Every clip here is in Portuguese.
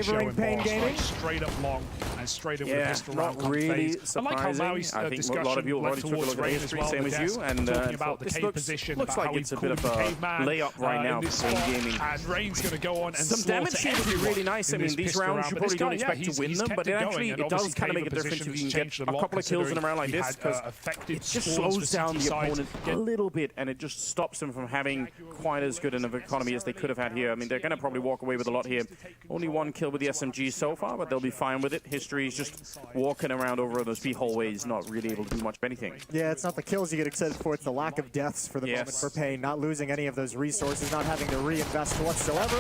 Showing Pain Gaming straight up long and straight up with a pistol round really phase. I like how Maui's discussion a lot of you already took a look at the history, same as you, and talking about the cave position, looks like it's a bit of a layup right now for Pain Gaming. And Rain's going to go on and some damage here would be really nice. I mean, these rounds you probably don't expect to win them, but it does kind of make a difference if you can get a couple of kills in a round like this, because it just slows down the opponent a little bit, and it just stops them from having quite as good an economy as they could have had here. I mean, they're going to probably walk away with a lot here. Only one kill with the SMG so far, but they'll be fine with it. History is just walking around over those B hallways, not really able to do much of anything. Yeah, it's not the kills you get excited for, it's the lack of deaths for the moment for Pain. Not losing any of those resources, not having to reinvest whatsoever.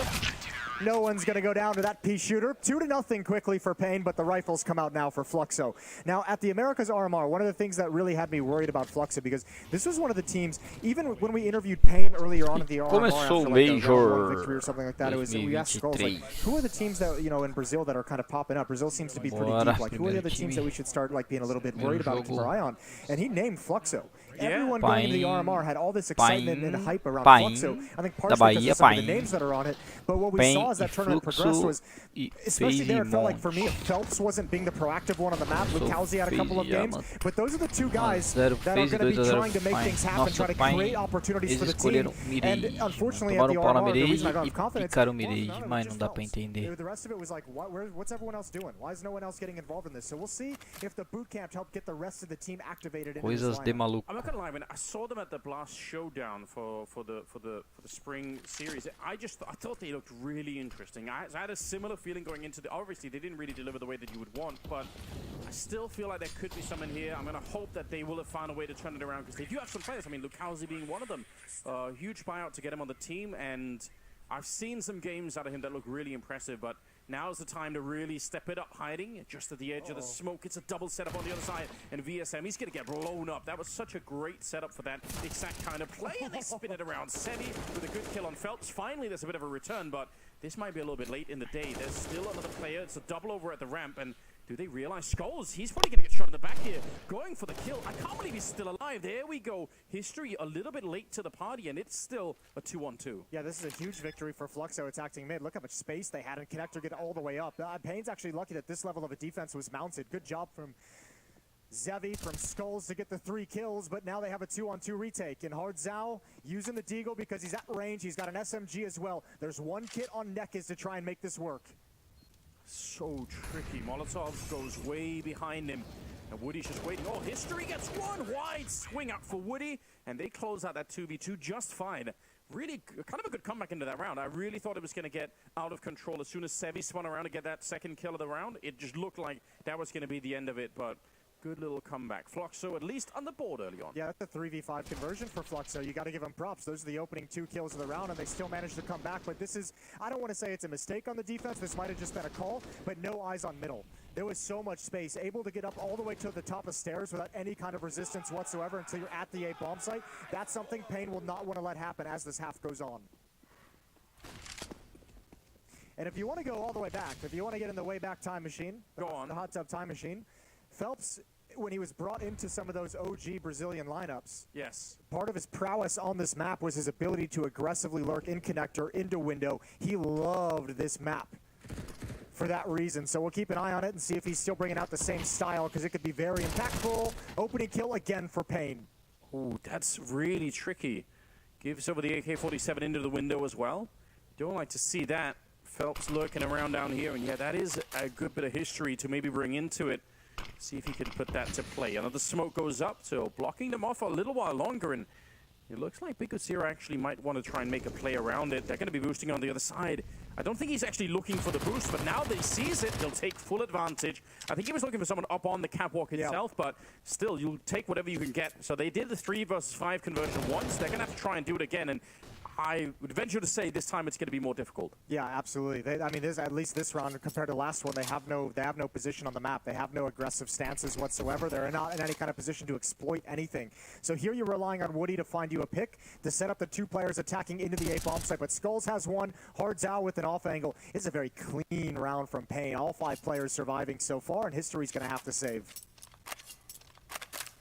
No one's going to go down to that pea shooter. 2-0 quickly for Pain, but the rifles come out now for Fluxo. Now, at the Americas RMR, one of the things that really had me worried about Fluxo, because this was one of the teams, even when we interviewed Pain earlier on at the RMR, after like a victory or something like that, we asked Skulls, like, who are the teams that, you know, in Brazil that are kind of popping up? Brazil seems to be pretty deep. Like, who are the other teams that we should start, like, being a little bit worried about and keep our eye on? And he named Fluxo. Everyone going into the RMR had all this excitement and hype around Fluxo. I think partially because of some of the names that are on it. But what we saw as that tournament progressed was, especially there, it felt like for me, Phelps wasn't being the proactive one on the map. Lucalzi had a couple of games. But those are the two guys that are going to be trying to make things happen, try to create opportunities for the team. And unfortunately, at the RMR, the reason I don't have confidence, the rest of it was like, what's everyone else doing? Why is no one else getting involved in this? So we'll see if the boot camp helped get the rest of the team activated in this lineup. I'm not gonna lie, when I saw them at the Blast Showdown for the spring series, I thought they looked really interesting. I had a similar feeling going into the. Obviously, they didn't really deliver the way that you would want, but I still feel like there could be some in here. I'm gonna hope that they will have found a way to turn it around, because they do have some players. I mean, Lucalzi being one of them. Huge buyout to get him on the team, and I've seen some games out of him that look really impressive, but now's the time to really step it up, hiding just at the edge of the smoke. It's a double setup on the other side, and VSM, he's going to get blown up. That was such a great setup for that exact kind of play, and they spin it around. Sevi with a good kill on Phelps. Finally, there's a bit of a return, but this might be a little bit late in the day. There's still another player. It's a double over at the ramp, and do they realize Skulls? He's probably going to get shot in the back here, going for the kill. I can't believe he's still alive. There we go. History a little bit late to the party, and it's still a 2-on-2. Yeah, this is a huge victory for Fluxo attacking mid. Look how much space they had, and Connector get all the way up. Pain's actually lucky that this level of a defense was mounted. Good job from Zevi, from Skulls to get the 3 kills, but now they have a 2-on-2 retake. And Hard Zhao using the Deagle because he's at range. He's got an SMG as well. There's one kit on Nekis to try and make this work. So tricky. Molotov goes way behind him, and Woody's just waiting. Oh, History gets one wide swing out for Woody, and they close out that 2v2 just fine. Really kind of a good comeback into that round. I really thought it was going to get out of control as soon as Sevi spun around to get that second kill of the round. It just looked like that was going to be the end of it, but good little comeback. Fluxo at least on the board early on. Yeah, that's a 3v5 conversion for Fluxo. You got to give them props. Those are the opening 2 kills of the round, and they still managed to come back. But this is, I don't want to say it's a mistake on the defense. This might have just been a call, but no eyes on middle. There was so much space, able to get up all the way to the top of stairs without any kind of resistance whatsoever until you're at the A bomb site. That's something Pain will not want to let happen as this half goes on. And if you want to go all the way back, if you want to get in the way back time machine, the hot tub time machine, Phelps, when he was brought into some of those OG Brazilian lineups, part of his prowess on this map was his ability to aggressively lurk in connector, into window. He loved this map for that reason. So we'll keep an eye on it and see if he's still bringing out the same style, because it could be very impactful. Opening kill again for Pain. Ooh, that's really tricky. Gives over the AK-47 into the window as well. Don't like to see that. Phelps lurking around down here, and yeah, that is a good bit of history to maybe bring into it. See if he can put that to play. Another smoke goes up, so blocking them off a little while longer, and it looks like Big Zero actually might want to try and make a play around it. They're going to be boosting on the other side. I don't think he's actually looking for the boost, but now that he sees it, he'll take full advantage. I think he was looking for someone up on the catwalk itself, but still, you'll take whatever you can get. So they did the 3 versus 5 conversion once. They're going to have to try and do it again, and I would venture to say this time it's going to be more difficult. Yeah, absolutely. I mean, at least this round compared to last one, they have no position on the map. They have no aggressive stances whatsoever. They're not in any kind of position to exploit anything. So here you're relying on Woody to find you a pick to set up the 2 players attacking into the A bomb site. But Skulls has one. Hard Zhao with an off angle. It's a very clean round from Pain. All 5 players surviving so far, and History's going to have to save.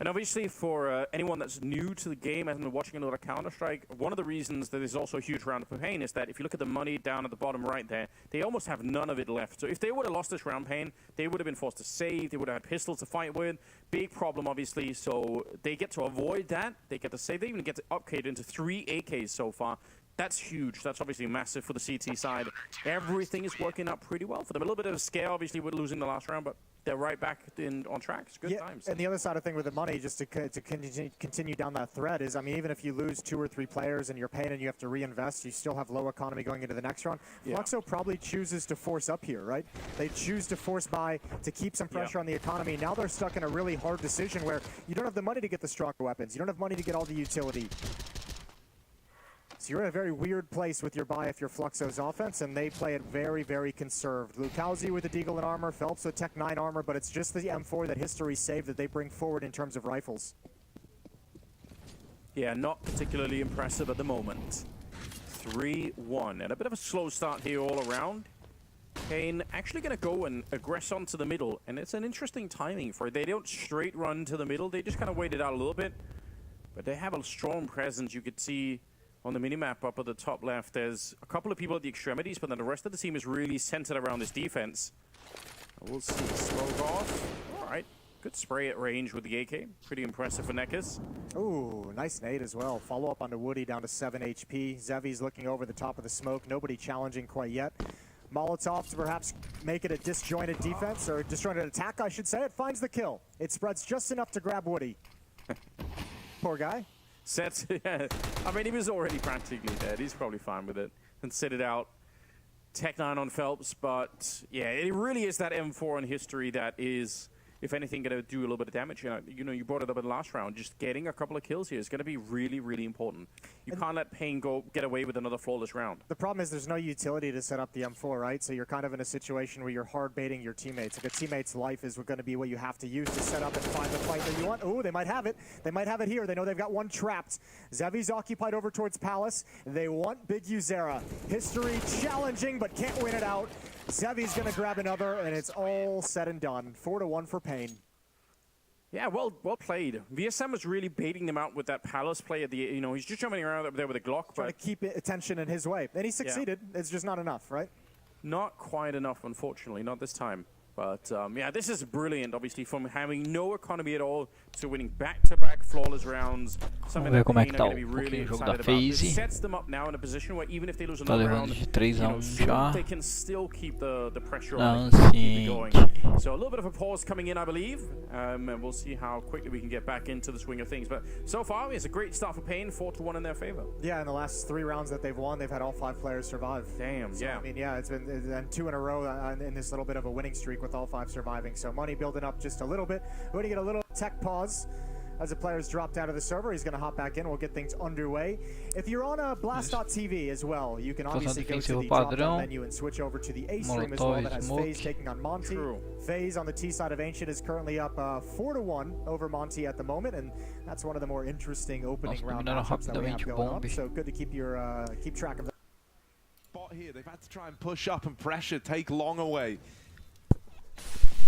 And obviously for anyone that's new to the game and been watching a lot of Counter-Strike, one of the reasons that there's also a huge round of pain is that if you look at the money down at the bottom right there, they almost have none of it left. So if they would have lost this round pain, they would have been forced to save, they would have had pistols to fight with. Big problem, obviously, so they get to avoid that. They get to save, they even get to upgrade into 3 AKs so far. That's huge. That's obviously massive for the CT side. Everything is working out pretty well for them. A little bit of a scare, obviously, with losing the last round, but they're right back on track. It's good times. And the other side of the thing with the money, just to continue down that thread, is, I mean, even if you lose 2 or 3 players and you're paying and you have to reinvest, you still have low economy going into the next round. Fluxo probably chooses to force up here, right? They choose to force buy to keep some pressure on the economy. Now they're stuck in a really hard decision where you don't have the money to get the stronger weapons. You don't have money to get all the utility. So you're in a very weird place with your buy if you're Fluxo's offense, and they play it very, very conserved. Lukowski with the Deagle and armor, Phelps with Tech 9 armor, but it's just the M4 that history saved that they bring forward in terms of rifles. Yeah, not particularly impressive at the moment. 3-1, and a bit of a slow start here all around. Kane actually going to go and aggress onto the middle, and it's an interesting timing for it. They don't straight run to the middle, they just kind of wait it out a little bit. But they have a strong presence. You could see on the minimap up at the top left, there's a couple of people at the extremities, but then the rest of the team is really centered around this defense. We'll see the smoke off. All right, good spray at range with the AK. Pretty impressive for Nekkes. Ooh, nice nade as well. Follow up onto Woody down to 7 HP. Zevi's looking over the top of the smoke. Nobody challenging quite yet. Molotov to perhaps make it a disjointed defense, or disjointed attack, I should say. It finds the kill. It spreads just enough to grab Woody. Poor guy. Sets, yeah. I mean, he was already practically dead. He's probably fine with it. And sit it out. Tech 9 on Phelps, but yeah, it really is that M4 in history that is, if anything, going to do a little bit of damage. You know, you brought it up in the last round. Just getting a couple of kills here is going to be really, really important. You can't let Payne get away with another flawless round. The problem is there's no utility to set up the M4, right? So you're kind of in a situation where you're hard baiting your teammates. If a teammate's life is going to be what you have to use to set up and find the fight that you want. Oh, they might have it. They might have it here. They know they've got one trapped. Zevi's occupied over towards Palace. They want Big Uzera. History challenging, but can't win it out. Zevi's going to grab another, and it's all said and done. 4-1 for Payne. Yeah, well played. VSM was really baiting them out with that Palace play at the, you know, he's just jumping around up there with a Glock. Trying to keep attention in his way. And he succeeded. Yeah. It's just not enough, right? Not quite enough, unfortunately. Not this time. But, yeah, this is brilliant, obviously, from having no economy at all to winning back-to-back flawless rounds. Something that Payne are going to be really excited about. It sets them up now in a position where even if they lose another round, they can still keep the pressure on and going. So a little bit of a pause coming in, I believe. And we'll see how quickly we can get back into the swing of things. But so far, it's a great start for Payne, 4-1 in their favor. Yeah, in the last 3 rounds that they've won, they've had all 5 players survive. Damn, so, yeah. I mean, yeah, it's been 2 in a row in this little bit of a winning streak with all 5 surviving. So money building up just a little bit. We're going to get a little tech pause as the player's dropped out of the server. He's going to hop back in. We'll get things underway. If you're on a Blast.tv as well, you can obviously go to the drop-down menu and switch over to the A stream as well. That has FaZe taking on Monty. FaZe on the T side of Ancient is currently up 4-1 over Monty at the moment, and that's one of the more interesting opening round matchups that we have going on. So good to keep track of that. Spot here, they've had to try and push up and pressure, take long away.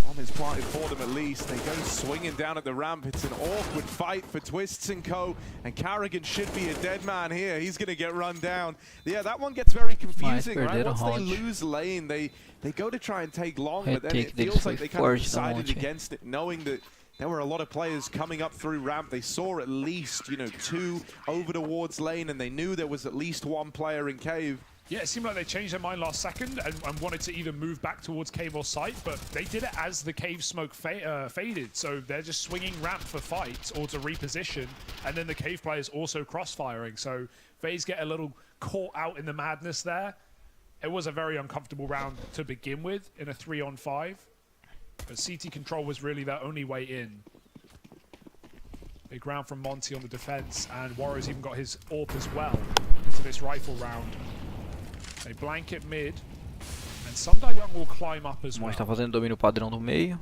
Bomb is planted for them at least. They go swinging down at the ramp. It's an awkward fight for Twists & Co. And Carrigan should be a dead man here. He's going to get run down. Yeah, that one gets very confusing, right? Once they lose lane, they go to try and take long, but then it feels like they kind of decided against it, knowing that there were a lot of players coming up through ramp. They saw at least, you know, 2 over towards lane, and they knew there was at least 1 player in cave. Yeah, it seemed like they changed their mind last second and wanted to either move back towards cave or site, but they did it as the cave smoke faded. So they're just swinging ramp for fights or to reposition, and then the cave players also crossfiring. So FaZe get a little caught out in the madness there. It was a very uncomfortable round to begin with in a 3-on-5, but CT control was really their only way in. Big round from Monty on the defense, and Warriors even got his AWP as well into this rifle round. They blanket mid, and Sunday Young will climb up as well. Está fazendo domínio padrão no meio.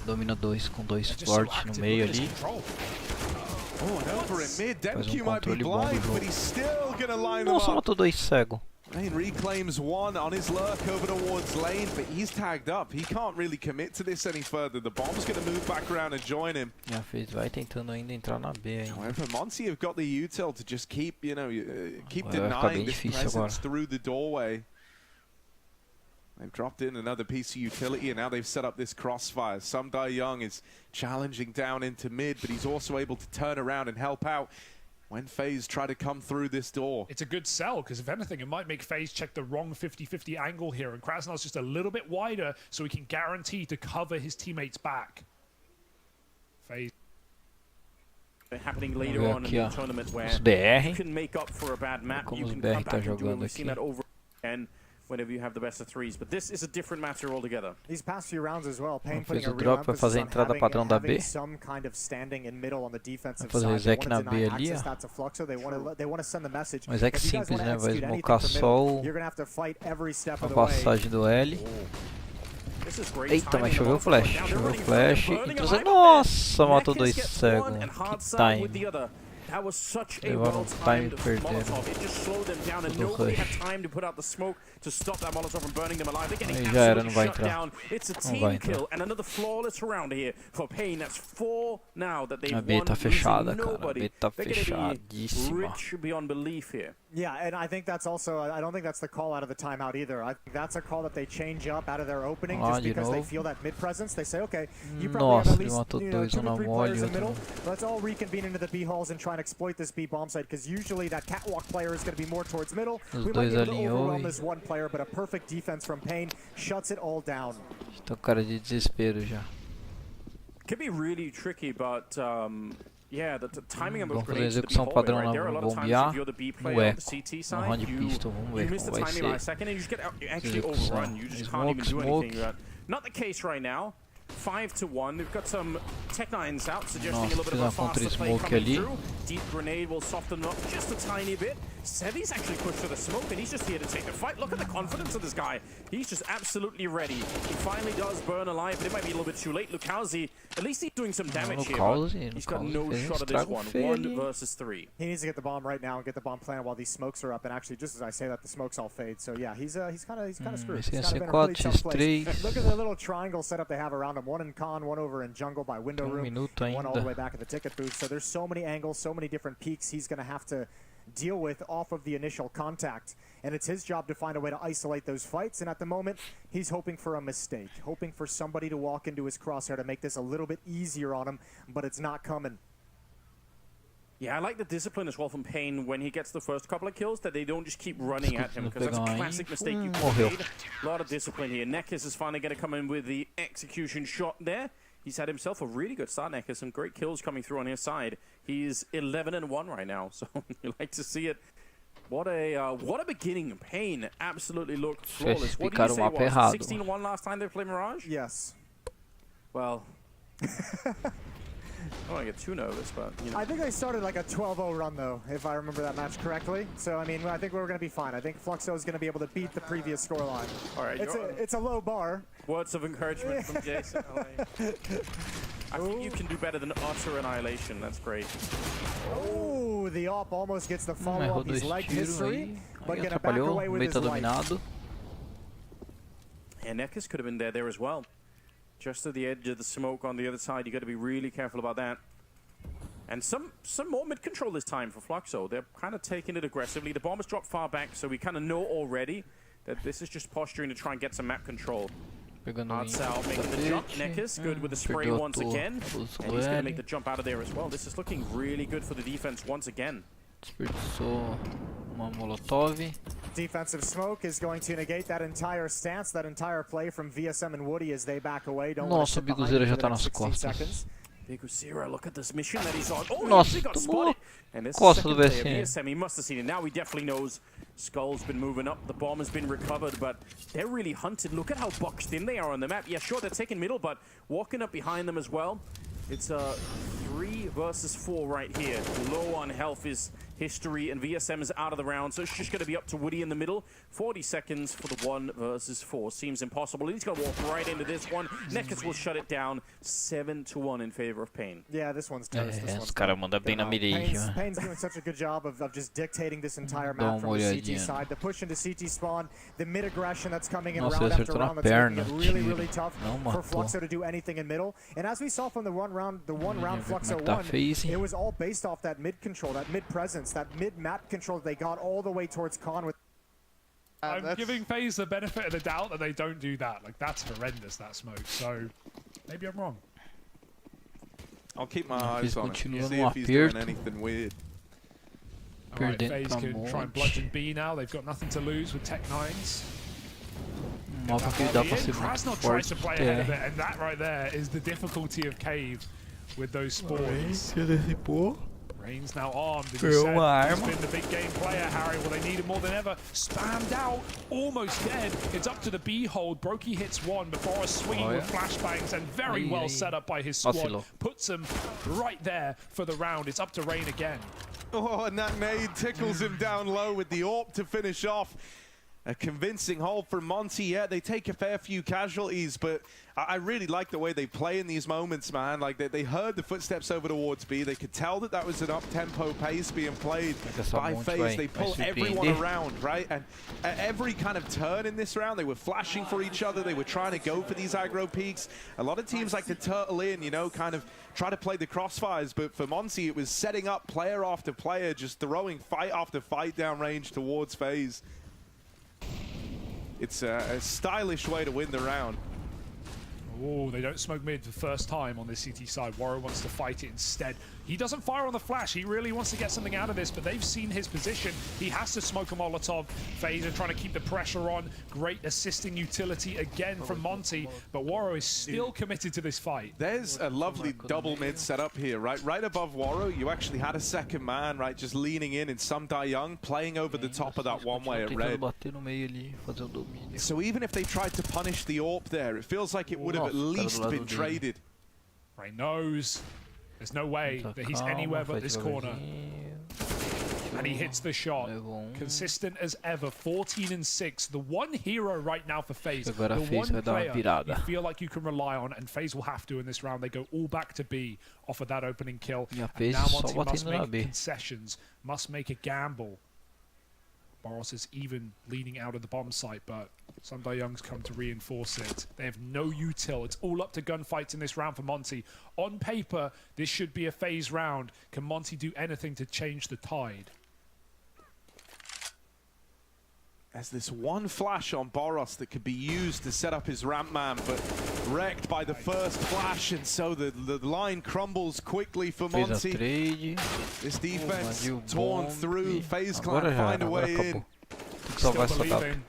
Domina 2 com 2 fortes no meio ali. Oh, and over in mid, Demq might be blind, but he's still gonna line them Nossa, up. matou 2 cego. Payne reclaims one on his lurk over towards lane, but he's tagged up. He can't really commit to this any further. The bomb's going to move back around and join him. E a FaZe vai tentando ainda entrar na B ainda. However, Monty have got the util to just keep, you know, keep Agora vai ficar bem denying this difícil presence agora. through the doorway. They've dropped in another piece of utility, and now they've set up this crossfire. Sumdai Young is challenging down into mid, but he's also able to turn around and help out when FaZe try to come through this door. It's a good sell, because if anything, it might make FaZe check the wrong 50-50 angle here, and Krasnod's just a little bit wider, so he can guarantee to cover his teammates back. FaZe. Happening later on in the tournament where os BR. you can make up for a bad map, Como you os can BR come tá back and do it. jogando We've seen aqui. that over again whenever you have the best of threes, but this is a different matter altogether. These past few rounds as well, Payne Fez putting a o real drop, vai emphasis fazer a on entrada padrão da B. having some kind of standing in middle on the defensive Vai fazer o side. They Zek want na to B deny ali, access ó. that to Fluxo. They want to send the message. Mas é que If you guys simples, wanna né? Vai execute anything smocar from só middle, o- you're gonna have to fight every step a of the way. passagem do L. This is great Eita, mas timing. choveu The flash. Molotov Choveu down, flash. they're running Então, alive. nossa, matou Nekis dois gets cegos. one and Que hard side with time. the other. That was such a Levaram time well-timed perderam. Molotov. It just slowed them down, and Tudo nobody rush. had time to put out the smoke to stop that Molotov from burning them alive. They're getting Aí já era, absolutely não vai shut entrar. down. It's a Não team vai entrar. kill and another flawless round here for Payne. That's 4 now that they've A B won, tá losing fechada, cara. A nobody. B tá They're gonna fechadíssima. be rich beyond belief here. Yeah, and I think that's also, I don't think that's the call out of the timeout either. I think that's a call that they change up out of their opening Ah, just de because they novo. feel that mid presence. They say, okay, you probably have Nossa, at ele least matou 2 dois, to um na 3 mole players e in outro middle. no... Let's all reconvene into the B halls and try and exploit this B bomb site, because usually that catwalk player is going to be more towards middle. Os We might dois be able to alinhou overwhelm e- this one player, but a perfect defense from Payne shuts it all down. Tô com cara de desespero já. Could be really tricky, but yeah, the timing of those Vamos fazer a grenades to the B execução hallway, padrão right na there. A lot of times, bombear if you're the B no player on the eco. CT No side, round de you pistol, vamos ver miss the como vai timing by a ser. second, and you just get actually Execução. overrun. You just can't even do Smoke, anything. Not the case right now. 5-1. They've got some Tech 9s out, suggesting Nossa, a little bit of a fiz uma faster play contra-smoke coming ali. through. Deep grenade will soften them up just a tiny bit. Sevi's actually pushed to the smoke, and he's just here to take the fight. Look at the confidence of this guy. He's just absolutely ready. He finally does burn alive, but it might be a little bit too late. Lukowski, at least he's doing some damage here. But he's got no shot at this one. 1 versus 3. He needs to get the bomb right now and get the bomb planted while these smokes are up. And actually, just as I say that, the smokes all fade. So yeah, he's kind of screwed. Esse ia It's ser kind of been a really 4 tough place. x 3. Look at the little triangle setup they have around him. One in con, one over in jungle by window room, minuto one all the way ainda. back at the ticket booth. So there's so many angles, so many different peaks he's going to have to deal with off of the initial contact. And it's his job to find a way to isolate those fights. And at the moment, he's hoping for a mistake, hoping for somebody to walk into his crosshair to make this a little bit easier on him, but it's not coming. Yeah, I like the discipline as well from Payne when he gets the first couple of kills, that they don't just keep running at him, because that's a classic mistake you can Morreu. make. A lot of discipline here. Nekis is finally going to come in with the execution shot there. He's had himself a really good start, Nekis. Some great kills coming through on his side. He's 11-1 right now, so you like to see it. What a beginning. Payne absolutely looked flawless. What do you say, Picaram o mapa was errado. 16-1 last time they played Mirage? Yes. Well, I don't want to get too nervous, but you know. I think they started like a 12-0 run, though, if I remember that match correctly. So, I mean, I think we're going to be fine. I think Fluxo is going to be able to beat the previous scoreline. All right, It's a low bar. words of encouragement from Jason. I think you can do better than utter annihilation. That's great. Oh, the op almost gets the Errou follow-up. dois He's leg tiros history, aí. but Aí going to back atrapalhou. away O with meio his tá life. dominado. And Nekis could have been there as well. Just at the edge of the smoke on the other side. You got to be really careful about that. And some more mid-control this time for Fluxo. They're kind of taking it aggressively. The bomb has dropped far back, so we kind of know already that this is just posturing to try and get some map control. Pegando o Hard Sal making the jump. Nekis good with the spray perdeu a once tua again. posição And do he's going to L. make the jump out of there as well. This is looking really good for the defense once again. Desperdiçou uma molotov. Defensive smoke is going to negate that entire stance, that entire play from VSM and Woody as they back away. Don't want to Nossa, sit o behind Biguzeira for já the tá next nas 16 costas. seconds. Big Usira, look at this mission that he's on. Oh, he Nossa, actually got tomou spotted. And this costa second do player, VSM. VSM, he must have seen it. Now he definitely knows Skull's been moving up. The bomb has been recovered, but they're really hunted. Look at how boxed in they are on the map. Yeah, sure, they're taking middle, but walking up behind them as well. It's 3 versus 4 right here. Low on health is history, and VSM is out of the round, so it's just going to be up to Woody in the middle. 40 seconds for the 1 versus 4. Seems impossible. He's going to walk right into this one. Nekkers will shut it down 7-1 in favor of Pain. Yeah, this one's toast. Os caras mandam bem na miragem. Pain's doing such a good job of just dictating this entire map from the CT side. The push into CT spawn, the mid aggression that's coming in round after round, that's making it really, really tough for Fluxo to do anything in middle. And as we saw from the one round Fluxo won, it was all based off that mid control, that mid presence, that mid map control that they got all the way towards Con with. I'm giving FaZe the benefit of the doubt that they don't do that. Like, that's horrendous, that smoke. So, maybe I'm wrong. I'll keep my eyes on it. See no if he's doing anything weird. Alright, FaZe can try and bludgeon B now. They've got nothing to lose with Tech 9s. Krasnov tries to play ahead of it, and that right there is the difficulty of Cave with those spawns. Rain's now armed. He's been the big game player, Harry. Well, they need him more than ever. Spammed out, almost dead. It's up to the B hold. Brokey hits one before a swinging with flashbangs, and very well set up by his squad. Puts him right there for the round. It's up to Rain again. Oh, and that nade tickles him down low with the AWP to finish off. A convincing hold from Monty. Yeah, they take a fair few casualties, but I really like the way they play in these moments, man. Like, they heard the footsteps over towards B. They could tell that that was an up-tempo pace being played by FaZe. They pull everyone around, right? And at every kind of turn in this round, they were flashing for each other. They were trying to go for these aggro peaks. A lot of teams like to turtle in, you know, kind of try to play the crossfires. But for Monty, it was setting up player after player, just throwing fight after fight down range towards FaZe. It's a stylish way to win the round. Oh, they don't smoke mid for the first time on this CT side. Warrow wants to fight it instead. He doesn't fire on the flash. He really wants to get something out of this, but they've seen his position. He has to smoke a Molotov. FaZe are trying to keep the pressure on. Great assisting utility again from Monty, but Warrow is still committed to this fight. There's a lovely double mid setup here, right? Right above Warrow, you actually had a second man, right? Just leaning in and some Die Young playing over the top of that one-way at red. So even if they tried to punish the AWP there, it feels like it would have at least been traded. Ray knows there's no way that he's anywhere but this corner. And he hits the shot. Consistent as ever, 14-6. The one hero right now for FaZe. The one player you feel like you can rely on, and FaZe will have to in this round. They go all back to B off of that opening kill. And now Monty must make concessions, must make a gamble. Boros is even leaning out of the bomb site, but Sunday Young's come to reinforce it. They have no util. It's all up to gunfights in this round for Monty. On paper, this should be a FaZe round. Can Monty do anything to change the tide? There's this one flash on Boros that could be used to set up his ramp man, but wrecked by the first flash, and so the line crumbles quickly for Monty. This defense torn through. FaZe Clan find a way in. Still believing.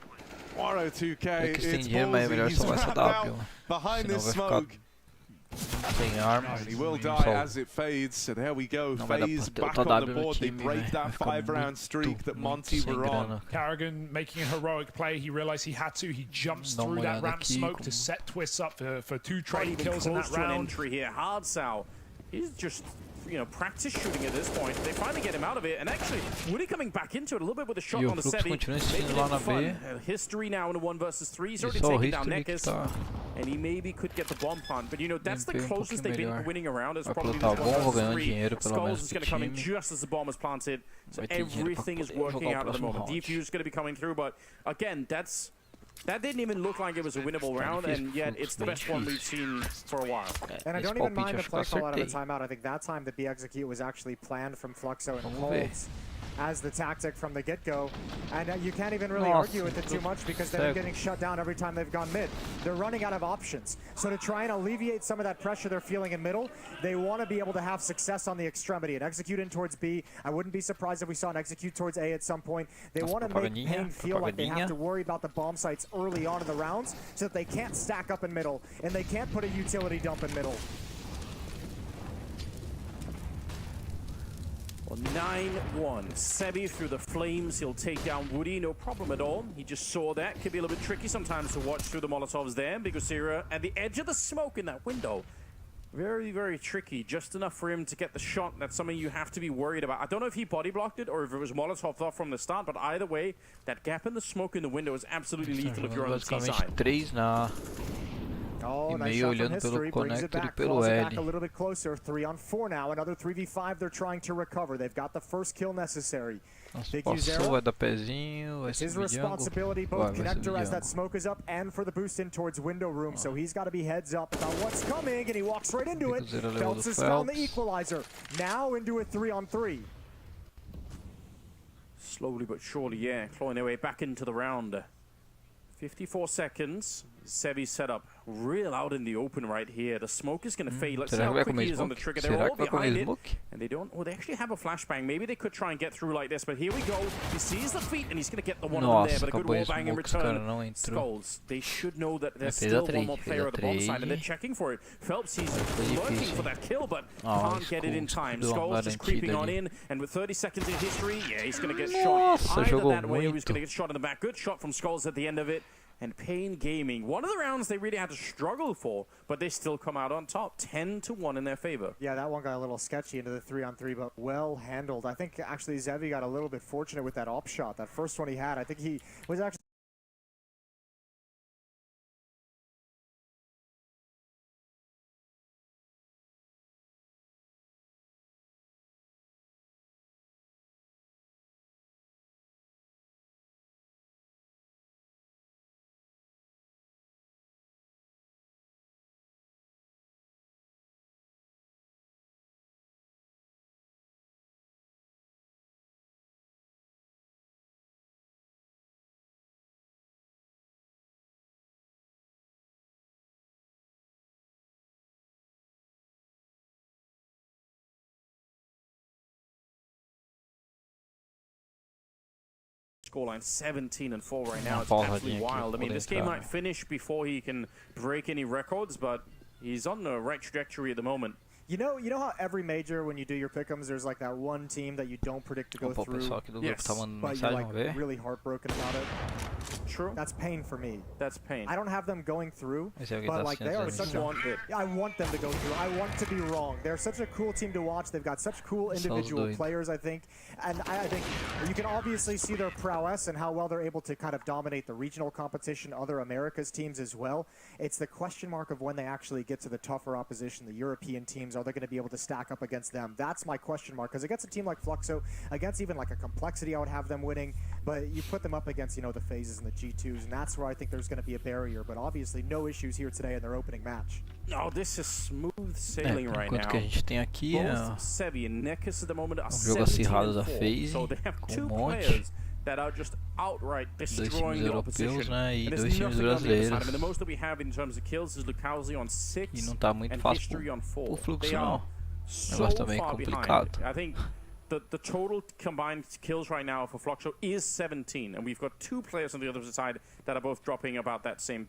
Warrow 2K, it's ballsy. He's wrapped out behind this smoke. And he will die as it fades, so there we go. FaZe back on the board. They break that 5-round streak that Monty were on. Karrigan making a heroic play. He realized he had to. He jumps through that ramp smoke to set Twists up for 2 trade kills in that round. Entry here. Hard Sal is just, you know, practice shooting at this point. They finally get him out of it, and actually Woody coming back into it a little bit with a shot on the Sevi. Making it fun. History now in a 1 versus 3. He's already taken down Nekkers, and he maybe could get the bomb plant. But you know, that's the closest they've been winning around. It's probably this 1 versus 3. Skulls is going to come in just as the bomb is planted, so everything is working out at the moment. Defuse is going to be coming through, but again, that didn't even look like it was a winnable round, and yet it's the best one we've seen for a while. And I don't even mind the play call out of the timeout. I think that time the B execute was actually planned from Fluxo and Colds as the tactic from the get-go. And you can't even really argue with it too much because they're getting shut down every time they've gone mid. They're running out of options. So to try and alleviate some of that pressure they're feeling in middle, they want to be able to have success on the extremity and execute in towards B. I wouldn't be surprised if we saw an execute towards A at some point. They want to make Pain feel like they have to worry about the bomb sites early on in the rounds so that they can't stack up in middle and they can't put a utility dump in middle. Well, 9-1. Sebi through the flames. He'll take down Woody. No problem at all. He just saw that. Could be a little bit tricky sometimes to watch through the Molotovs there. Bigosira at the edge of the smoke in that window. Very, very tricky. Just enough for him to get the shot. That's something you have to be worried about. I don't know if he body blocked it or if it was Molotov off from the start, but either way, that gap in the smoke in the window is absolutely lethal if you're on the T side. 3 na Oh, E nice meio shot from olhando pelo history, brings it connector e back, pelo claws it back L. a little bit closer. 3 on 4 now. Another 3v5 they're trying to recover. They've got the first kill necessary. Nossa, Big passou, Zero. vai dar pezinho, vai It's his subir jungle. responsibility, Vai, both vai connector subir as that jungle. smoke is up and for the boost in towards window room. So he's got to be heads up about what's coming, and he walks right into it. Big Zero levou Phelps do has found the Phelps. equalizer. Now into a 3-on-3. Slowly but surely, yeah, clawing their way back into the round. 54 seconds. Sevi set up real out in the open right here. The smoke is going to fade. Let's see Será how que vai quick comer he is on the smoke? trigger. They're Será all que vai behind comer it. smoke? And they don't... Oh, they actually have a flashbang. Maybe they could try and get through like this. But here we go. He sees the feet and he's going to get the one on there. Nossa, But a good acabou a wallbang in smoke, os caras return. não entrou. Skulls. They should know that there's Fez a still one trade, more fez player a at the bomb side. And they're trade. checking for it. Phelps, he's Foi lurking difícil. for that kill, but Ah, can't get it in time. deu uma Skulls just creeping garantida on ali. in. And with 30 seconds in history, yeah, he's going to get Nossa, shot. Either jogou that way or he's muito. going to get shot in the back. Good shot from Skulls at the end of it. And Pain Gaming, one of the rounds they really had to struggle for, but they still come out on top, 10-1 in their favor. Yeah, that one got a little sketchy into the 3-on-3, but well handled. I think actually Zevi got a little bit fortunate with that op shot. That first one he had, I think he was actually Scoreline 17-4 right now. Uma It's pausadinha absolutely aqui, wild. I mean, poder this game entrar, might finish before he can break any records, but he's on the right trajectory at the moment. You know how every major, when you do your pick'ems, there's like that one team that you don't predict to go Opa, o through, pessoal aqui do grupo Yes, tá mandando but you're mensagem, like vamos ver? really heartbroken about it. True. That's pain for me. That's Pain. I don't have them going through, Esse é alguém but tá like they are assistindo such a a... want it. I want them to go through. I want to be wrong. They're such a cool team to watch. They've got such cool individual doido. players, I think. And I think you can obviously see their prowess and how well they're able to kind of dominate the regional competition, other Americas teams as well. It's the question mark of when they actually get to the tougher opposition, the European teams. Are they going to be able to stack up against them? That's my question mark. Because against a team like Fluxo, against even like a Complexity, I would have them winning. But you put them up against, you know, the phases and the G2s, and that's where I think there's going to be a barrier. But obviously, no issues here today in their opening match. Oh, this is smooth É, sailing por right enquanto now. que a gente tem aqui é Both Sevi and Nekus at the moment are jogo acirrado da 17-4. FaZe, So they have com two monte. players that are just outright Dois destroying times the europeus, opposition. né, e And there's dois times nothing on the other side. I brasileiros. mean, the most that we have in terms of kills is Lukowski on 6 E não tá muito and fácil History on 4. pro Fluxo, They are não. so negócio tá meio far complicado. behind. I think the total combined kills right now for Fluxo is 17, and we've got two players on the other side that are both dropping about that same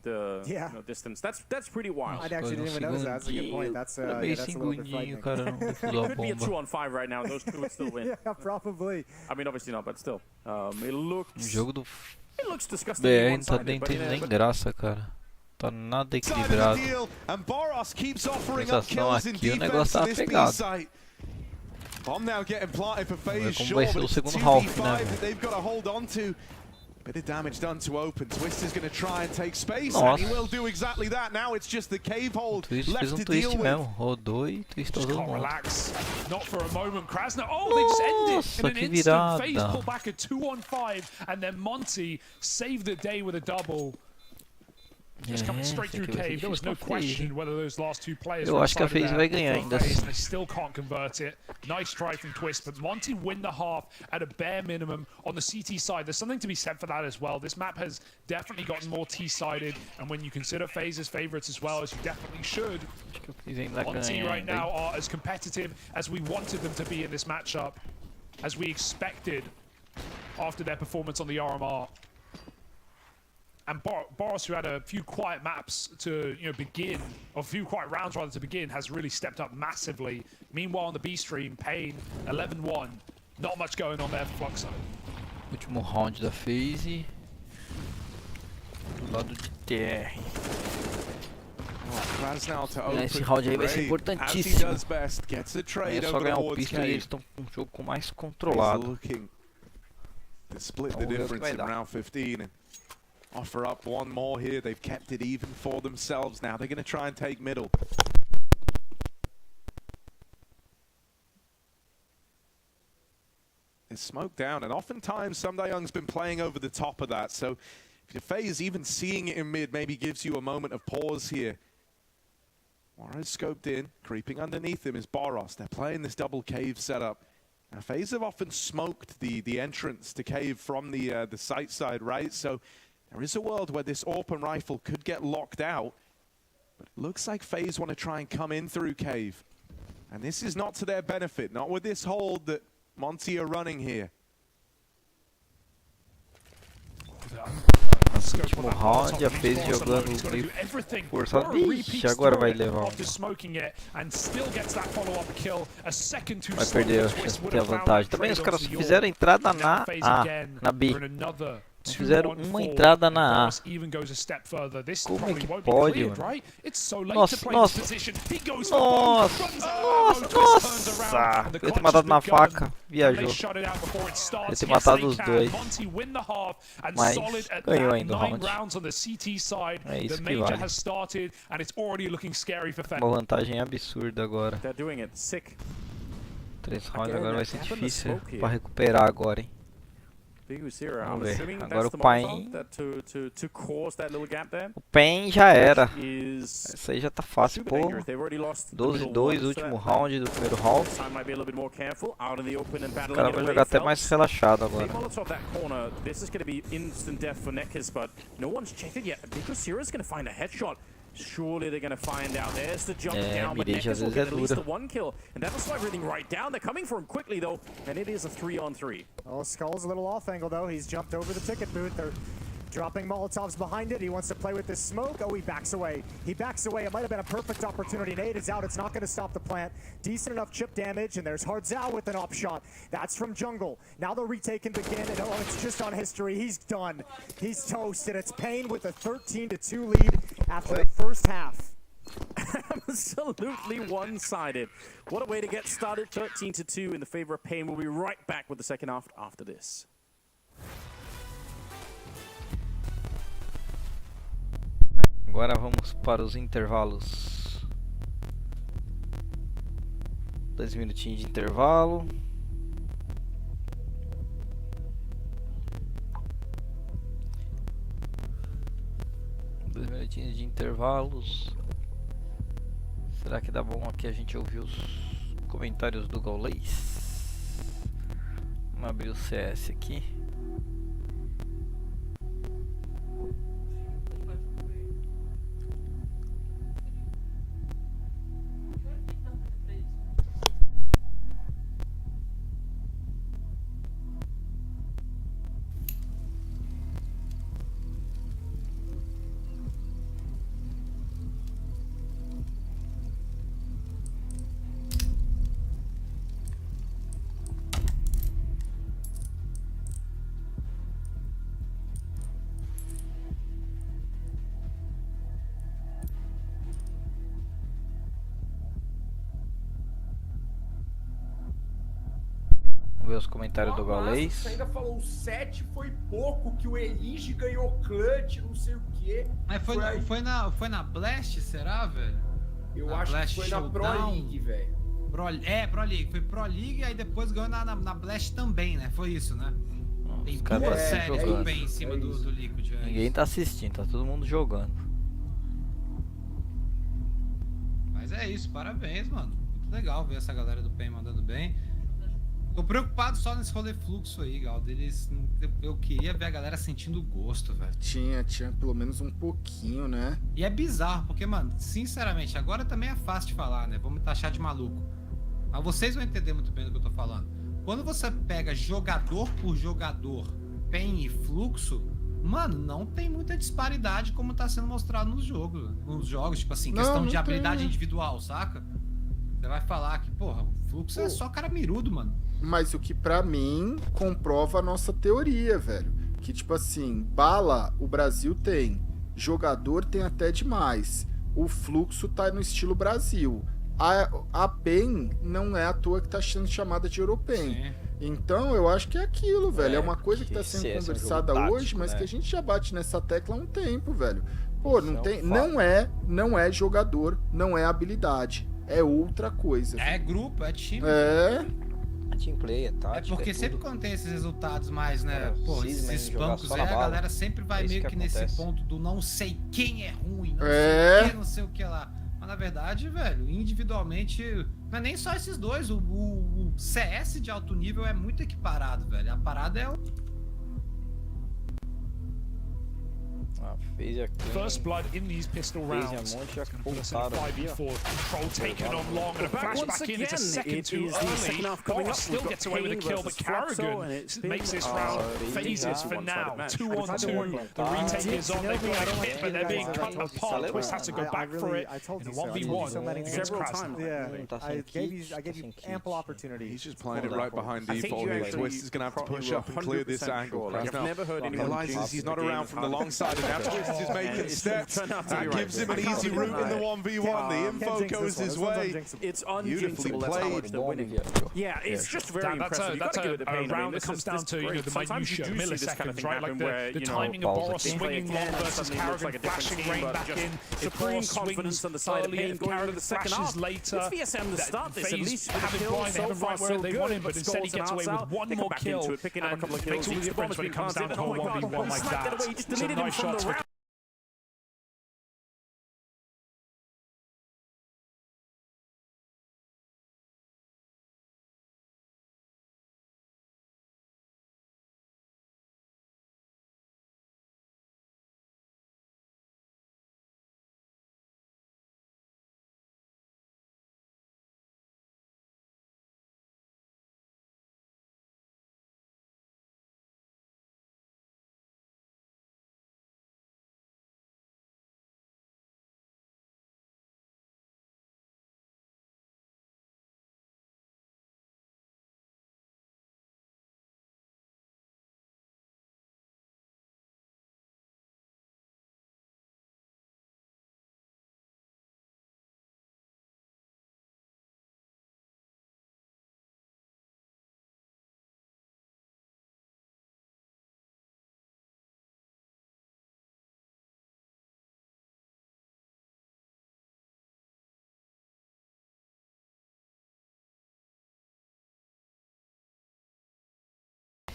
distance. That's pretty wild. I actually didn't even notice that. That's a good point. That's, yeah, meio that's a little bit segundinho, frightening. cara, não defusou a It could be a bomba. 2-on-5 right now. Those two would still win. Yeah, probably. I mean, obviously not, but still. It O looks jogo do disgusting. BR não tá tendo nem graça, cara. Tá nada equilibrado. Sensação aqui, o negócio tá pegado. Bomb now getting planted for FaZe, Como sure, vai ser but o it's segundo 2v5 half, né? that they've got to hold on to. Bit of damage done to open. Twister's going to try and take space, and he Nossa. will do exactly that. Now it's just the cave hold Twist left fez to twist deal with. mesmo, rodou e twistou Just todo can't mundo. relax. Not for a moment. Krasner. Oh, they just end Nossa, it in que an instant. virada. FaZe pull back a 2-on-5, and then Monty saved the day with a double. Just coming straight through cave. There was no question whether those last two players Eu were acho que a inside of FaZe there vai ganhar for ainda FaZe. assim. They still can't convert it. Nice try from Twist, but Monty win the half at a bare minimum on the CT side. There's something to be said for that as well. This map has definitely gotten more T-sided, and when you consider FaZe's favorites as well, as you definitely should, Acho que o FaZe ainda Monty ganha right ainda, now hein? are as competitive as we wanted them to be in this matchup, as we expected after their performance on the RMR. And Boris, who had a few quiet maps to begin, or a few quiet rounds rather to begin, has really stepped up massively. Meanwhile, on the B stream, Pain 11-1. Not much going on there for Fluxo. Último round da FaZe. Do lado de TR. Krasnal to Esse open round aí vai ser As he importantíssimo. does best, gets a É trade só over ganhar o towards pistol e eles Cave. estão com um jogo mais He's controlado. looking to split the Vamos ver o que difference vai in dar. round 15 and offer up one more here. They've kept it even for themselves now. They're going to try and take middle. It's smoked down, and oftentimes Young's been playing over the top of that, so if your FaZe even seeing it in mid maybe gives you a moment of pause here. Warren's scoped in, creeping underneath him is Boros. They're playing this double cave setup. Now FaZe have often smoked the entrance to cave from the site side, right? So there is a world where this AWP rifle could get locked out, but it looks like FaZe want to try and come in through cave. And this is not to their benefit, not with this hold that Monty are running here. Último round, a FaZe jogando meio forçado. Ixi, agora vai levar um. Vai perder a chance de ter a vantagem. Também os caras fizeram a entrada na A, na B. Não fizeram uma entrada na A. Como é que pode, mano? Nossa, nossa. Nossa, nossa, nossa. Eu ia ter matado na faca. Viajou. Eu ia ter matado os dois. Mas ganhou ainda o round. É isso que vale. Uma vantagem absurda agora. 3 rounds agora vai ser difícil pra recuperar agora, hein. Vamos ver. Agora o Pain. O Pain já era. Essa aí já tá fácil, pô. 12-2, último round do primeiro round. O cara vai jogar até mais relaxado agora. Surely they're going to find out. There's the jump down, but Mirage às Nekkers will vezes get é at least the dura. one kill. And that'll slow everything right down. They're coming for him quickly, though, and it is a 3-on-3. Oh, Skull's a little off angle, though. He's jumped over the ticket booth. They're dropping Molotovs behind it. He wants to play with this smoke. Oh, he backs away. He backs away. It might have been a perfect opportunity. Nade is out. It's not going to stop the plant. Decent enough chip damage, and there's Hardzao with an op shot. That's from Jungle. Now they'll retake him again, and oh, it's just on history. He's done. He's toasted. It's Pain with a 13-2 lead after the first half. Absolutely one-sided. What a way to get started. 13-2 in the favor of Pain. We'll be right back with the second half after this. Agora vamos para os intervalos. 2 minutinhos de intervalo. Dois minutinhos de intervalos. Será que dá bom aqui a gente ouvir os comentários do Gaulês? Vamos abrir o CS aqui. Ver os comentários do Gaulês. Você ainda falou o 7 foi pouco, que o Elige ganhou clutch, não sei o que. Mas foi na Blast, será, velho? Eu na acho Blast que foi na Pro Showdown? League, velho. Pro League. Foi Pro League e aí depois ganhou na Blast também, né? Foi isso, né? Tem Os caras duas tá séries jogando. do PEN em cima do Liquid. Ninguém tá assistindo, tá todo mundo jogando. Mas é isso, parabéns, mano. Muito legal ver essa galera do PEN mandando bem. Tô preocupado só nesse rolê fluxo aí, Gal. Eu queria ver a galera sentindo gosto, velho. Tinha pelo menos um pouquinho, né? E é bizarro, porque, mano, sinceramente, agora também é fácil de falar, né? Vamos me taxar de maluco. Mas vocês vão entender muito bem do que eu tô falando. Quando você pega jogador por jogador, PEN e fluxo, mano, não tem muita disparidade como tá sendo mostrado nos jogos, tipo assim, questão de habilidade individual, saca? Você vai falar que, porra, o fluxo é só cara mirudo, mano. Mas o que pra mim comprova a nossa teoria, velho. Que tipo assim, bala o Brasil tem, jogador tem até demais. o fluxo tá no estilo Brasil. A PEN não é à toa que tá sendo chamada de European. Sim. Então, eu acho que é aquilo, velho. É uma coisa que tá sendo CS é um jogo conversada tático, hoje, mas né? que a gente já bate nessa tecla há um tempo, velho. Pô, não Isso é um tem, fato. não é jogador, não é habilidade. É outra coisa. É grupo, é time. É, Team play, É tática, porque é sempre tudo. quando tem esses resultados mais, né? É, Pô, cisma em esses jogar bancos só aí, na a bala. galera sempre vai É isso meio que que nesse acontece. ponto do não sei quem é ruim, não É. sei o que, não sei o que lá. Mas na verdade, velho, individualmente, não é nem só esses dois. O CS de alto nível é muito equiparado, velho. A parada é o. Ah, fez aqui. First blood in these pistol Fez rounds. a monte já Put us in a voltaram. 5v4. Control taken on long and a Back once flashback in. It's a again, second it too is the early. second half coming Boss up. still We've gets got away with a Kane kill, but versus Flaxo, and Carrigan it's been, makes this round phases just for one-sided now. match. 2 on I've been 2. working. The retake is on. They've got a hit, but they're being cut I apart. Twist has to go back for it I told in a you so. I told you 1v1 so many against several Krasnov. times. Yeah, Tá I sem gave you, kit, I gave tá you sem ample kit. opportunity. He's just to playing it pull right that behind I think default you here. actually Twist is going to have to probably push were up and clear this 100% angle. sure. Like, I've Krasnov never heard anyone realizes jinx he's the not game around of from the how long side, and now Twist is making it's steps. turned out to be That right. gives him an I can't easy jinx route in the it. 1v1. The Can't info jinx goes this one. his This one's way. unjinxable. It's Beautifully unjinxable. That's how much played. they're winning. Yeah, it's just very That's impressive. You a gotta give it to Payne. I mean, round that this comes is down this to great. the Sometimes you minutiae, do see this kind of milliseconds, thing right? Like happen where, the you know, timing of balls Boris they play swinging again, long and versus suddenly it looks like Carrigan a different flashing team, rain but back just in. If supreme Boris confidence swings on the side of early, Payne if going into Carrigan the second flashes half. later, It's VSM to that start this. At FaZe least have it kills blind, they so have it far right where so they good. want him, but Puts instead he goals and gets away outs with out. one They more come back kill into it, picking up a and couple of makes kills. all the Each difference when it comes down to a Oh my God, 1v1 like slapped that that. away. He just So deleted him nice from the shots for round.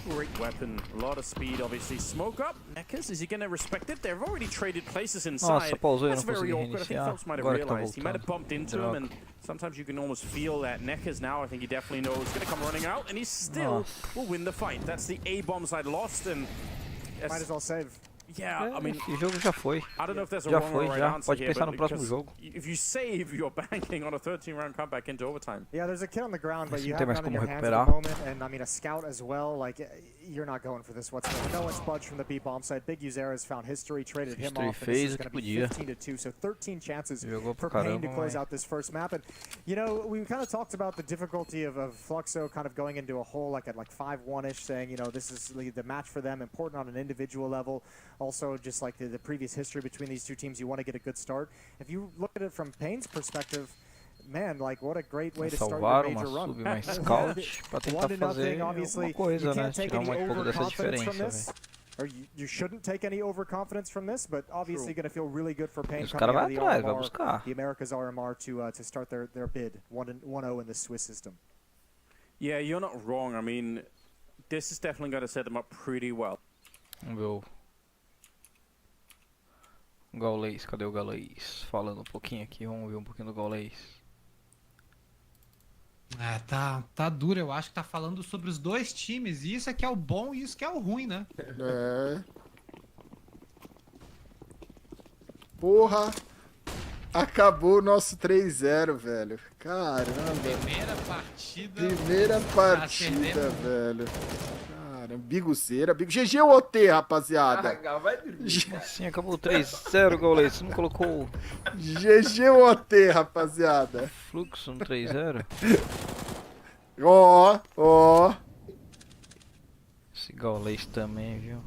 Great weapon, a lot of speed, obviously. Smoke up, Neckers, is he going to respect it? They've already traded places inside. Nossa, pausou e eu That's não very consegui awkward. I think reiniciar. Phelps might have Agora que tá realized. He might have voltando. bumped into him, Droga. and sometimes you can almost feel that Neckers now, I think he definitely knows, going to come running out, and he still will win the fight. That's the A-bomb side lost, and... Might as well save. Yeah, I mean... Esse jogo já foi. I don't know if there's a Já wrong foi, or right já. answer Pode here, pensar but no próximo because jogo. if you save, you're banking on a 13-round comeback into overtime. Yeah, there's a kid on the ground, but Assim you não have tem mais none in como your hands at recuperar. the moment, and I mean a scout as well. Like you're not going for this whatsoever. No one's budged from the B bomb side. Big Uzera has found history, traded him History off, and this fez is o going que to be podia. 15-2. So 13 chances Jogou for pra Payne to caramba, close mas- out this first map. And you know, we kind of talked about the difficulty of Fluxo kind of going into a hole like at like 5-1-ish, saying you know this is the match for them, important on an individual level. Also, just like the previous history between these two teams, you want to get a good start. If you look at it from Payne's perspective, man, like what a great way to start your Salvaram major uma run. sub, mais scout pra tentar 1-0, fazer obviously, alguma coisa, you né? can't take Tirar any um pouco dessa overconfidence from diferença, this. velho. Or you shouldn't take any overconfidence from this, but obviously going to feel really good for Payne Os coming caras out of vai the atrás, vai RMR, buscar. the Americas RMR to start their bid 1-0 in the Swiss system. Yeah, you're not wrong. I mean, this is definitely going to set them up pretty well. Vamos ver o Gaulês, cadê o Gaulês? Falando um pouquinho aqui, vamos ver um pouquinho do Gaulês. É, tá duro, eu acho que tá falando sobre os dois times, e isso é que é o bom e isso que é o ruim, né? É. Porra! Acabou o nosso 3-0, velho. Caramba. Primeira partida, velho. Caramba. Biguzeira. GG ou OT, rapaziada? Sim, acabou 3-0, Gaulês. Você não colocou GG ou OT, rapaziada? fluxo no 3-0? Ó. Esse Gaulês também, viu?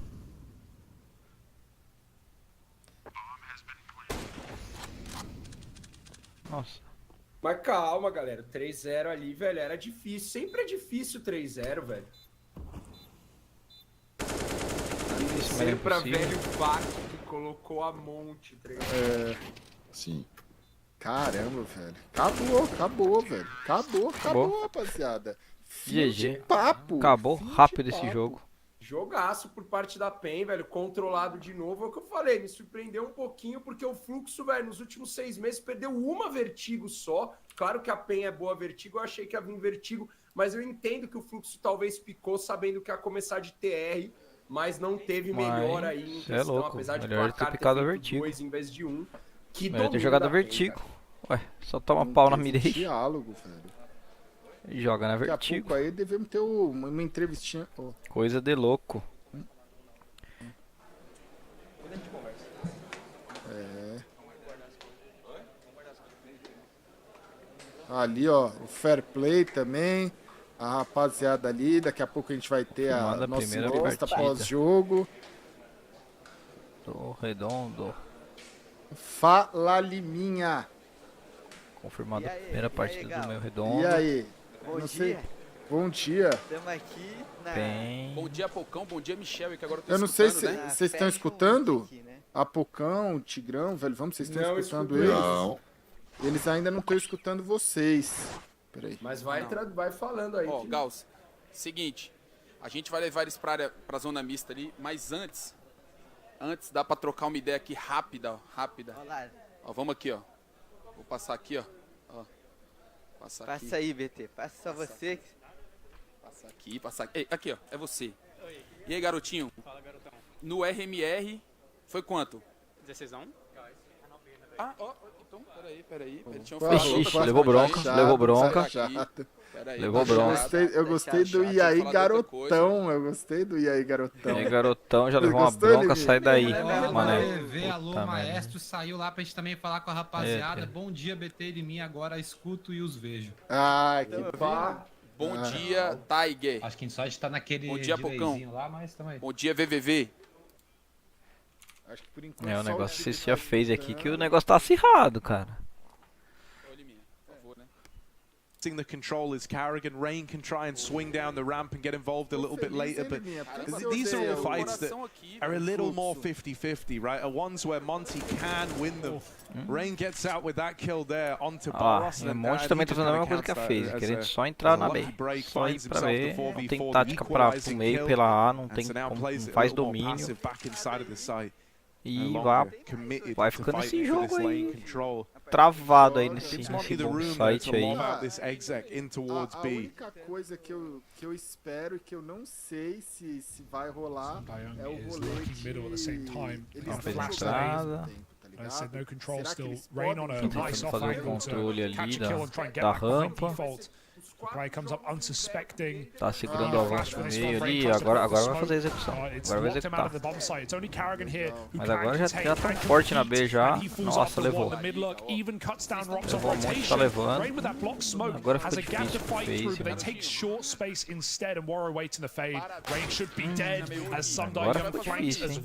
Nossa. Mas calma, galera. 3-0 ali, velho, era difícil. Sempre é difícil 3-0, velho. Sempre pra velho Vac que colocou a monte 3-0. Sim. Caramba, velho. Acabou, velho. Acabou, rapaziada. Fim de papo. Acabou rápido esse jogo. Jogaço por parte da PEN, velho, controlado de novo. É o que eu falei, me surpreendeu um pouquinho, porque o fluxo, velho, nos últimos 6 meses perdeu uma vertigo só. Claro que a PEN é boa vertigo, eu achei que ia vir vertigo, mas eu entendo que o fluxo talvez picou, sabendo que ia começar de TR, mas não teve melhor aí em questão, louco. Apesar de Melhor ter picado a vertigo. 2 em vez de 1. Que Melhor ter jogado a vertigo. Ué, só toma pau na mirei. Diálogo, velho. E joga na Daqui a vertigo. pouco aí devemos ter uma entrevistinha. Coisa de louco. Ali, ó, o Fair Play também. A rapaziada ali. Daqui a pouco a gente vai ter a nossa entrevista pós-jogo. Tô redondo. Fala, Liminha. Confirmada a primeira partida do meu redondo. E aí? Bom dia. Bom dia. Estamos aqui na... Bem... Bom dia, Pocão. Bom dia, Michel. Que agora eu tô Eu não sei escutando, se né? vocês estão escutando. Apocão, o Tigrão, velho, vamos, vocês estão escutando eles? Não. Eles ainda não estão escutando vocês. Peraí. Mas vai falando aí. Ó, Gauss, seguinte, a gente vai levar eles pra zona mista ali, mas antes dá pra trocar uma ideia aqui rápida. Olá. Ó, vamos aqui, ó. Vou passar aqui, ó. Passa aí, BT. Passa só você. Passa aqui. Ei, aqui, ó. É você. Oi. E aí, garotinho? Fala, garotão. No RMR, foi quanto? 16-1. Ah, ó. Então, peraí. Ixi, levou bronca. Levou bronca. Eu gostei do E aí, garotão. Eu gostei do E aí, garotão. E aí, garotão, já levou uma bronca, sai daí, mané. Alô, maestro, saiu lá pra gente também falar com a rapaziada. Bom dia, BT e mim, agora escuto e os vejo. Ai, que pá. Bom dia, Tiger. Acho que a gente só está naquele bom dia, Pocão. lá, mas também. Bom dia, VVV. Acho que por enquanto o negócio você já fez aqui que o negócio tá acirrado, cara. The controllers, Carrigan, Rain can try and swing down the ramp and get involved a little bit later, but these are all fights that are a little more 50-50, right? Are ones where Monty can win them. Rain gets out with that kill there onto Barros. E Monty também tá fazendo a mesma coisa que a FaZe, querendo só entrar na B. Só ir pra B, não tem tática pro meio, pela A, não tem como, não faz domínio. E vai ficando esse jogo aí travado aí nesse bom site aí. A única coisa que eu espero e que eu não sei se vai rolar é o rolê de... Não fez entrada. Tentando fazer o controle ali da rampa. Tá segurando o avanço no meio ali, agora vai fazer a execução. Agora vai executar. Mas agora já tá forte na B já. Nossa, levou. Levou um monte, tá levando. Agora ficou difícil pro FaZe, né? Agora ficou difícil, hein?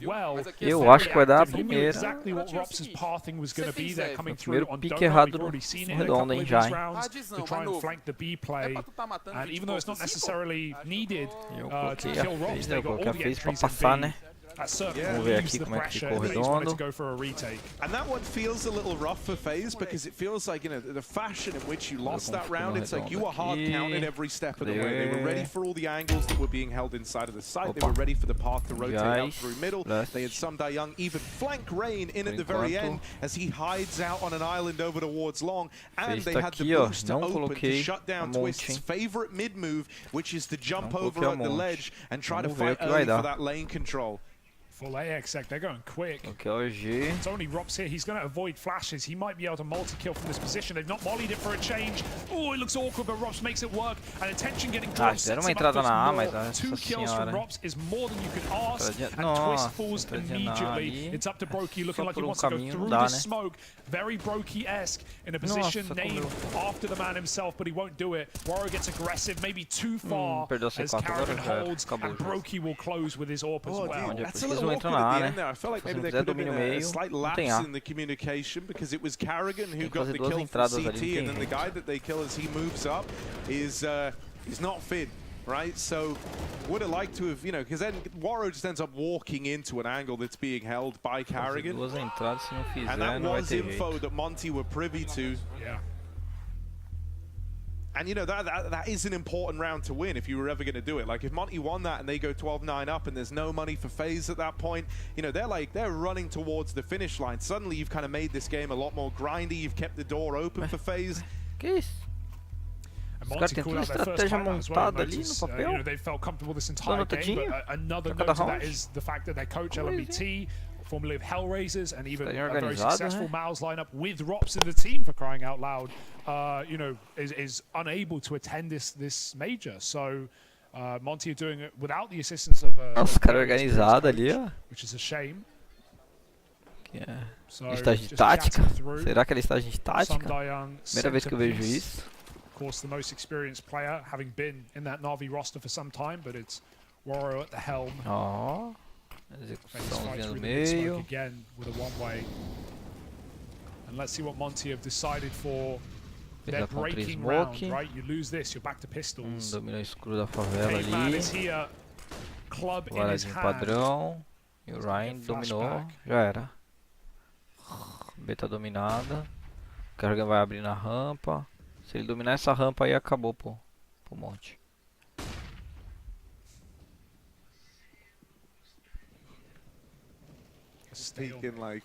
Eu acho que vai dar a primeira. O primeiro pique errado no redondo, hein, já, hein? And even though it's not necessarily needed to Eu kill Rops, they got all coloquei a the FaZe pra entries in passar, B. né? Vamos ver aqui como é que ficou o redondo. And that one feels a little rough for FaZe because it feels like, you know, the fashion in which you lost that round, it's like you were hard counted every step of the way. They were ready for all the angles that were being held inside of the site. They were ready for the path to rotate out through middle. They had some Young even flank Rain in at the very end as he hides out on an island over towards long. And they had the boost to open to shut down Twist's favorite mid move, which is to jump over at the ledge and try to fight early for that lane control. Full AXX, they're going quick. Okay, OG. It's only Rops here. He's going to avoid flashes. He might be able to multi-kill from this position. They've not mollied it for a change. Oh, it looks awkward, but Rops makes it work. And attention getting drawn. Deram uma entrada na A, mas Two kills from Rops is more than you could ask. And Twist falls immediately. It's up to Brokey, looking like he wants to go through the smoke. Very Brokey-esque in a position named after the man himself, but he won't do it. Warrior gets aggressive, maybe too far as Carrigan holds, and Brokey will close with his AWP as well. That's a little não entram na A, né? I felt like Se maybe não there fizer could have been domínio a meio, slight não lapse tem A. in the communication because it was Carrigan who Tem que got fazer the duas kill from entradas ali, não CT, tem and then the guy that they kill as he moves up is not fit. Right, so would have liked to have, you know, because then Waro just ends up walking into an angle that's being held by Carrigan. Duas entradas, se não fizer, And that não vai was ter info jeito. that Monty were privy to. Yeah. And you know, that is an important round to win if you were ever going to do it. Like if Monty won that and they go 12-9 up and there's no money for FaZe at that point, you know, they're running towards the finish line. Suddenly you've kind of made this game a lot more grindy. You've kept the door open for FaZe. Que isso? Os caras têm toda a estratégia montada ali no papel. You know, they felt comfortable this entire game, but another Pra note cada to that round. is the fact that their coach LMBT, formerly of Hellraisers, and even Está bem a very organizado, successful né? Mouse lineup with Rops in the team, for crying out loud, you know, is unable to attend this major. So Monty are doing it without the assistance of Nossa, os caras organizados ali, ó. which is a shame. So, Estágio de just tática? chatting through, Será que era estágio de tática? Samdayang, Primeira vez que eu vejo centerpiece. isso. Of course, the most experienced player, having been in that Na'Vi roster for some time, but it's Waro at the helm. Ó, FaZe fight execuçãozinha no through the mid smoke meio. again with a one-way. And let's see what Monty have decided for their Pega contra breaking round, Smoke. right? You lose this, you're back to pistols. Dominou o escuro da favela Caveman ali. is here, club in his Varadinho hand. padrão. E o Ryan dominou. Flashback. Já era. B tá dominada. O Carrigan vai abrir na rampa. Se ele dominar essa rampa aí, acabou pro monte. Taking like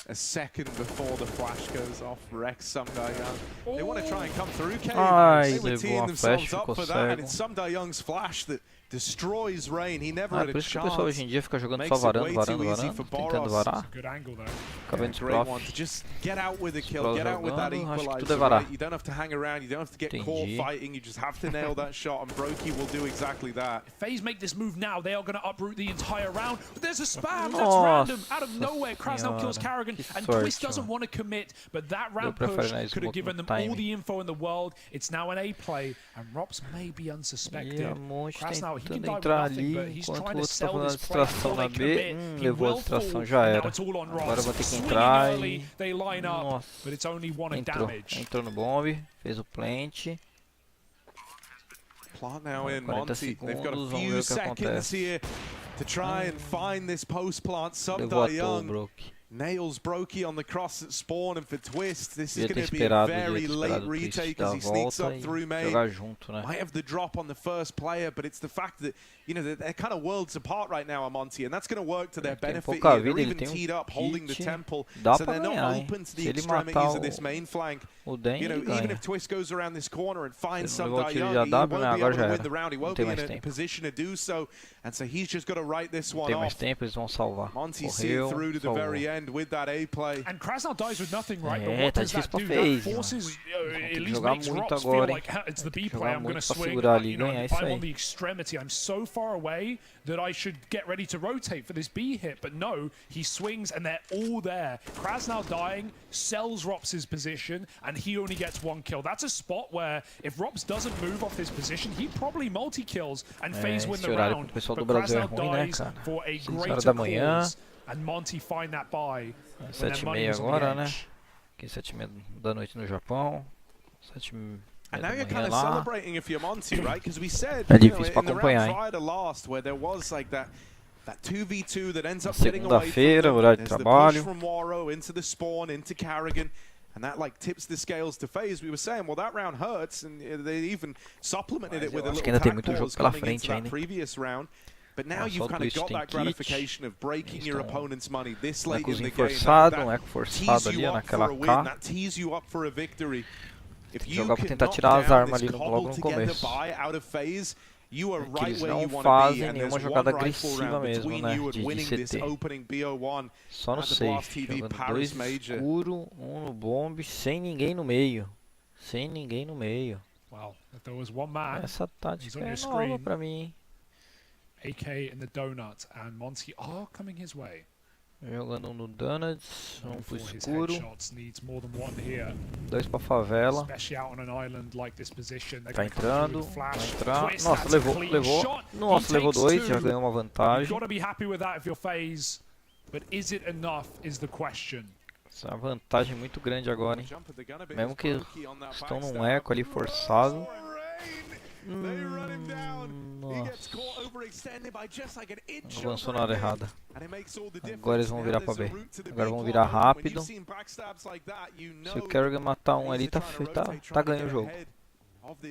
a second before the flash goes off, Rex Samdayang. They want to try and come through Cave. Ai, They were levou teeing uma themselves flash, up ficou for that, and cego. it's Samdayang's flash that destroys Rain. He never Ah, had por a isso que o pessoal hoje em chance. dia fica jogando Makes só it varando, way varando, too easy varando, for tentando Boros. varar. Good angle though. Acaba indo Great one prof. to just get out with a kill, Scroll get out with that jogando, acho que tudo equalizer. é varar. Right? You don't have to hang around, you don't have to get caught Entendi. fighting, you just have to nail that shot, and Brokey will do exactly that. If FaZe make this move now, they are going to uproot the entire round. But there's a spam that's Nossa random out of nowhere. Krasnov kills senhora, Carrigan, que and sorte, Twist doesn't mano. want to commit. But that ramp prefere push na could smoke have given no them all timing. the info in the world. It's now an A play, and Rops may be unsuspected. E a Monte Krasnov, he can tentando die with entrar nothing, ali, but he's enquanto trying o to outro tá sell fazendo a this play distração before na they B. commit. He Levou a will fall, distração, já and now era. it's all on Agora Rops. vou ter que Swinging entrar early, e... they line up, Nossa, but it's only one of entrou. damage. Entrou no bomb, fez o plant. Plant now in 40 Monty. They've got a segundos, vamos ver few o que seconds acontece. here to try and find this post-plant. Levou a toa, Samdayang Broke. nails Brokey on the cross at spawn, and for Twist, this is Devia ter going to be a esperado, very late o Twist retake dar as a he sneaks volta up e through main. jogar junto, né? Might have the drop on the first player, but it's the fact that, you know, they're kind of worlds apart right now, Monty, and that's going to work to their Ele tem benefit pouca here. They're vida, ele even tem teed up, holding the kit, temple, dá so pra they're not ganhar, hein? open to the Se ele extremities matar of this main flank. O Den, You know, ele even ganha. if Twist goes around this corner and finds Ele não levou o tiro de Samdayang, he AW, won't né? be Agora able já to win era. the round. He Não won't tem be in mais a tempo. position to do so, and so he's just got to write this Não one tem mais off. tempo, eles vão salvar. Monty see it Correu, through to the salvou. very end with that A play. And Krasnov dies with nothing, right? But É, what tá does that difícil pra do? FaZe, That forces, Vão ter at que least jogar makes muito Rops feel agora, like, hein? it's the B Tem que play, jogar I'm going to muito pra swing. segurar ali e You know, ganhar if isso I'm aí. on the extremity, I'm so far away that I should get ready to rotate for this B hit. But no, he swings and they're all there. Krasnov dying, sells Rops' position, and he only gets one kill. That's a spot where if Rops doesn't move off his position, he probably multi-kills and FaZe win esse the horário round. pro pessoal But do Brasil é Krasnov ruim, né, dies cara? for a 6 horas greater da manhã. cause, and Monty find that buy. When their 7h30 money was on the agora, né? edge. Aqui 7h30 da noite no Japão. 7h30 And da now you're kind manhã of lá. celebrating if you're Monty, right? Because we said, É you know, difícil pra in the acompanhar, round hein? prior to last, where there was like that 2v2 that ends up getting away from Segunda-feira, them. horário de There's the push trabalho. from Waro into the spawn, into Carrigan. And that like tips the scales to FaZe. We were saying, well, that round hurts, and they even supplemented it with a acho little que ainda tem tag muito pause jogo pela coming into frente that ainda. previous round. But now Só you've o kind of Twist got tem that kit. gratification of breaking Eles your estão opponent's money this um late in the ecozinho game. forçado, That eco forçado tees ali you up naquela for a win. K. That tees you up for a victory. If you Jogar pra can tentar knock tirar as down armas this ali logo cobbled no together começo. buy out of FaZe, you are É que right eles where you não want to be, fazem and nenhuma there's one jogada rifle agressiva round mesmo, between né? you and De winning this CT. opening BO1 Só no at the safe, Blast TV jogando Paris 2 Major. escuro, no bomb, sem ninguém no meio. Sem ninguém no meio. Well, if there was one man, Essa tática on é your nova screen. pra mim. AK in the donut, and Monty are coming his way. Jogando um no Donuts, um pro For his escuro, headshots needs more than one here. 2 pra favela. Especially out on an island like this position. They're Tá gonna come through entrando, with flash. vai entrar. Twist, Nossa, that's a levou, clean levou. shot. Nossa, He levou takes 2, já two. ganhou uma You've vantagem. got to be happy with that if you're FaZe, but is it enough is the question. Essa é uma vantagem muito grande agora, hein? Mesmo que estão num eco ali forçado. Nossa. Avançou na hora errada. Agora eles vão virar pra B. Agora vão virar rápido. Se o Kerrigan matar um ali, tá ganho o jogo.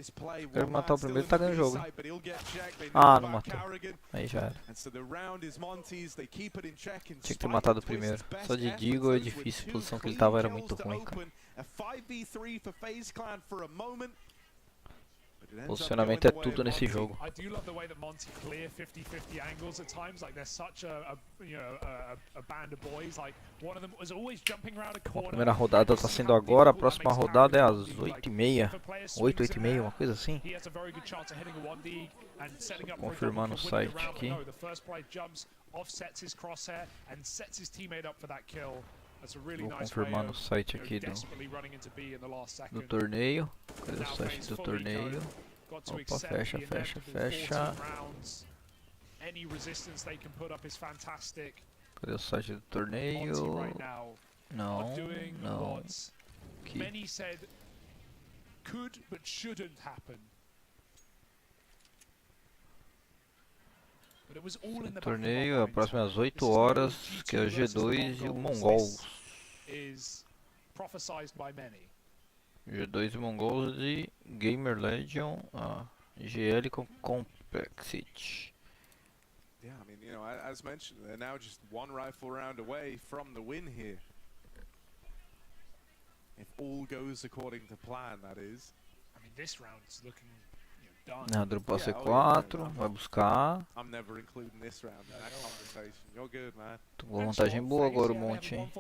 Se o Kerrigan matar o primeiro, tá ganho o jogo. Ah, não matou. Aí já era. Tinha que ter matado o primeiro. Só de Deagle é difícil. A posição que ele tava era muito ruim, cara. Posicionamento é tudo nesse jogo. I do love the way that Monty clear 50-50 angles at times. Like they're such a band of boys. Like one of them was always jumping around a A corner. primeira rodada tá sendo agora, a próxima rodada é às 8h30. 8h30, uma coisa assim. He has a very good chance of hitting a 1D and setting up Confirmar no site aqui. The first player jumps, offsets his crosshair and sets his teammate up for that kill. That's a really Vou nice confirmar way no of, site aqui desperately running into B in the last do second. torneio. Cadê o Now site FaZe do fully torneio? got to Opa, accept fecha, the fecha, inevitable fecha. 14 rounds. Any resistance they can put up is fantastic. Cadê o site do torneio? Monty right now Não, are doing não. what Aqui. many said could but shouldn't happen. But it was all in the back of our Torneio, a minds. próxima é às 8 This is horas, G2 que é o versus G2 e o Mongols. Mongols. Is prophesized by many. G2 e Mongols e Gamer Legion, GL com Complexity. Yeah, I mean, you know, as mentioned, they're now just one rifle round away from the win here. If all goes according to plan, that is. I mean, this round's looking done. Narrador para C4, vai buscar. I'm never including this round in that conversation. You're good, man. Tomou vantagem boa agora o Monte, hein?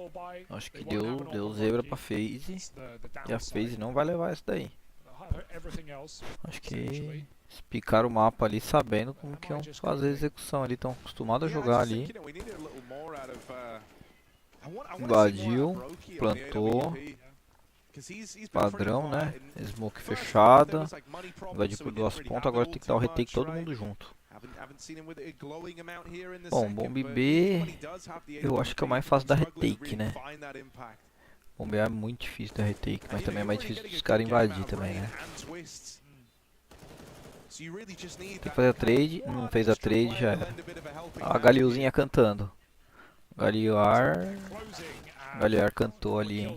Acho que deu zebra pra FaZe. E a FaZe não vai levar isso daí. Acho que picaram o mapa ali sabendo como que iam fazer a execução ali. Estão acostumados a jogar ali. Invadiu, plantou. Padrão, né? Smoke fechada. Invadiu por 2 pontas, agora tem que dar o retake todo mundo junto. Bom, bomb B, eu acho que é o mais fácil da retake, né? Bomb B é muito difícil da retake, mas também é mais difícil dos caras invadir também, né? Tem que fazer a trade, não fez a trade, já era. A Galilzinha cantando. Galioar cantou ali, hein?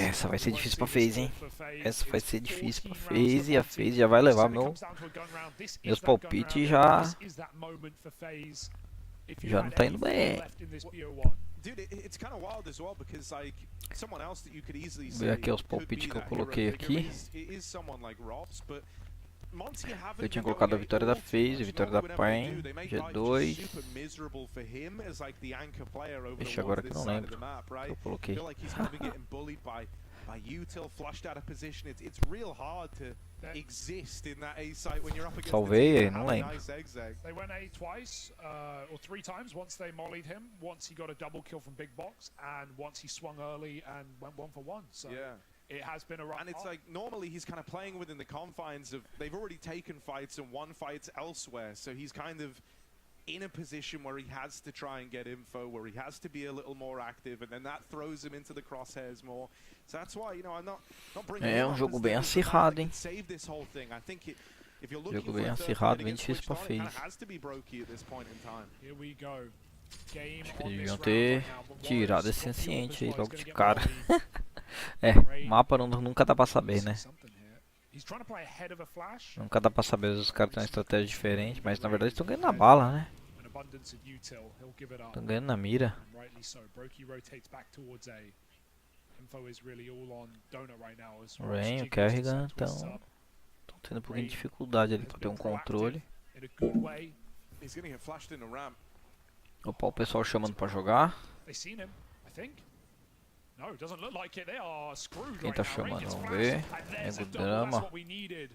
Essa vai ser difícil pra FaZe, hein? Essa vai ser difícil pra FaZe e a FaZe já vai levar meus palpites já não tá indo bem. Ver aqui os palpites que eu coloquei aqui. Eu tinha colocado a vitória da FaZe, a vitória da PEN, G2. Deixa agora que eu não lembro o que eu coloquei. Salvei aí, não lembro. They went A twice, or 3 times. Once they mollied him, once he got a double kill from Big Box, and once he swung early and went 1 for 1. So it has been a rough. And it's like normally he's kind of playing within the confines of they've already taken fights and won fights elsewhere, so he's kind of in a position where he has to try and get info, where he has to be a little more active, and then that throws him into the crosshairs more. So that's why, you know, I'm not bringing É um jogo bem acirrado, hein? save this whole thing. I think if you're looking Jogo for bem a third acirrado, fight bem against difícil pra Twitch, it FaZe. has to be Brokey at this point in time. Here we go. Game Acho que on eles this deviam round ter right now, but tirado Warriors esse got the anciente aí offense, logo he's de gonna cara. get one Mapa nunca dá pra saber, né? He's trying to play ahead of a flash. Nunca dá pra saber, os caras têm uma estratégia diferente, mas na verdade estão ganhando na bala, né? An abundance of util, he'll give it up. Estão ganhando na mira. And rightly so. Brokey rotates back towards A. Info is really all on Donut right now. As O Rain, o Jiggles Kerrigan set twists estão up tendo um pouquinho de dificuldade ali pra ter um controle. in a good way. He's going to get flashed in the ramp. Opa, o pessoal chamando pra jogar. They seen him, I think. No, it doesn't look like it. They are screwed Quem right tá now. Rain chamando? gets Vamos flashed, ver. and there's a Nego double. That's Drama. what we needed.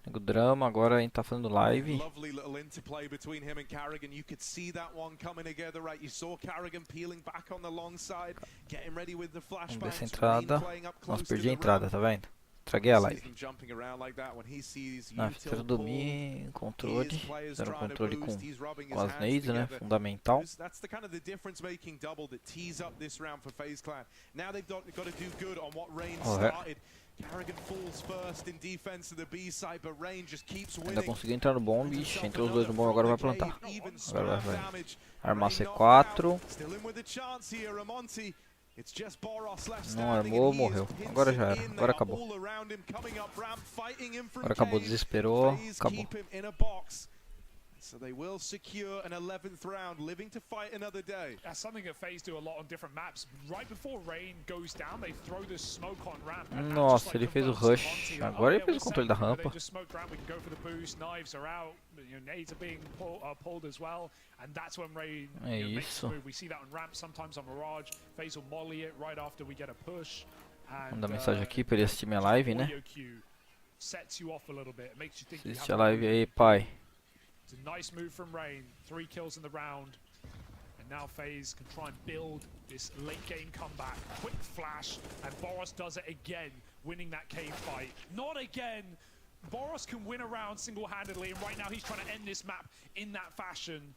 O drama, agora a gente tá fazendo live. Lovely little interplay between him and Carrigan. You could see that one coming together, right? You saw Carrigan peeling back on the long side, getting ready with the Vamos ver flashbacks. essa entrada. Nossa, perdi a entrada, tá vendo? Estraguei a live. Fizeram domínio, controle. Fizeram controle com as nades, né? Fundamental. That's the kind of the difference making double that tees up this round for FaZe Clan. Now they've got to do good on what Rain started. Carrigan falls first in defense of the B side, but Rain just keeps winning. Ainda consegui entrar no bom, bicho. Entrou os dois no bom, agora vai plantar. Agora vai armar C4. Still in with a chance here, Amonte. It's just Boros left Não standing, armou, and he morreu. is Agora já era. pinched in. Agora They got acabou. all around him, coming up ramp, fighting him from Agora acabou, cave. desesperou. FaZe Acabou. keep him in a box. So they will secure an 11th round, living to fight another day. That's something that FaZe do a lot on different maps. Right before Rain goes down, they throw this smoke on ramp. And that Nossa, just, like, ele fez o converts rush. Monty. Agora ele Yeah, fez o we're controle da set. You know, rampa. they just smoked ramp, we can go for the boost, knives are out, you know, nades are being pulled as well, and that's when Rain makes the isso. move. We see that on ramp, sometimes on Mirage. FaZe will molly it right after we get a push. Vamos dar mensagem aqui pra ele assistir minha live, né? Sets you off a little bit, makes you think you Assiste have a a live aí, pai. It's a nice move from Rain. 3 kills in the round. And now FaZe can try and build this late game comeback. Quick flash, and Boros does it again, winning that cave fight. Not again! Boros can win a round single-handedly, and right now he's trying to end this map in that fashion.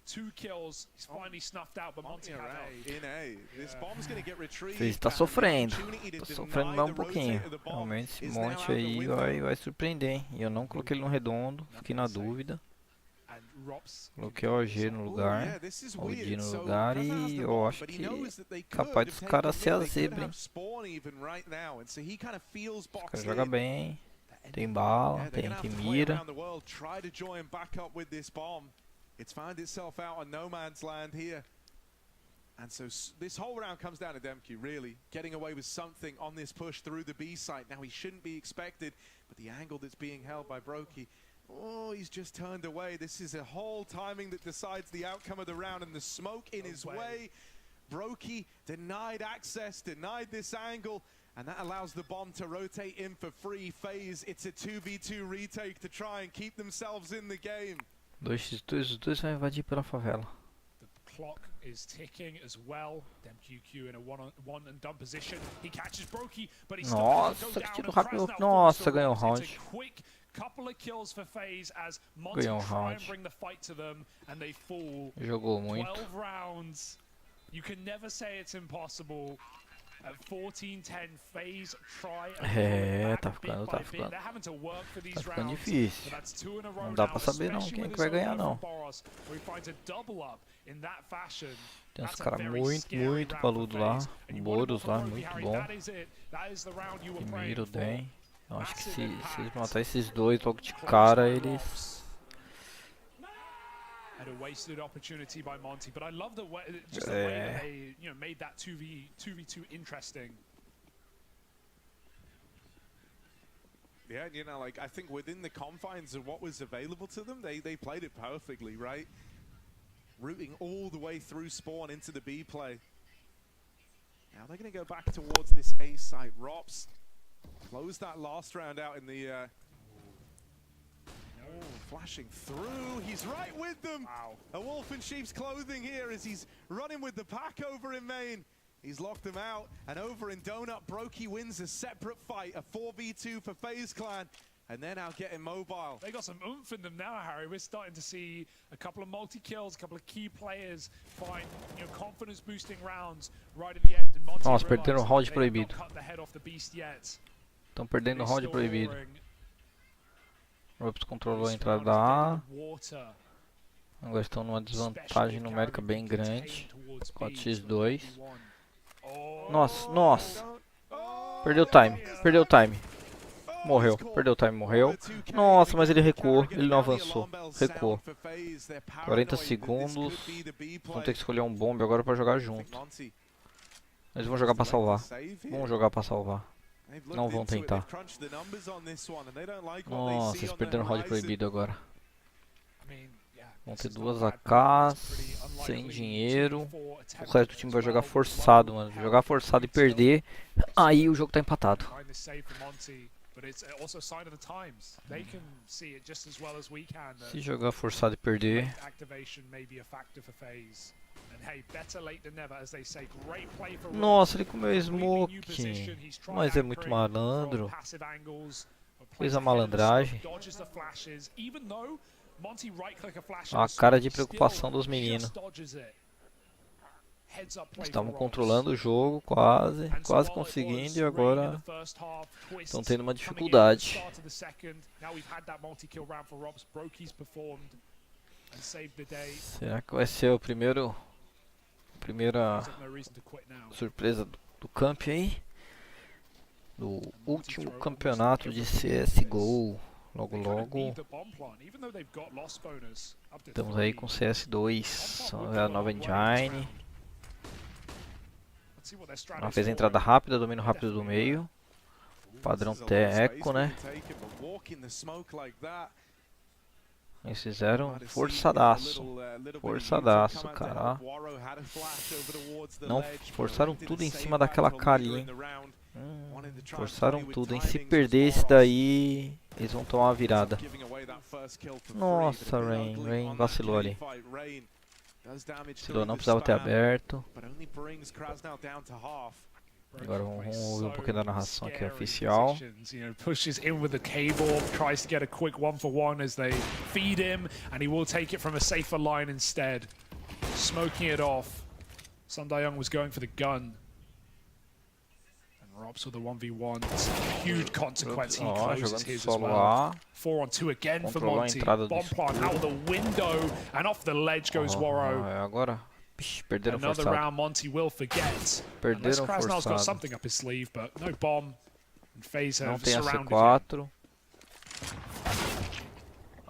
2 kills, he's finally snuffed out, but Monty had A. In A. This bomb's going to get retrieved. Fez, tá sofrendo. Tá sofrendo mais um pouquinho. Realmente esse monte aí vai surpreender, hein? E eu não coloquei ele no redondo, fiquei na dúvida. Coloquei o OG no lugar, o D no lugar e eu acho que é capaz dos caras ser a zebra, hein? Os caras jogam bem, tem bala, tem mira. It's found itself out on no man's land here. And so this whole round comes down to Demke, really. Getting away with something on this push through the B site. Now he shouldn't be expected, but the angle that's being held by Brokey, oh, he's just turned away. This is a whole timing that decides the outcome of the round, and the smoke in his way. Brokey denied access, denied this angle, and that allows the bomb to rotate in for free. FaZe, it's a 2v2 retake to try and keep themselves in the game. 2x2, os dois vão invadir pela favela. The clock is ticking as well. DemQQ in a one and done position. He catches Brokey, but he's Nossa, que tiro rápido. Nossa, ganhou o round. Couple of kills for FaZe as Ganhou o try round. and bring the fight to them, and they fall. Jogou muito. 12 rounds. You can never say it's impossible. At 14-10, FaZe try and tá ficando difícil. Não dá pra saber não quem é que vai ganhar não. Tem uns caras muito paludo lá, Boros lá, muito bom. Primeiro Den. Eu acho que se eles matar esses dois logo de cara, eles... At a wasted opportunity by Monty, but I love the way, just the way that they, you know, made that 2v2 interesting. Yeah, you know, like I think within the confines of what was available to them, they played it perfectly, right? Routing all the way through spawn into the B play. Now they're going to go back towards this A site. Rops close that last round out in the. Oh, flashing through, he's right with them. Wow. A wolf in sheep's clothing here as he's running with the pack over in main. He's locked them out, and over in Donut, Brokey wins a separate fight, a 4v2 for FaZe Clan, and they're now getting mobile. They got some oomph in them now, Harry. We're starting to see a couple of multi-kills, a couple of key players find, you know, confidence-boosting rounds right at the end. And Monty Nossa, perderam o round proibido. Estão perdendo o round proibido. Rops controlou a entrada da A. Agora estão numa desvantagem numérica bem grande. 4x2. Nossa. Perdeu o time. Morreu, perdeu o time, morreu. Nossa, mas ele recuou, ele não avançou. Recuou. 40 segundos. Vão ter que escolher um bombe agora pra jogar junto. Eles vão jogar pra salvar. Não vão tentar. Nossa, eles perderam o round proibido agora. Vão ter 2 AKs, sem dinheiro. O resto do time vai jogar forçado, mano. Jogar forçado e perder, aí o jogo tá empatado. but it's also a sign of the times. They can see it just as well as we can. Se jogar forçado e perder. Activation may be a factor for FaZe. And hey, better late than never, as they say. Great play for Nossa, ele comeu smoke. Mas é muito malandro. Fez a malandragem. A cara de preocupação dos meninos. Estavam controlando o jogo, quase conseguindo, e agora estão tendo uma dificuldade. Será que vai ser a primeira surpresa do camp aí? Do último campeonato de CSGO. Logo logo estamos aí com CS2, a nova engine. Ela fez a entrada rápida, domínio rápido do meio. Padrão Eco, né? Eles fizeram forçadaço. Forçadaço, cara. Não forçaram tudo em cima daquela Kali, hein? Forçaram tudo, hein? Se perder esse daí, eles vão tomar uma virada. Nossa, Rain vacilou ali. Vacilou, não precisava ter aberto. Agora vamos ouvir um pouquinho da narração aqui oficial. Pushes in with the cable, tries to get a quick 1-for-1 as they feed him, and he will take it from a safer line instead. Smoking it off. Sundayong was going for the gun. Robs with a 1v1. It's a huge consequence. He closes his as well. 4-on-2 again for Monty. Bomb plant out of the window, and off the ledge goes Warrow. Agora, perderam Another forçado. round Monty will forget. Perderam Krasnal's got forçado. something up his sleeve, but no bomb. And FaZe Não have tem a surrounded C4.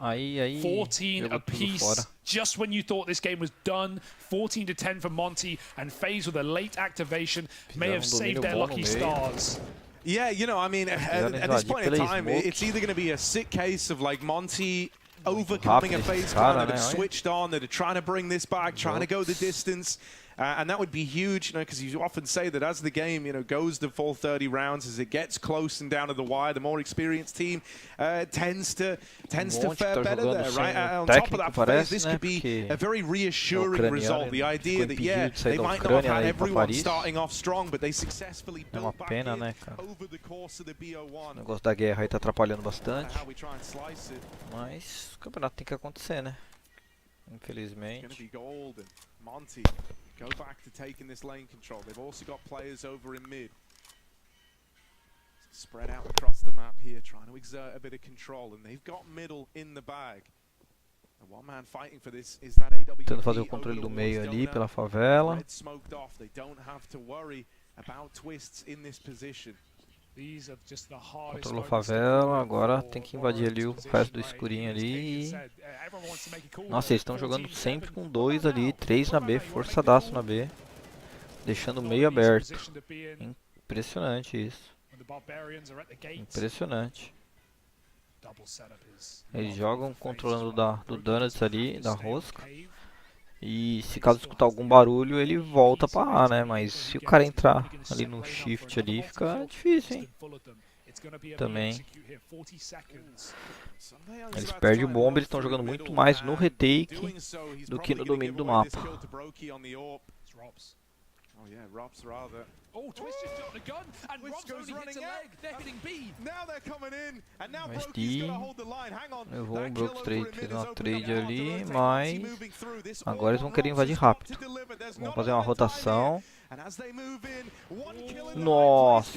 Aí, 14 jogou tudo apiece. fora. Just when you thought this game was done, 14-10 for Monty, and FaZe with a late activation may have saved their lucky stars. Yeah, you know, I mean, at this point in time, it's either going to be a sick case of like Monty overcoming a FaZe clan that have switched on, that are trying to bring this back, trying to go the distance. And that would be huge, you know, because you often say that as the game, you know, goes the full 30 rounds, as it gets close and down to the wire, the more experienced team tends to fare better there, right? On top of that, for FaZe, this could be a very reassuring result. The idea that, yeah, they might not have had everyone starting off strong, but they successfully built back in over the course of the BO1. O negócio da guerra aí tá atrapalhando bastante. Mas o campeonato tem que acontecer, né? Infelizmente. Monty go back to taking this lane control. They've also got players over in mid. Spread out across the map here, trying to exert a bit of control, and they've got middle in the bag. The one man fighting for this is that AWP. Tentando fazer o controle do meio ali pela favela. Red smoked off. They don't have to worry about twists in this position. Controlou a favela, agora tem que invadir ali o resto do escurinho ali. Nossa, eles estão jogando sempre com 2 ali, 3 na B, forçadaço na B. Deixando o meio aberto. Impressionante isso. Impressionante. Eles jogam controlando do Donuts ali, da rosca. E se caso escutar algum barulho, ele volta pra A, né? Mas se o cara entrar ali no shift ali, fica difícil, hein? Também. Eles perdem o bomba, eles estão jogando muito mais no retake do que no domínio do mapa. Oh yeah, Rob's rather. Oh, Twist just got the gun, and Rob's only hits a leg. They're hitting B. Now they're coming in, and now Mas Brokey's gonna hold the line. Hang on. Levou um Broke Trade, fez uma trade ali, mas agora eles vão querer invadir rápido. Vão fazer uma rotação. Nossa!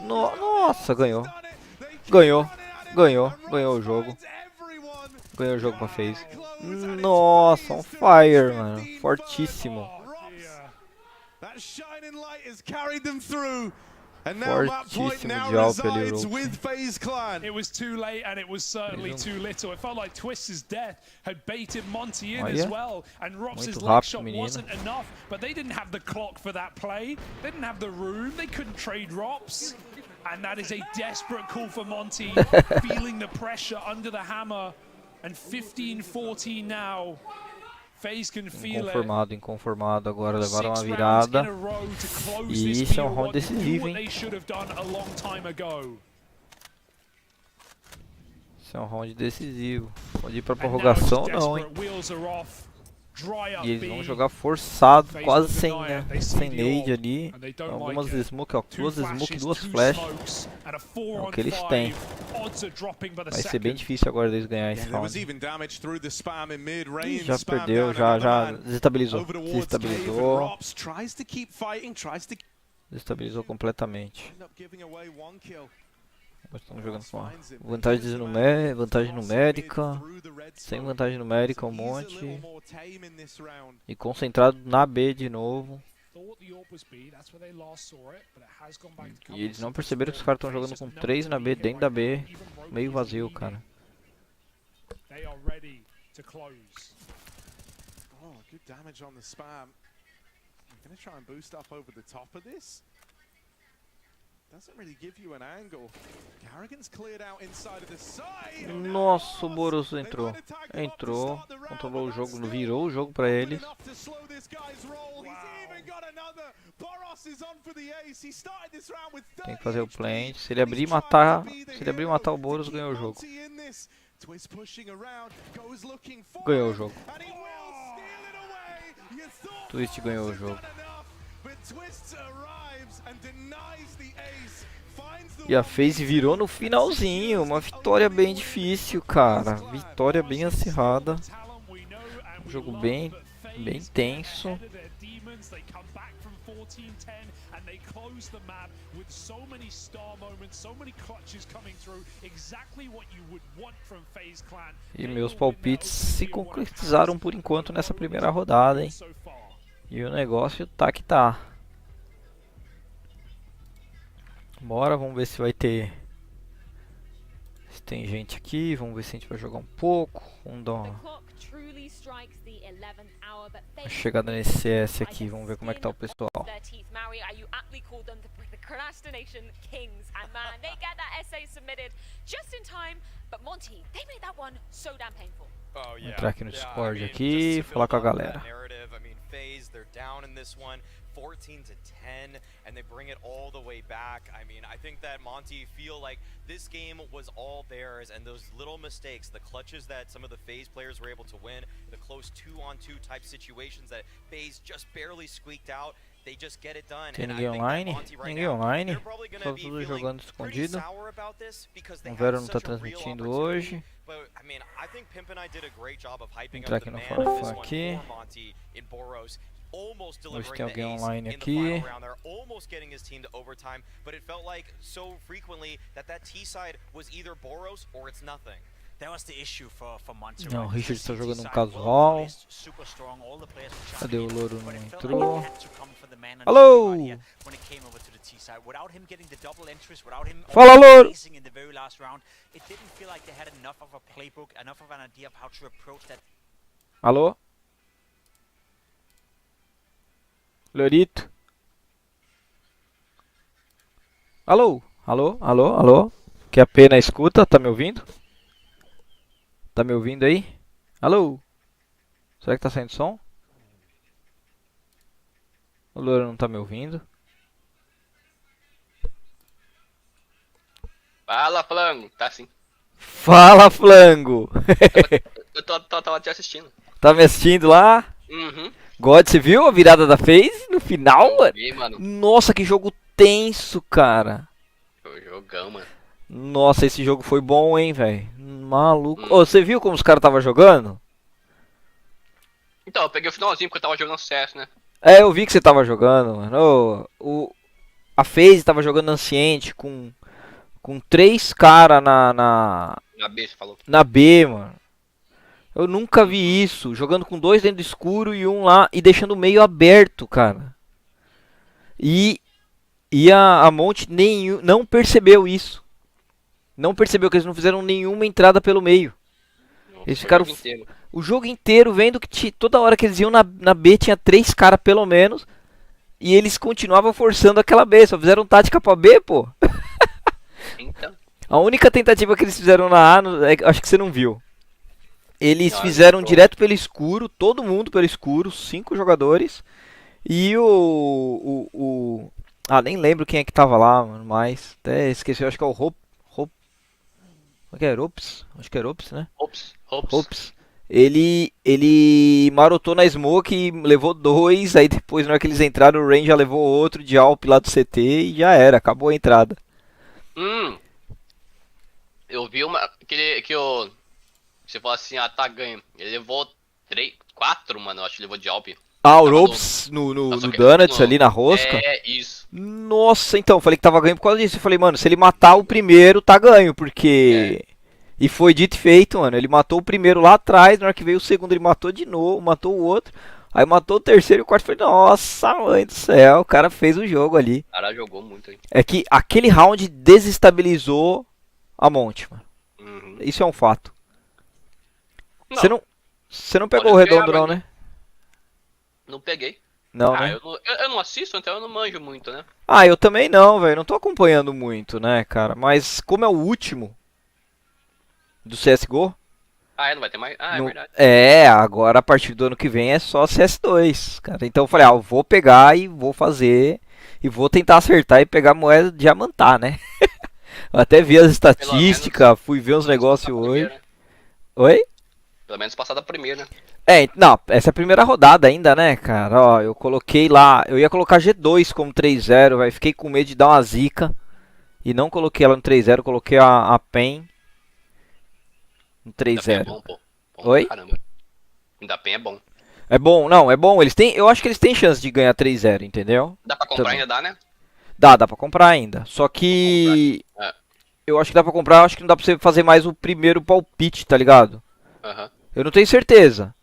Nossa, ganhou. Ganhou o jogo. Ganhou o jogo pra FaZe. Nossa, on fire, mano. Fortíssimo. That shining light has carried them through. And now that point now job resides with FaZe Clan. It was too late, and it was certainly too little. It felt like Twist's death had baited Monty in as well, and Rob's leg shot wasn't enough. But they didn't have the clock for that play. They didn't have the room. They couldn't trade Robs. And that is a desperate call for Monty, feeling the pressure under the hammer. And 15-14 now. Inconformado, agora levaram uma virada. E isso é um round decisivo, hein? Esse é um round decisivo. Pode ir pra prorrogação não, hein? E eles vão jogar forçado, quase sem, né? Sem nade ali. Algumas smoke, ó, 2 smoke, 2 flash. É o que eles têm. Vai ser bem difícil agora deles ganhar esse round. Ih, já perdeu, já desestabilizou. Desestabilizou completamente. Nós estamos jogando com vantagem numérica, sem vantagem numérica um monte, e concentrado na B de novo. E eles não perceberam que os caras estão jogando com 3 na B, dentro da B, meio vazio, cara. Nossa, o Boros entrou. Controlou o jogo, virou o jogo pra eles. Tem que fazer o plant. Se ele abrir e matar, o Boros, ganhou o jogo. Ganhou o jogo. Twist ganhou o jogo. E a FaZe virou no finalzinho. Uma vitória bem difícil, cara. Vitória bem acirrada. Um jogo bem tenso. E meus palpites se concretizaram por enquanto nessa primeira rodada, hein? E o negócio tá que tá. Bora, vamos ver se vai ter. Se tem gente aqui, vamos ver se a gente vai jogar um pouco. Vamos dar uma chegada nesse CS aqui, vamos ver como é que tá o pessoal. Vou entrar aqui no Discord aqui, falar com a galera. 14 to 10, and they bring it all the way back. I mean, I think that Monty feel like this game was all theirs, and those little mistakes, the clutches that some of the FaZe players were able to win, the close 2-on-2 type situations that FaZe just barely squeaked out, they just get it done. Tem ninguém online? Ninguém online. Só tudo jogando escondido. O Vero não tá transmitindo hoje. Vou entrar aqui no Farfã aqui. Hoje tem alguém online aqui. Não, o Richard está jogando um casual. Cadê o Louro? Não entrou. Alô! Fala, Louro! Alô? Lorito? Alô? Alô? Alô? Alô? Que a pena escuta? Tá me ouvindo? Tá me ouvindo aí? Alô? Será que tá saindo som? O Louro não tá me ouvindo? Fala, Flango. Tá sim. Fala, Flango! Eu tava te assistindo. Tá me assistindo lá? Uhum. God, você viu a virada da FaZe no final, mano? Vi, mano. Nossa, que jogo tenso, cara. Jogão, mano. Nossa, esse jogo foi bom, hein, velho. Maluco. Ô, você viu como os caras estavam jogando? Então, eu peguei o finalzinho porque eu tava jogando CS, né? É, eu vi que você tava jogando, mano. A FaZe tava jogando Anciente com 3 caras Na B, você falou. na B, mano. Eu nunca vi isso. Jogando com 2 dentro do escuro e um lá e deixando o meio aberto, cara. E a Monte não percebeu isso. Não percebeu que eles não fizeram nenhuma entrada pelo meio. Eles ficaram o jogo inteiro vendo que toda hora que eles iam na B tinha 3 caras pelo menos. E eles continuavam forçando aquela B. Só fizeram tática pra B, pô. Então. A única tentativa que eles fizeram na A, acho que você não viu. Eles fizeram direto pelo escuro, todo mundo pelo escuro, 5 jogadores. E nem lembro quem é que tava lá, mano, mas até esqueci, eu acho que é o Como é que era? Ops? Acho que era Ops, né? Ops. Ele marotou na smoke e levou 2, aí depois na hora que eles entraram o Rain já levou outro de Alp lá do CT e já era, acabou a entrada. Eu vi uma. Você falou assim, tá ganho. Ele levou 4, mano, eu acho que levou de Alp. Ah, o Ropes no Donuts ali na rosca? É, isso. Nossa, então, falei que tava ganho por causa disso. Eu falei, mano, se ele matar o primeiro, tá ganho, porque... E foi dito e feito, mano. Ele matou o primeiro lá atrás, na hora que veio o segundo ele matou de novo, matou o outro. Aí matou o terceiro e o quarto. Falei, nossa, mãe do céu, o cara fez o jogo ali. O cara jogou muito, hein. É que aquele round desestabilizou a Monte, mano. Isso é um fato. Você não pegou o redondo não, né? Não peguei. Não, né? Eu não assisto, então eu não manjo muito, né? Ah, eu também não, velho. Não tô acompanhando muito, né, cara? Mas como é o último do CSGO... Não vai ter mais? É verdade. Agora a partir do ano que vem é só CS2, cara. Então eu falei, eu vou pegar e vou fazer... E vou tentar acertar e pegar moeda diamantar, né? Eu até vi as estatísticas, fui ver uns negócios hoje. Oi? Pelo menos passar da primeira, né? Não, essa é a primeira rodada ainda, né, cara? Ó, eu coloquei lá, eu ia colocar G2 como 3-0, velho. Fiquei com medo de dar uma zica. E não coloquei ela no 3-0, coloquei a PEN no 3-0. É bom, pô. Oi? Caramba. Ainda PEN é bom. É bom, não, é bom. Eu acho que eles têm chance de ganhar 3-0, entendeu? Dá pra comprar ainda, dá, né? Dá pra comprar ainda. Só que... Eu acho que dá pra comprar, eu acho que não dá pra você fazer mais o primeiro palpite, tá ligado? Eu não tenho certeza.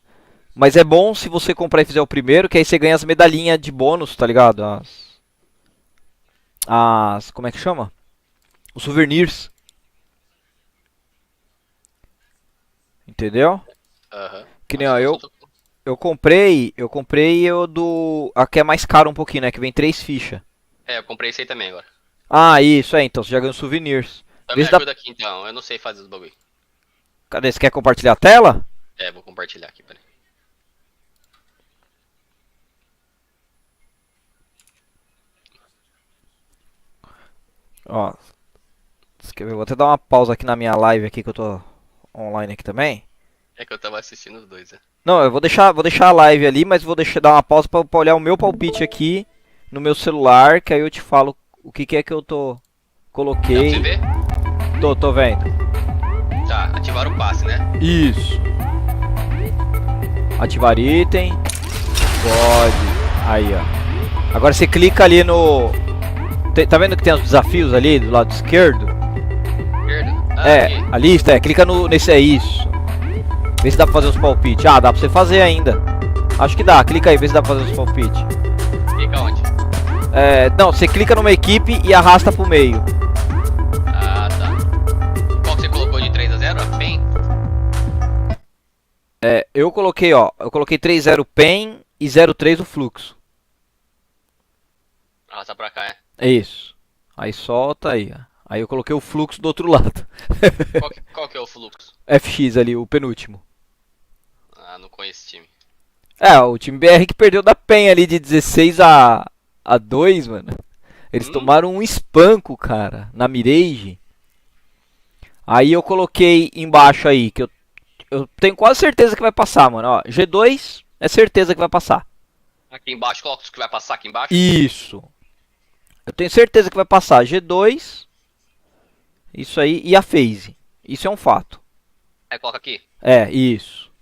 Mas é bom se você comprar e fizer o primeiro, que aí você ganha as medalhinhas de bônus, tá ligado? Como é que chama? Os souvenirs. Entendeu? Que nem, ó, eu comprei a que é mais caro um pouquinho, né? Que vem 3 fichas. Eu comprei esse aí também agora. Isso, então você já ganhou souvenirs. Me ajuda aqui então, eu não sei fazer os bagulho. Cadê? Você quer compartilhar a tela? Vou compartilhar aqui, peraí. Ó, eu vou até dar uma pausa aqui na minha live aqui, que eu tô online aqui também. É que eu tava assistindo os dois, Não, eu vou deixar a live ali, mas vou dar uma pausa pra olhar o meu palpite aqui no meu celular, que aí eu te falo o que é que eu coloquei. Dá pra você ver? Tô vendo. Tá, ativar o passe, né? Isso. Ativar item. Pode. Aí, ó. Agora você clica ali no... Tá vendo que tem os desafios ali do lado esquerdo? Aqui. A lista, clica nesse, isso. Vê se dá pra fazer os palpites. Dá pra você fazer ainda. Acho que dá, clica aí, vê se dá pra fazer os palpites. Clica onde? Não, você clica numa equipe e arrasta pro meio. Tá. Qual que você colocou de 3-0? A PEN? Eu coloquei 3-0 PEN e 0-3 o fluxo. Arrasta pra cá, É isso. Aí solta aí, ó. Aí eu coloquei o fluxo do outro lado. Qual que é o fluxo? FX ali, o penúltimo. Não conheço esse time. O time BR que perdeu da PEN ali de 16-2, mano. Eles tomaram um espanco, cara, na Mirage. Aí eu coloquei embaixo aí, que eu tenho quase certeza que vai passar, mano. Ó, G2 é certeza que vai passar. Aqui embaixo, coloca os que vai passar aqui embaixo? Isso. Eu tenho certeza que vai passar G2, isso aí, e a FaZe. Isso é um fato. Coloca aqui. Isso.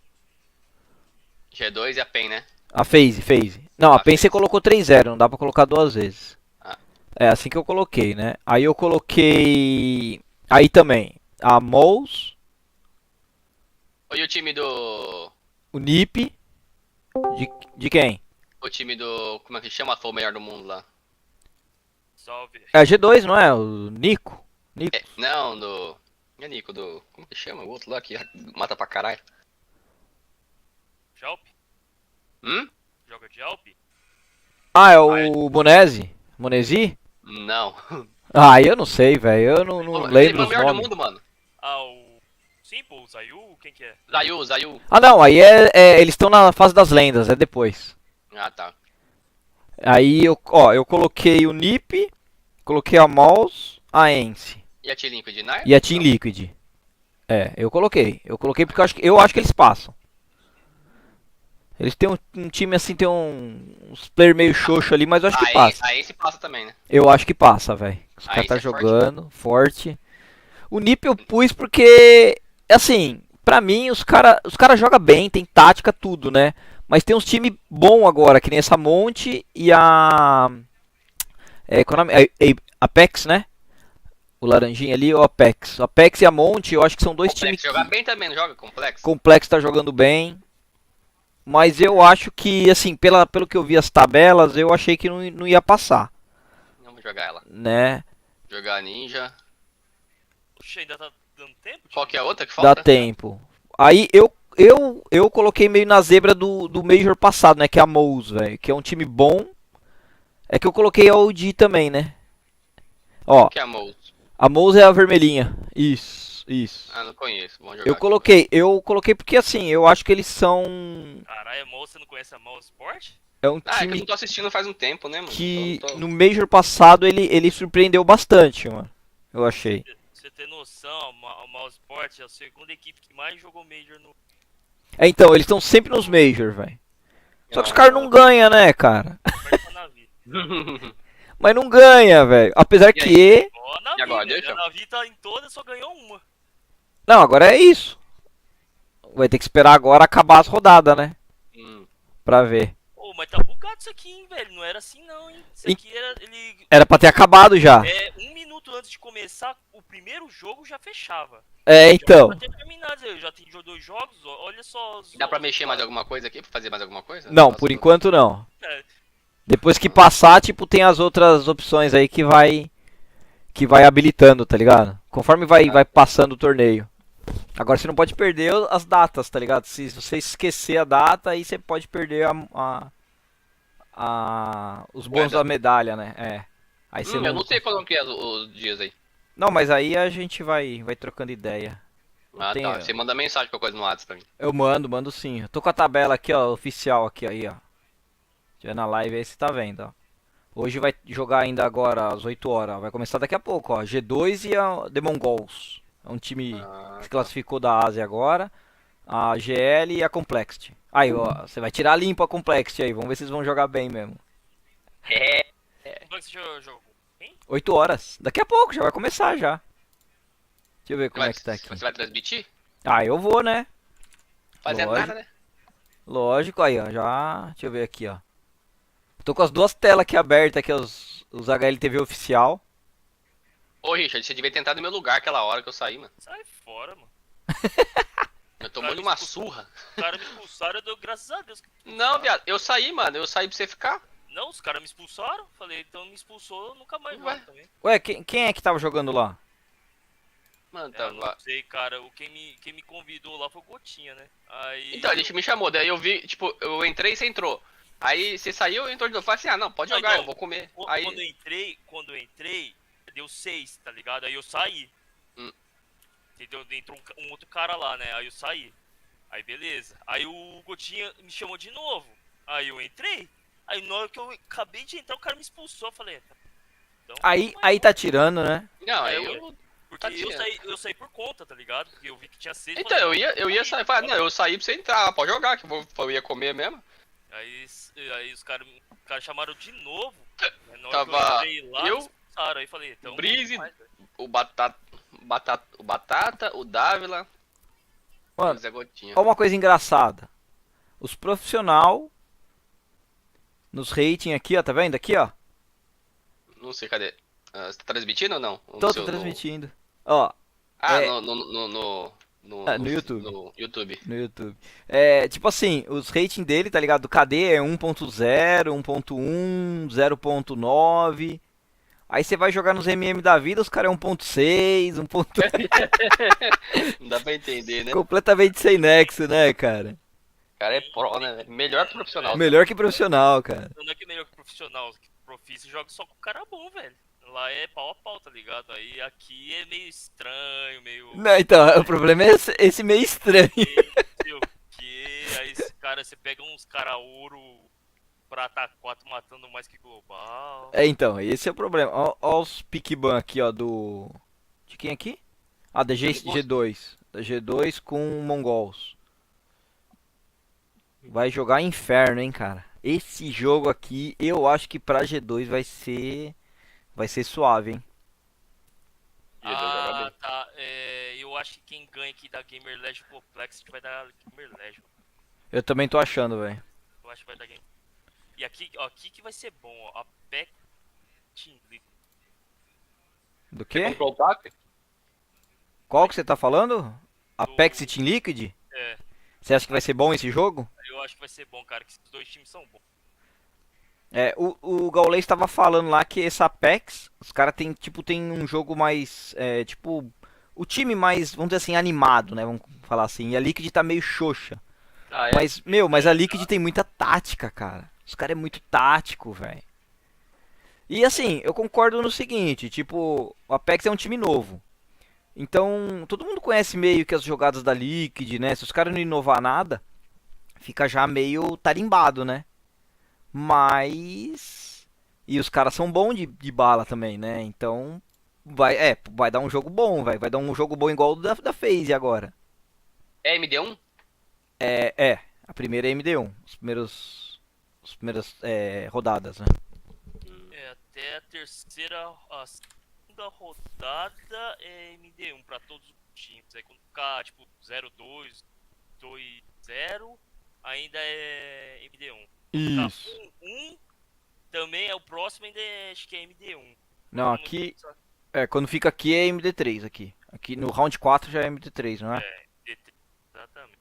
G2 e a PEN, né? A FaZe. Não, a PEN você colocou 3-0, não dá pra colocar 2 vezes. É assim que eu coloquei, né? Aí eu coloquei... Aí também, a Mols. E o time do... O NiP. De quem? O time do... Como é que chama? Foi o melhor do mundo lá. Salve. É G2, não é? O Nico? Não, do... Não é Nico, do... Como que chama? O outro lá que mata pra caralho. Jalp? Joga de Alp? É o Monesi? Monesi? Não. Eu não sei, velho. Eu não lembro os melhor do nomes. mundo, mano. O Simple, o Zayu? Quem que é? Zayu. Não, aí eles estão na fase das lendas, é depois. Tá. Aí eu coloquei o NiP, coloquei a Mols, a Ence. E a Team Liquid, né? E a Team Liquid. Eu coloquei. Eu coloquei porque eu acho que eles passam. Eles têm um time assim, tem uns player meio xoxo ali, mas eu acho que passa. Aí se passa também, né? Eu acho que passa, velho. Os caras tá jogando forte. O NiP eu pus porque, assim, pra mim os cara jogam bem, tem tática, tudo, né? Mas tem uns times bons agora, que nem essa Monte e a... qual é o nome? Apex, né? O laranjinha ali, o Apex. O Apex e a Monte, eu acho que são dois times. Joga bem também, não joga? Complexo? Complexo tá jogando bem. Mas eu acho que, assim, pelo que eu vi as tabelas, eu achei que não ia passar. Não vou jogar ela. Né? Jogar Ninja. Puxa, ainda tá dando tempo? Qual que é a outra que falta? Dá tempo. Aí eu coloquei meio na zebra do Major passado, né? Que é a Mouse, velho. Que é um time bom. É que eu coloquei a OG também, né? Ó. Que é a Mouse? A Mouse é a vermelhinha. Isso. Ah, não conheço. Vamos jogar Eu coloquei porque assim, eu acho que eles são... Caralho, você não conhece a Mouse Sport? É um é que eu time não tô assistindo faz um tempo, né, mano? que Então, no Major passado ele surpreendeu bastante, mano. Eu achei. Você ter noção, a Mouse Sport é a segunda equipe que mais jogou Major no... Então, eles estão sempre nos Major, velho. Só que os caras não ganham, né, cara? Mas não ganha, velho. Apesar que... E agora, deixa? A Navi tá em todas, só ganhou uma. Não, agora é isso. Vai ter que esperar agora acabar as rodadas, né? Pra ver. Pô, mas tá bugado isso aqui, hein, velho. Não era assim não, hein. Isso aqui era pra ter acabado já. Um minuto antes de começar, o primeiro jogo já fechava. Então. Já ter terminado, eu já tenho 2 jogos, olha só. Dá pra mexer mais alguma coisa aqui? Pra fazer mais alguma coisa? Não, por enquanto não. Depois que passar, tipo, tem as outras opções aí que vai habilitando, tá ligado? Conforme vai passando o torneio. Agora você não pode perder as datas, tá ligado? Se você esquecer a data, aí você pode perder os bônus da medalha, né? Aí você eu não sei qual que é os dias aí. Não, mas aí a gente vai trocando ideia. Tá. Você manda mensagem qualquer coisa no WhatsApp pra mim. Eu mando sim. Eu tô com a tabela aqui, ó, oficial aqui, aí, ó. Se tiver na live aí, você tá vendo, ó. Hoje vai jogar ainda agora às 8 horas. Vai começar daqui a pouco, ó. G2 e a The Mongols. É um time que se classificou da Ásia agora. A GL e a Complexity. Aí, ó. Você vai tirar limpo a Complexity aí. Vamos ver se eles vão jogar bem mesmo. Você jogou? 8 horas. Daqui a pouco, já vai começar já. Deixa eu ver como é que tá aqui. Você vai transmitir? Ah, eu vou, né? Fazendo nada, né? Lógico, aí, ó. Já. Deixa eu ver aqui, ó. Tô com as duas telas aqui abertas, aqui, os HLTV oficial. Ô, Richard, você devia tentar no meu lugar aquela hora que eu saí, mano. Sai fora, mano. Eu tomando uma surra. Os caras me expulsaram, eu dou graças a Deus. Não, viado, eu saí, mano. Eu saí pra você ficar. Não, os caras me expulsaram. Falei, então me expulsou, eu nunca mais jogo também. Ué, quem é que tava jogando lá? Mano, tava lá. Não sei, cara. Quem me convidou lá foi o Gotinha, né? Aí... Então, a gente me chamou, daí eu vi, tipo, eu entrei e você entrou. Aí você saiu, eu entrou de novo. Falei assim, não, pode jogar, então, eu vou comer. Aí... Quando eu entrei, deu 6, tá ligado? Aí eu saí. Entendeu? Entrou um outro cara lá, né? Aí eu saí. Aí beleza. Aí o Gotinha me chamou de novo. Aí eu entrei. Aí na hora que eu acabei de entrar, o cara me expulsou. Eu falei, então, aí tá tirando, né? Não, porque eu saí por conta, tá ligado? Porque eu vi que tinha 6. Então, eu ia sair. Falei, não, eu saí pra você entrar, pode jogar, que eu ia comer mesmo. Aí os caras chamaram de novo. Tava Aí falei, então. Breeze, o Batata, o Dávila. Mano, Zé Gotinha. Olha uma coisa engraçada. Os profissional nos rating aqui, ó, tá vendo aqui, ó? Não sei, cadê? Você tá transmitindo ou não? Tô transmitindo. Ó. No YouTube. No YouTube. No YouTube. Tipo assim, os rating dele, tá ligado? Do KD é 1.0, 1.1, 0.9. Aí você vai jogar nos MM da vida, os caras é 1.6, 1.8. Não dá pra entender, né? Completamente sem nexo, né, cara? O cara é pro, né? Melhor que profissional. Melhor que profissional, cara. Não é que melhor que profissional. Profissional joga só com cara bom, velho. Lá é pau a pau, tá ligado? Aí aqui é meio estranho, meio... Não, então, o problema é esse meio estranho. Sei o quê? Aí você pega uns cara ouro prata 4 matando mais que global. Então, esse é o problema. Ó os pick ban aqui, ó, do... De quem aqui? Ah, da G2. Da G2 com Mongols. Vai jogar inferno, hein, cara. Esse jogo aqui, eu acho que pra G2 vai ser suave, hein. Ah, tá. Eu acho que quem ganha aqui da Gamer Legend Complexity vai dar Gamer Legend. Eu também tô achando, velho. Eu acho que vai dar Gamer. E aqui, ó, aqui que vai ser bom, ó. A PEC Team League. Do quê? Comprou o pack? Qual que você tá falando? Apex e Team Liquid? É. Você acha que vai ser bom esse jogo? Eu acho que vai ser bom, cara, que esses dois times são bons. O Gaulês estava falando lá que esse Apex, os caras tem um jogo mais, o time mais, vamos dizer assim, animado, né, vamos falar assim, e a Liquid tá meio xoxa. Ah, é? Mas a Liquid tem muita tática, cara. Os caras é muito tático, velho. E assim, eu concordo no seguinte, tipo, o Apex é um time novo. Então, todo mundo conhece meio que as jogadas da Liquid, né, se os caras não inovar nada, fica já meio tarimbado, né. Mas... E os caras são bons de bala também, né? Então... Vai dar um jogo bom, vai dar um jogo bom igual o da FaZe agora. É MD1? A primeira é MD1. As primeiras rodadas, né? Até a segunda rodada é MD1 pra todos os times. Aí quando ficar, tipo, 0-2, 2-0, ainda é MD1. Isso. 1 também é o próximo, ainda acho que é MD1. Não, aqui... quando fica aqui é MD3 aqui. Aqui no round 4 já é MD3, não é? MD3, exatamente.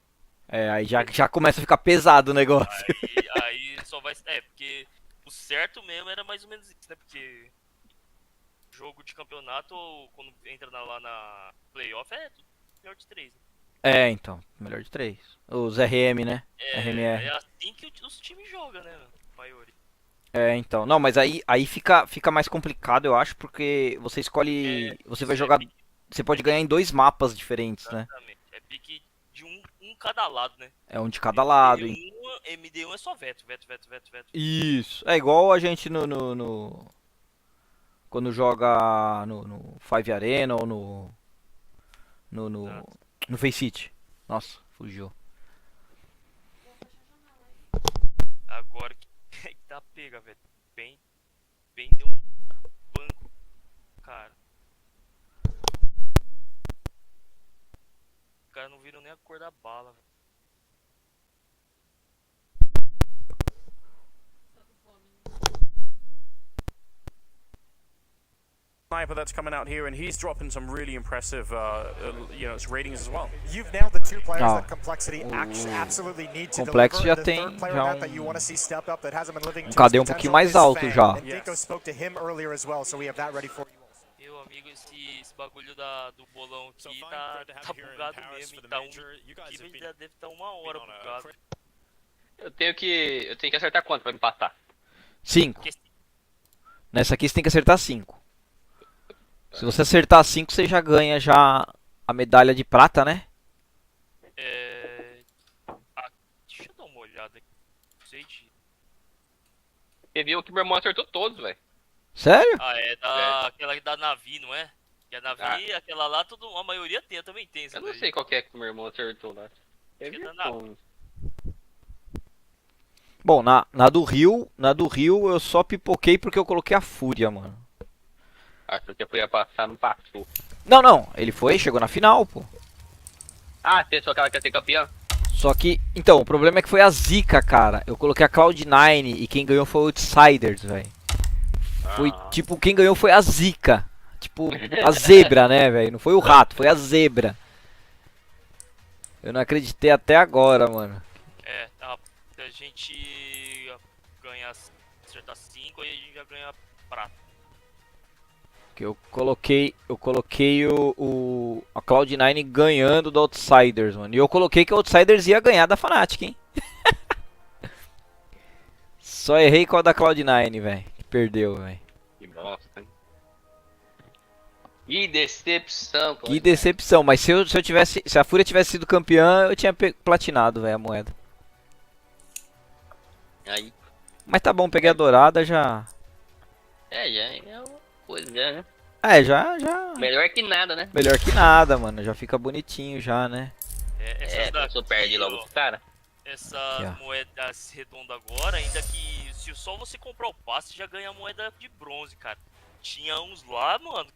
Aí já começa a ficar pesado o negócio. Aí só vai... porque o certo mesmo era mais ou menos isso, né? Porque jogo de campeonato, quando entra lá na playoff, é tudo melhor de 3, né? Então, melhor de 3. Os RM, né? RMR. É assim que os times jogam, né? Maioria. Então. Não, mas aí fica mais complicado, eu acho, porque você escolhe... Você vai jogar... Você pode ganhar em 2 mapas diferentes, né? Exatamente. É pique de um cada lado, né? É um de cada lado. MD1 é só veto. Isso. É igual a gente quando joga no Five Arena ou no Face City. Nossa, fugiu. Agora que tá pega, velho. Bem deu um banco, cara. Os caras não viram nem a cor da bala, velho. Sniper that's coming out here, and he's dropping some really impressive, ratings as well. You've nailed the 2 players that Complexity absolutely need to Complexo deliver. já The tem third player that you want to see step up that hasn't been living to KD his pouquinho potential mais is alto Fan. já. And Dico spoke to him earlier as well, so we have that ready for you. Meu amigo, esse bagulho do bolão aqui tá bugado mesmo, então o time já deve estar 1 hora bugado. Eu tenho que acertar quanto pra me empatar? 5. Nessa aqui você tem que acertar 5. Se você acertar 5, você já ganha a medalha de prata, né? Deixa eu dar uma olhada aqui. Não sei de... Você viu que meu irmão acertou todos, velho. Sério? Aquela da Navi, não é? Que a Navi, aquela lá, a maioria tem, eu também tenho. Eu não sei qual que é que o meu irmão acertou lá. Bom, na do Rio eu só pipoquei porque eu coloquei a Fúria, mano. Acho que eu ia passar, não passou. Não, ele chegou na final, pô. Ah, pensou que ela quer ser campeã? Só que, então, o problema é que foi a zica, cara. Eu coloquei a Cloud9 e quem ganhou foi o Outsiders, velho. Foi, tipo, quem ganhou foi a zica. Tipo, a zebra, né, velho? Não foi o rato, foi a zebra. Eu não acreditei até agora, mano. Se a gente ganhar, acertar 5, aí a gente já ganha prata. Que eu coloquei a Cloud9 ganhando do Outsiders, mano. E eu coloquei que o Outsiders ia ganhar da Fnatic, hein? Só errei com a da Cloud9, velho. Que perdeu, velho. Que bosta, hein? Que decepção, Cloud9. Que decepção, mas se a Fúria tivesse sido campeã, eu tinha platinado, velho, a moeda. Aí. Mas tá bom, peguei a dourada já. Já é uma coisa, né? É, já. Melhor que nada, né? Melhor que nada, mano. Já fica bonitinho já, né? Você perde logo esse cara. Essa Aqui, moeda redonda agora, ainda que se só você comprar o passe, já ganha a moeda de bronze, cara. Tinha uns lá, mano.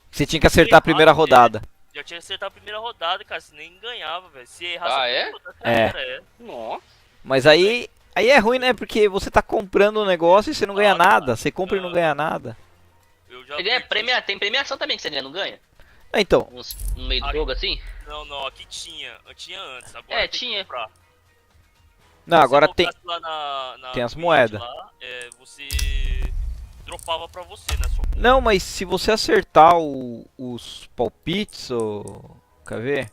Você tinha que acertar a primeira rodada. Já tinha que acertar a primeira rodada, cara. Você nem ganhava, velho. Se errasse Ah, a é? primeira rodada, era. Nossa. Mas aí é ruim, né? Porque você tá comprando um negócio e você não ganha nada. Você compra e não ganha nada. Você ganha tem premiação também que você não ganha? Então. No meio do jogo assim? Não, aqui tinha. Tinha antes. Agora tinha. Não, agora tem. Lá Tem as moedas. Lá, você dropava pra você, né? Sua conta. Não, mas se você acertar os palpites, quer ver?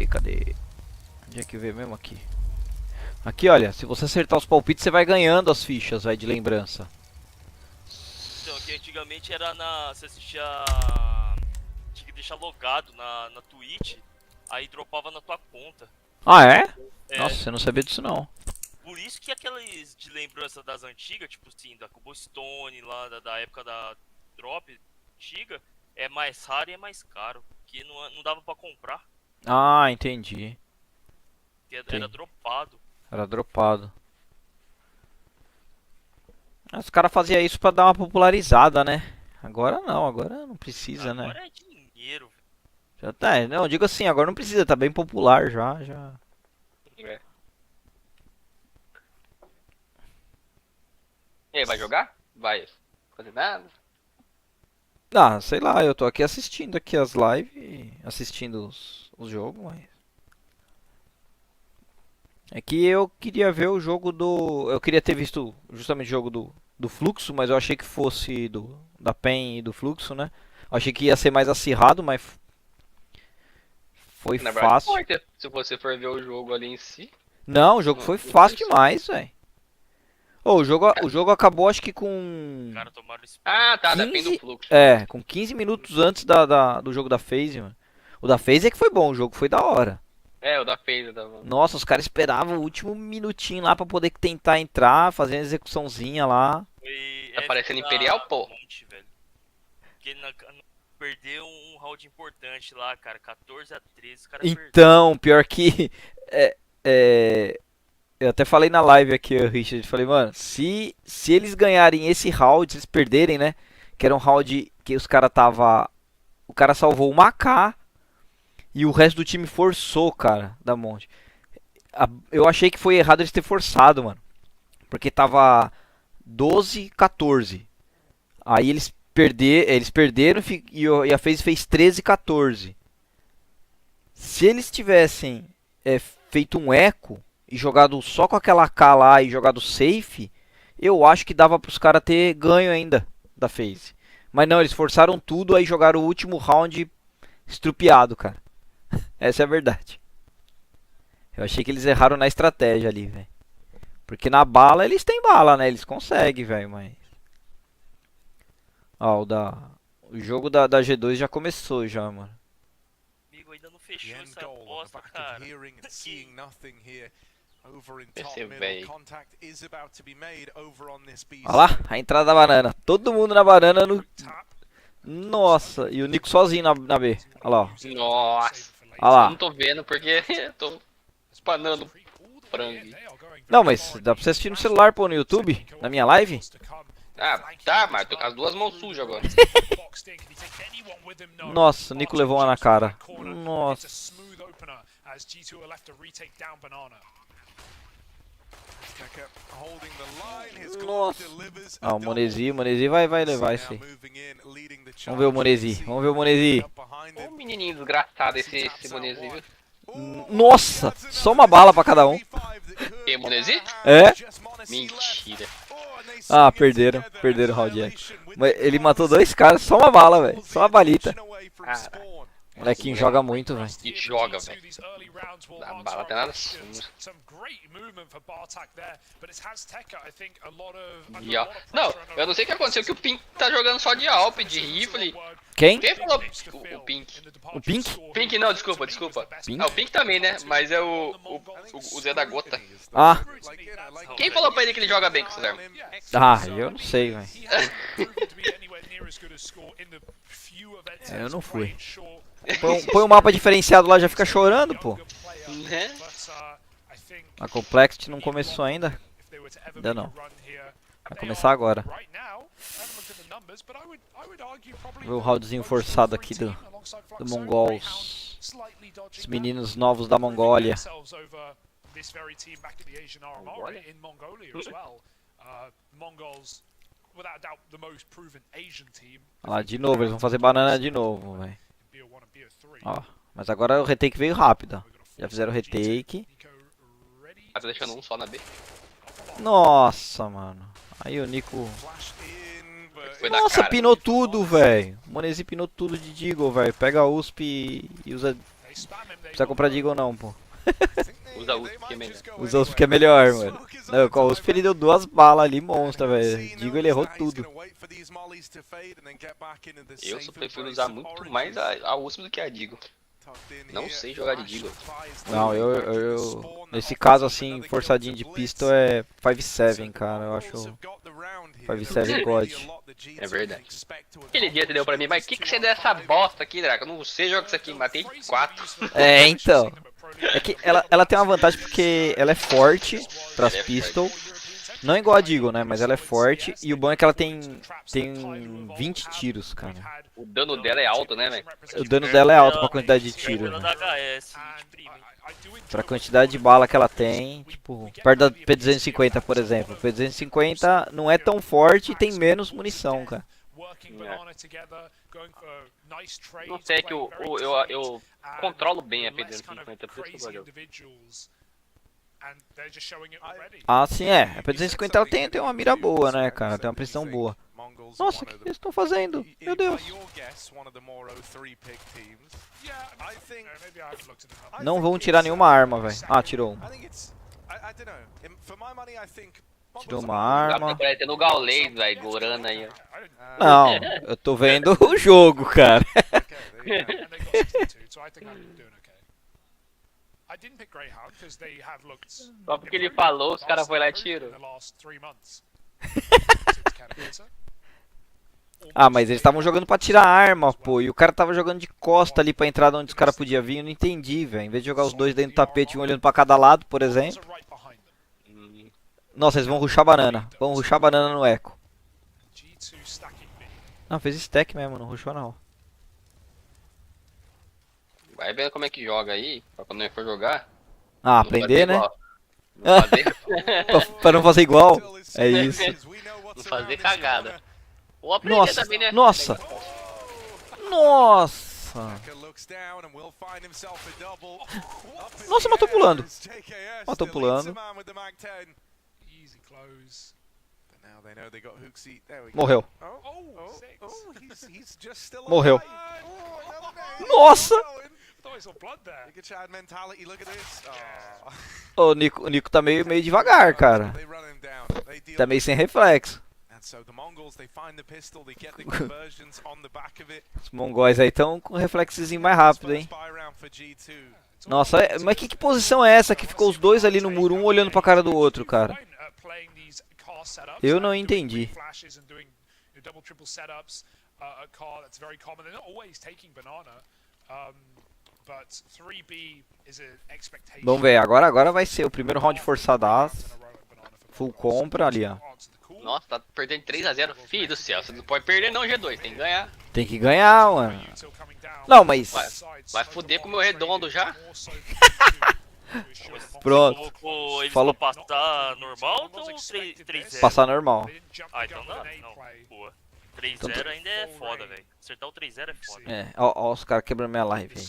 Cadê? Onde é que vê mesmo aqui? Aqui, olha, se você acertar os palpites, você vai ganhando as fichas, vai, de lembrança. Então, que antigamente era você assistia. Tinha que deixar logado na Twitch, aí dropava na tua conta. Ah, é? Nossa, eu não sabia disso não. Por isso que aqueles de lembrança das antigas, tipo assim, da Cobblestone lá, da época da drop antiga, é mais raro e é mais caro. Porque não dava pra comprar. Ah, entendi. Era dropado. Era dropado. Os caras faziam isso pra dar uma popularizada, né? Agora não precisa, né? Agora é dinheiro. Já tá, não, digo assim, agora não precisa, tá bem popular já. E aí, vai jogar? Vai fazer nada? Ah, sei lá, eu tô aqui assistindo aqui as lives, assistindo os jogos, mas... É que eu queria ver o jogo do... Eu queria ter visto justamente o jogo do Fluxo, mas eu achei que fosse da PEN e do Fluxo, né? Eu achei que ia ser mais acirrado, mas... Foi Na verdade, fácil. se você for ver o jogo ali em si... Não, o jogo foi fácil demais, velho. O jogo acabou acho que com... Ah, tá, depende do fluxo. Com 15 minutos antes do jogo da FaZe, mano. O da FaZe é que foi bom, o jogo foi da hora. O da FaZe tava... Nossa, os caras esperavam o último minutinho lá pra poder tentar entrar, fazer uma execuçãozinha lá. Tá parecendo Imperial, pô. Porque perdeu um round importante lá, cara. 14-13, os caras Então, pior que... Eu até falei na live aqui, Richard, falei, mano, se eles ganharem esse round, se eles perderem, né? Que era um round que os caras tava... O cara salvou uma AK e o resto do time forçou, cara, da monte. Eu achei que foi errado eles ter forçado, mano. Porque tava 12-14. Aí eles perderam e a FaZe fez 13-14. Se eles tivessem feito um eco e jogado só com aquela AK lá e jogado safe, eu acho que dava pros caras ter ganho ainda da FaZe. Mas não, eles forçaram tudo, aí jogaram o último round estrupiado, cara. Essa é a verdade. Eu achei que eles erraram na estratégia ali, velho. Porque na bala, eles têm bala, né? Eles conseguem, velho, mas... Ó, o jogo da G2 já começou já, mano. Amigo, ainda não fechou essa aposta, cara. Esse velho. Olha lá, a entrada da banana. Todo mundo na banana no... Nossa, e o Nico sozinho na B. Olha lá, ó. Nossa. Olha lá. Eu não tô vendo porque eu tô espanando frango. Não, mas dá pra você assistir no celular, pô, no YouTube, na minha live. Ah, tá, mas tô com as duas mãos sujas agora. Nossa, o Nico levou uma na cara. Nossa. Nossa. Ah, o Monesi vai levar isso aí. Vamos ver o Monesi. Ô menininho desgraçado esse Monesi, viu? Nossa, só uma bala pra cada um. E Monesi? É? Mentira. Ah, perderam o round. Mas ele matou dois caras, só uma bala, velho. Só uma balita. O molequinho joga muito, velho. E joga, velho. A bala tem nada. Não, eu não sei o que aconteceu, que o Pink tá jogando só de Alp, de rifle. Quem? Quem falou? O Pink. O Pink? Pink não, desculpa. Pink? Ah, o Pink também, né? Mas é o Zé da Gota. Ah. Quem falou pra ele que ele joga bem com essa arma? Ah, eu não sei, velho. É, eu não fui. Põe um mapa diferenciado lá, já fica chorando, pô. Né? A Complexity não começou ainda. Ainda não. Vai começar agora. Ver o roundzinho forçado aqui do Mongols. Os meninos novos da Mongólia. Olha lá, de novo, eles vão fazer banana de novo, velho. Ó, mas agora o retake veio rápido, ó. Já fizeram o retake. Tá deixando um só na B. Nossa, mano. Aí o Nico... Nossa, pinou tudo, velho. O Monesi pinou tudo de Deagle, velho. Pega a USP e usa... Não precisa comprar Deagle não, pô. Usa a USP que é melhor. Usa a USP que é melhor, mano. Não, com a USP ele deu 2 balas ali, monstra, velho. Deagle ele errou tudo. Eu só prefiro usar muito mais a USP do que a Deagle. Não sei jogar de Deagle. Não, eu... Nesse caso, assim, forçadinho de pistol é 5-7, cara. Eu acho... 5-7 God. É verdade. Aquele dia você deu pra mim, mas que você deu essa bosta aqui, Draco? Eu não sei jogar isso aqui, matei 4. É, então. É que ela tem uma vantagem porque ela é forte pras pistol. Não igual a Deagle, né? Mas ela é forte. E o bom é que ela tem 20 tiros, cara. O dano dela é alto, né, velho? O dano dela é alto pra quantidade de tiro. Né? Pra quantidade de bala que ela tem, tipo, perto da P250, por exemplo. P250 não é tão forte e tem menos munição, cara. Não sei, é que eu controlo bem a P250, por isso que eu gosto. Ah, sim, é. A P250 ela tem uma mira boa, né, cara? Tem uma precisão boa. Nossa, o que eles estão fazendo? Meu Deus. Não vão tirar nenhuma arma, velho. Ah, tirou uma. Tirou uma arma. Tá no Gaules, velho, gorando aí, ó. Não, eu tô vendo o jogo, cara. Só porque ele falou, os caras foram lá e tirou. Ah, mas eles estavam jogando pra tirar arma, pô. E o cara tava jogando de costa ali pra entrar onde os caras podiam vir. Eu não entendi, velho. Em vez de jogar os dois dentro do tapete, um olhando pra cada lado, por exemplo. Nossa, eles vão rushar banana. Vão rushar banana no eco. Não, fez stack mesmo, não rushou não. Vai vendo como é que joga aí, pra quando ele for jogar. Ah, aprender, né? Pra não fazer igual. É isso. Não fazer cagada. Ou aprender Nossa, também, né? nossa. Nossa. Nossa, matou pulando. Matou pulando. Morreu. Morreu. Nossa. O Nico tá meio devagar, cara. Tá meio sem reflexo. Os mongóis aí estão com um reflexozinho mais rápido, hein? Nossa, mas que posição é essa que ficou os dois ali no muro, um olhando pra cara do outro, cara? Eu não entendi. Vamos ver, agora vai ser o primeiro round forçadaço. Full compra ali, ó. Nossa, tá perdendo 3-0. Filho do céu, você não pode perder não, G2, tem que ganhar. Tem que ganhar, mano. Não, mas... Vai foder com o meu redondo já. Pronto. Eles Falou. vão passar normal ou 3-0? Passar normal. Ah, então dá. Não, boa. 3-0 ainda é foda, velho. Acertar o 3-0 é foda. É, ó os caras quebrando minha live aí.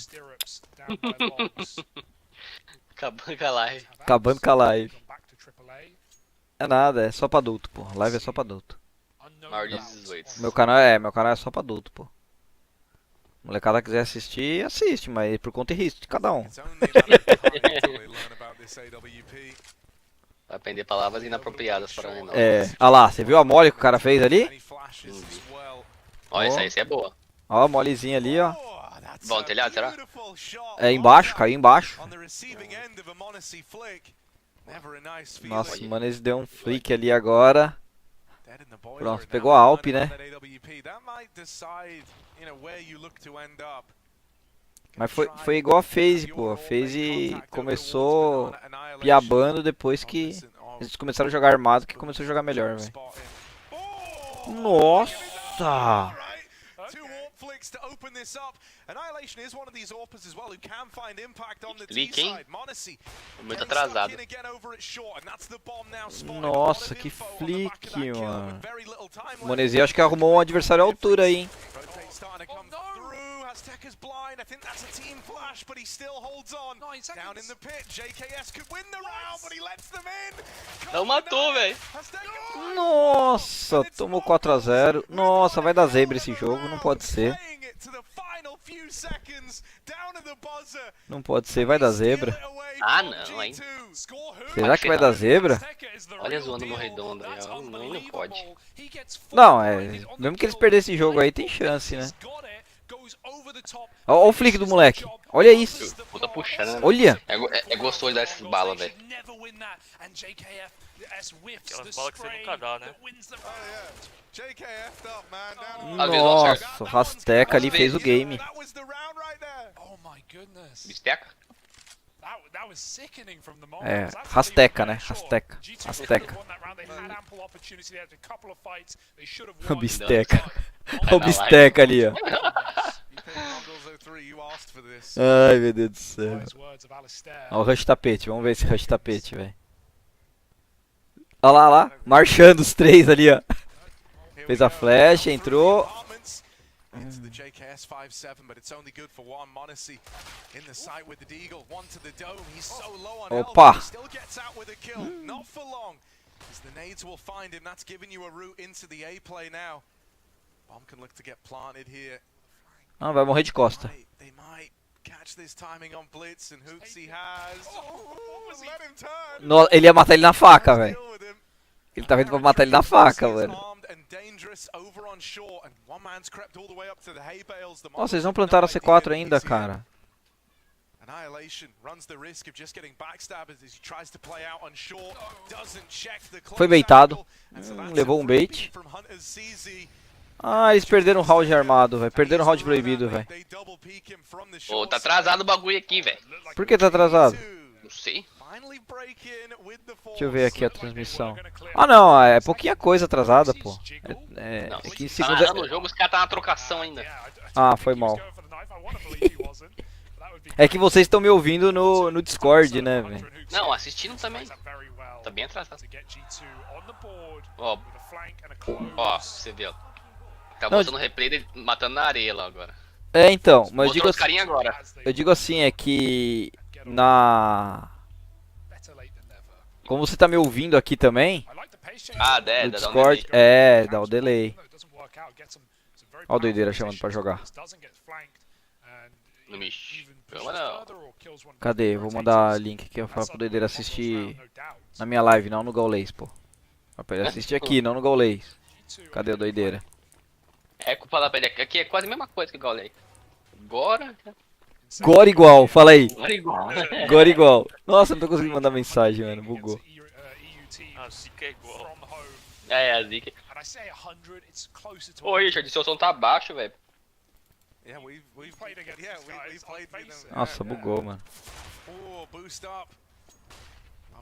Acabando com a live. Acabando com a live. É nada, é só pra adulto, pô. Live é só pra adulto. Maior de 18. Meu canal é só pra adulto, pô. Molecada quiser assistir, assiste, mas por conta e risco de cada um. Vai aprender palavras inapropriadas para mim, não. É, olha lá, você viu a mole que o cara fez ali? Ó, essa é boa. Ó, a molezinha ali, ó. Bom, telhado, será? É embaixo, caiu embaixo. Nossa, mano, eles deu um flick ali agora. Pronto, pegou a Alp, né? Mas foi igual a FaZe, pô. A FaZe começou piabando depois que eles começaram a jogar armado, que começou a jogar melhor, velho. Nossa! Clique, hein? Muito atrasado. Nossa, que flick, mano. O Monesi acho que arrumou um adversário à altura aí, hein? Azteka's blind. I think that's a team flash, but he still holds on. Down in the pit, JKS could win the round, but he lets them in. Não matou, velho. Nossa, tomou 4 a 0. Nossa, vai dar zebra esse jogo, não pode ser. Não pode ser, vai dar zebra. Ah, não, hein? Será que vai dar zebra? Olha zoando no redondo, não pode. Não, mesmo que eles perdessem esse jogo aí, tem chance, né? Olha o flick do moleque. Olha isso. Puta puxando, né? Olha. É gostoso dar essas balas, velho. Aquelas balas que você nunca dá, né? Nossa, o Rasteca ali fez o game. Bisteca? Rasteca, né? Rasteca. Rasteca. O Bisteca. O Bisteca ali, ó. Ai, meu Deus do céu. Olha o rush tapete, vamos ver esse rush tapete, velho. Olha lá, olha lá, marchando os três ali, ó. Fez a flash, entrou. Into the JKS 5-7, but it's only good for one. Monacy in the site with the Deagle, one to the dome. He's so low on health, but he still gets out with a kill. Not for long, as the nades will find him. That's giving you a route into the A play now. Bomb can look to get planted here. Ah, vai morrer de costa. They might catch this timing on blitz, and Hooksy has. Let him turn. No, ele ia matar ele na faca, velho. Ele tá vindo pra matar ele na faca, mano. Nossa, eles não plantaram a C4 ainda, cara. Foi baitado. Levou um bait. Ah, eles perderam o round armado, velho. Perderam o round proibido, velho. Ô, tá atrasado o bagulho aqui, velho. Por que tá atrasado? Não sei. Deixa eu ver aqui a transmissão. Ah, não, é pouquinha coisa atrasada, pô. É 15 segundos. Tá no jogo, os caras tá na trocação ainda. Ah, foi mal. É que vocês estão me ouvindo no Discord, né, velho? Não, assistindo também. Tá bem atrasado. Ó, você vê, ó. Tá mostrando o replay dele matando na areia lá agora. É, então, mas eu digo os carinha agora. Eu digo assim, é que como você tá me ouvindo aqui também, no Discord, dá o delay. Ó o doideira chamando pra jogar. Não me chama, não. Cadê? Vou mandar link aqui pra o doideira assistir na minha live, não no Gaulês, pô. Pra ele assistir aqui, não no Gaulês. Cadê o doideira? É culpa da pele. Aqui é quase a mesma coisa que o Gaulês. Agora... Gora igual, fala aí. Gora igual. Gora igual. Nossa, não tô conseguindo mandar mensagem, mano. Bugou. A Zika é igual. É, a Zika. Ô, Richard, seu som tá baixo, velho. Nossa, bugou, mano.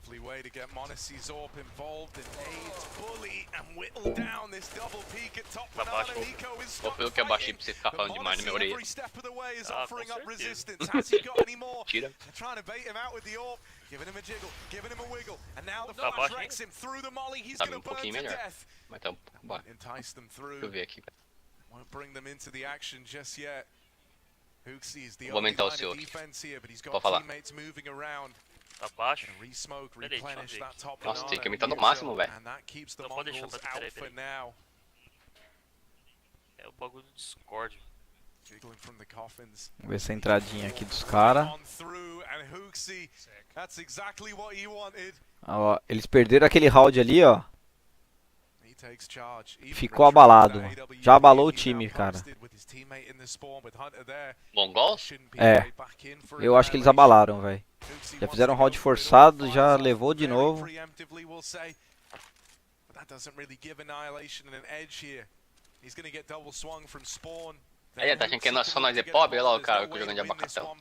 Lovely way to get Monacy's AWP involved and nades bully and whittle down this double peek at top banana. Nico is stopped fighting. Que abaixei pra você ficar falando demais na minha orelha. Every step of the way is offering up resistance. Has he got any more? They're trying to bait him out with the AWP, giving him a jiggle, giving him a wiggle, and now the flash wrecks him through the molly. He's going to burn to death. Mas tá bora. Entice them through. Deixa eu ver aqui. Won't bring them into the action just yet. Hooksy is the Vou only aumentar o line seu of aqui. defense here, but he's got Pode falar. teammates moving around. Tá baixo? Nossa, tem que aumentar no máximo, velho. Não pode deixar pra peraí. É o bagulho do Discord. Vamos ver essa entradinha aqui dos caras. Ó, eles perderam aquele round ali, ó. Ficou abalado, mano. Já abalou o time, cara. Mongols? É. Eu acho que eles abalaram, velho. Já fizeram um round forçado, já levou de novo. That doesn't really give Annihilation an edge here. He's going to get double swung from spawn. Aí, tá achando que só nós é pobre? Olha lá o cara jogando de abacatão.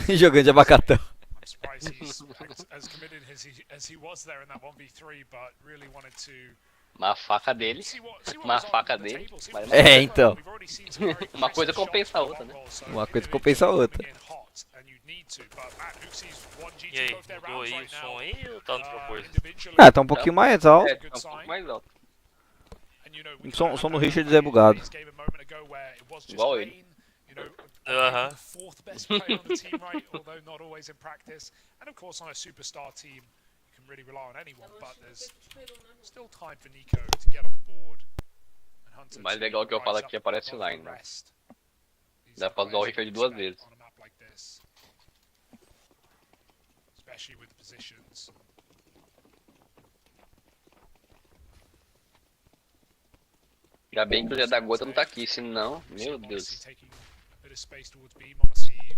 Jogando de abacatão. Surprised he's as committed as he was there in that 1v3, but really wanted to Uma faca dele. Uma faca dele. É, então. Uma coisa compensa a outra, né? Uma coisa compensa a outra. E aí, mudou aí o som aí ou tá no propósito? Ah, tá um pouquinho mais alto. É, tá um pouco mais alto. O som do Richard é bugado. Igual ele. Aham. Fourth best player on the team, right? Although not always in practice. And of course, on a superstar team, you can really rely on anyone, but there's still time for Nico to get on the board. O mais legal que eu falo aqui aparece o line, né? Dá pra usar o Richard 2 vezes. Especially with positions. Ainda bem que o Zé da Gota não tá aqui, senão, meu Deus.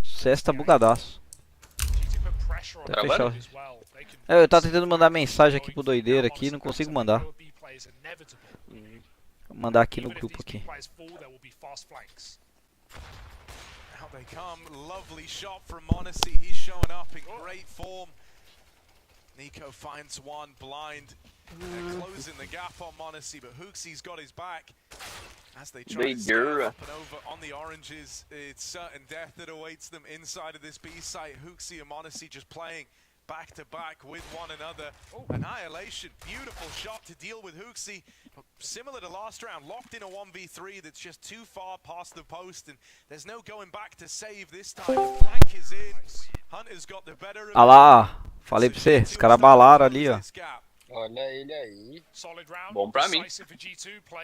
CS tá bugadaço. Travando? Eu tava tentando mandar mensagem aqui pro doideiro aqui, não consigo mandar. Vou mandar aqui no grupo aqui. Out they come, lovely shot from Monacy. He's showing up in great form. Nico finds one blind. They're closing the gap on Monacy, but Hooksy's got his back. As they try to stare up and over on the oranges, it's certain death that awaits them inside of this B site. Hooksy and Monacy just playing back to back with one another. Annihilation, beautiful shot to deal with Hooksy. Similar to last round, locked in a 1v3 that's just too far past the post, and there's no going back to save this time. Flank is in. Hunter's got the better of it. Ah lá, falei pra você, os caras balaram ali, ó. Olha ele aí. Bom pra mim.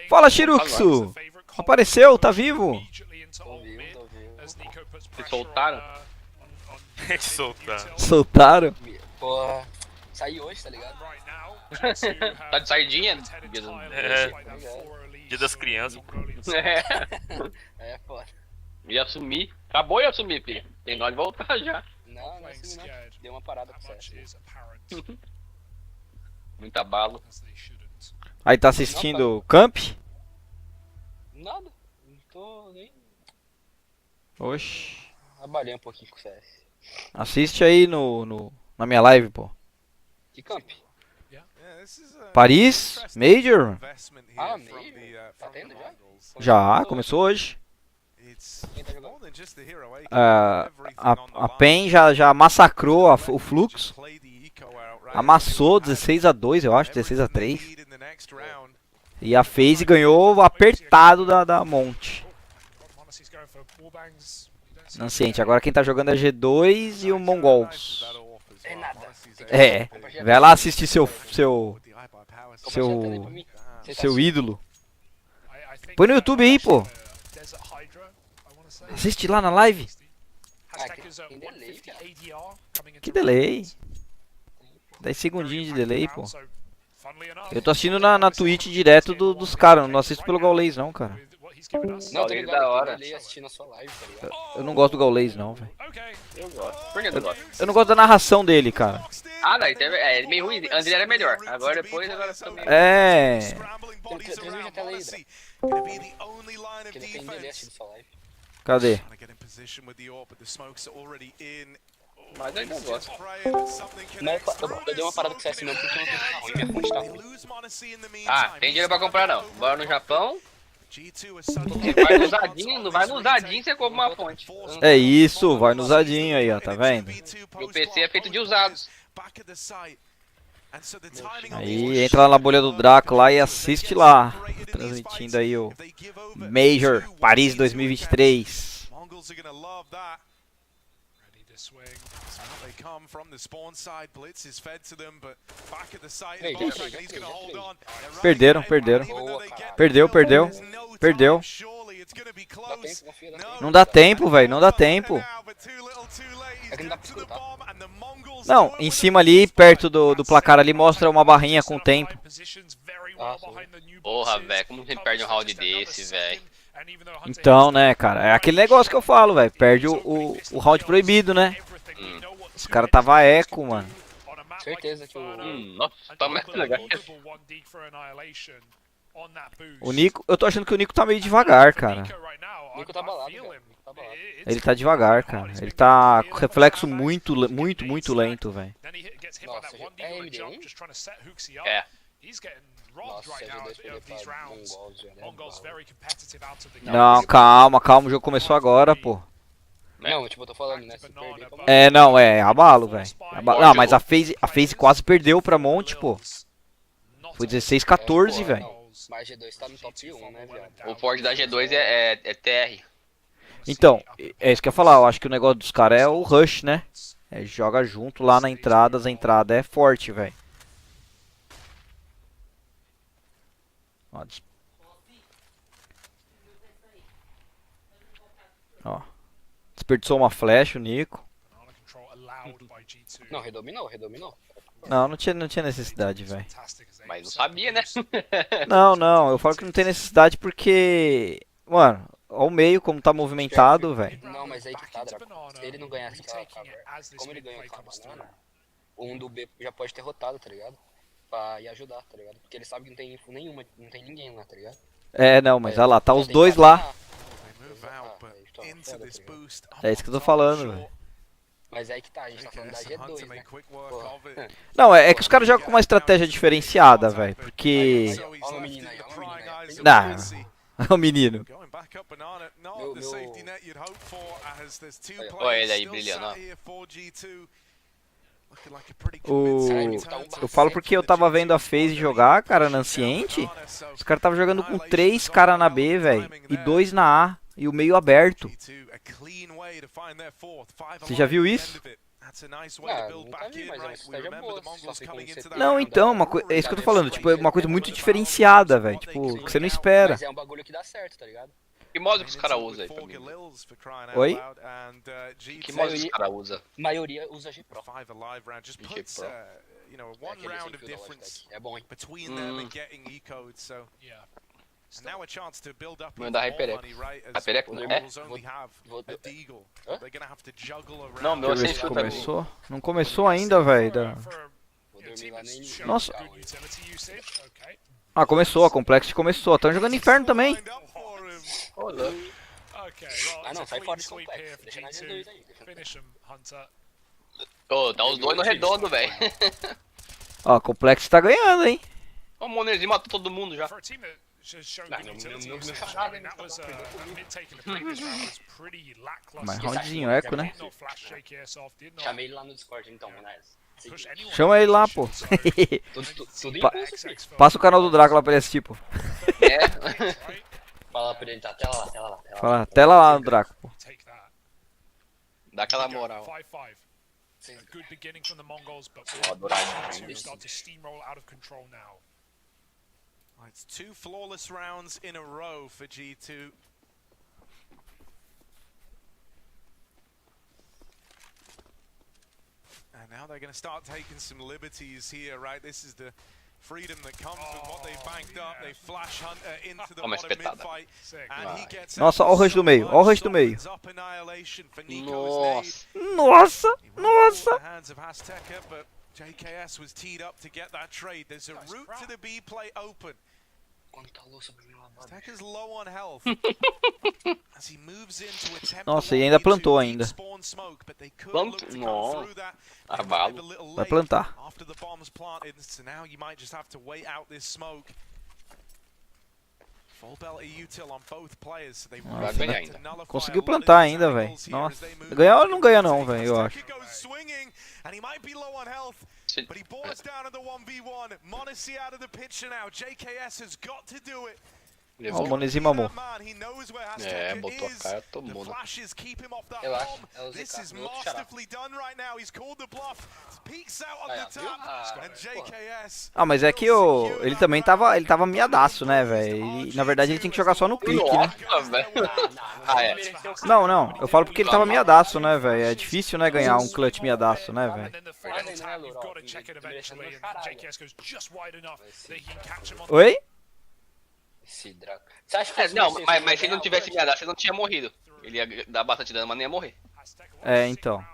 Fala, Shiruxu! Apareceu, tá vivo? Tô vivo. Se soltaram? Soltaram? Porra, saí hoje, tá ligado? Tá de sardinha? É, dia das crianças. É, foda. Ia sumir. Acabou de assumir, filho. Tem nós de voltar já. Não, não é assim não. Deu uma parada pro CS. Muita bala. Aí tá assistindo Camp? Nada. Não tô nem... Oxi. Trabalhei um pouquinho com o CS. Assiste aí na minha live, pô. Que camp? Paris? Major? Ah, Major? Tá tendo já? Já, começou hoje. Quem tá jogando? A PEN já massacrou o fluxo. Amassou 16-2, eu acho, 16-3. E a FaZe ganhou apertado da Monte. Nanciente, agora quem tá jogando é G2 e o Mongols. É nada. É, vai lá assistir seu ídolo. Põe no YouTube aí, pô. Assiste lá na live. Ah, tem delay, cara. Que delay? 10 segundinhos de delay, pô. Eu tô assistindo na Twitch direto dos caras, não assisto pelo Gaulês não, cara. Não, tô ligado, da hora. delay assistindo a sua live, tá ligado? Eu não gosto do Gaulês não, velho. Eu gosto. Por que tu gosta? Eu não gosto da narração dele, cara. Ah, não, é meio ruim. Antes ele era melhor. Agora depois, agora fica meio... É. Tem vídeo até aí, que ele tem delay assistindo sua live. Cadê? Mas ainda gosto. Mas eu dei uma parada com o CS mesmo porque não tem ruim, minha fonte tá ruim. Ah, tem dinheiro pra comprar não. Bora no Japão. Vai no usadinho, não vai no usadinho, você compra uma fonte. É isso, vai no usadinho aí, ó, tá vendo? O PC é feito de usados. Aí entra lá na bolha do Draco lá e assiste lá. Transmitindo aí o Major Paris 2023. Perderam. Perdeu. Não dá tempo, velho, não dá tempo. É que não dá pra escutar. Não, em cima ali, perto do placar ali, mostra uma barrinha com o tempo. Porra, velho, como você perde um round desse, velho? Então, né, cara, é aquele negócio que eu falo, velho. Perde o round proibido, né? Os caras tava eco, mano. certeza que o... nossa, tá mais legal. O Nico, eu tô achando que o Nico tá meio devagar, cara. O Nico tá balado, cara. Ele tá devagar, cara. Ele tá com reflexo muito lento, velho. Nossa, é MD, hein? É. Nossa, Não, calma, o jogo começou agora, pô. Não, tipo, eu tô falando, né? Se perder, Não, é abalo, velho. Não, mas a FaZe quase perdeu pra Monte, pô. Foi 16-14, velho. Mas G2 tá no top 1, né, viado? O forte da G2 é TR. Então, é isso que eu ia falar. Eu acho que o negócio dos caras é o rush, né? Joga junto lá na entrada, a entrada é forte, velho. Ó. Desperdiçou uma flash, o Nico. Não, redominou. Não tinha necessidade, velho. Mas não sabia, né? Não, eu falo que não tem necessidade porque... Mano, olha o meio como tá movimentado, velho. Não, mas aí que tá, Draco. Se ele não ganhasse aquela cover, como ele ganhou com a banana, um do B já pode ter rotado, tá ligado? Pra ir ajudar, tá ligado? Porque ele sabe que não tem info nenhuma, não tem ninguém lá, tá ligado? Não, mas olha lá, tá os dois lá. É isso que eu tô falando, velho. Mas aí que tá, a gente tá falando da G2, né? Não, é que os caras jogam com uma estratégia diferenciada, velho. Porque... Olha o menino aí, Não, o menino. Olha ele aí brilhando, ó. Eu falo porque eu tava vendo a FaZe jogar, cara, na Anciente. Os caras tava jogando com 3 caras na B, velho. E 2 na A. E o meio aberto. Você já viu isso? Nunca vi, mas é uma estratégia boa. Não, então, é isso que eu tô falando. Tipo, é uma coisa muito diferenciada, velho. Tipo, que você não espera. Mas é um bagulho que dá certo, tá ligado? Que modo que os caras usam aí pra mim? Oi? Que modo os caras usam? A maioria usa G-Pro. É bom, hein? Manda Hyperec. Hyperec não é? Não, meu Deixa eu ver se começou. Não começou ainda, velho. Nossa. Ah, começou, a Complexity começou. Estão jogando Inferno também. Ah não, sai fora de Complexity. Deixa na G2 aí. Ô, tá os dois no redondo, velho. Ó, a Complexity tá ganhando, hein? O Monezinho matou todo mundo já. Mas roundzinho, eco, né? Chamei ele lá no Discord, então, Monés. Chama ele lá, pô. Passa o canal do Draco lá pra ele assistir, pô. Fala pra ele, tá, tela lá. Fala, tela lá no Draco, pô. Dá aquela moral. It's 2 flawless rounds in a row for G2. And now they're going to start taking some liberties here, right? This is the freedom that comes with what they've banked up. They flash Hunter into the bottom mid-fight. And he gets Nossa, ó o rush do meio, ó o rush do meio. Nossa! JKS was teed up to get that trade. There's a route to the B play open. Azteca's low on health. As he moves in to attempt. Nossa, e ainda plantou ainda. Não. Abalo. Vai plantar. After the bombs planted, so now you might just have to wait out this smoke. Conseguiu plantar ainda, velho. Nossa. Ganhar ou não ganha não, velho, eu acho. Ó, o Monezinho mamou. Botou a cara todo mundo. Eu acho. É o ZK, meu outro xará. Mas é que ele também tava miadaço, né, velho? Na verdade ele tinha que jogar só no clique, né? Não, eu falo porque ele tava miadaço, né, velho? É difícil, né, ganhar um clutch miadaço, né, velho? Oi? Esse Draco. Você acha que não, mas se ele não tivesse me dado, você não tinha morrido. Ele ia dar bastante dano, mas nem ia morrer. Então.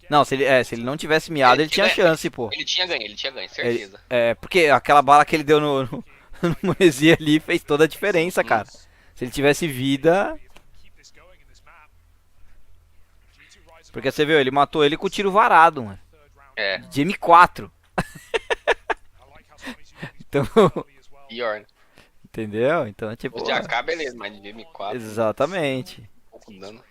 Não, se ele não tivesse miado, ele tinha chance, pô. Ele tinha ganho, certeza. Porque aquela bala que ele deu no Monesi ali fez toda a diferença, cara. Se ele tivesse vida... Porque você viu, ele matou ele com o tiro varado, mano. De M4. Então... Pior, né? Entendeu? Então, tipo... Os de AK, beleza, mas de M4... Exatamente. Pouco dano.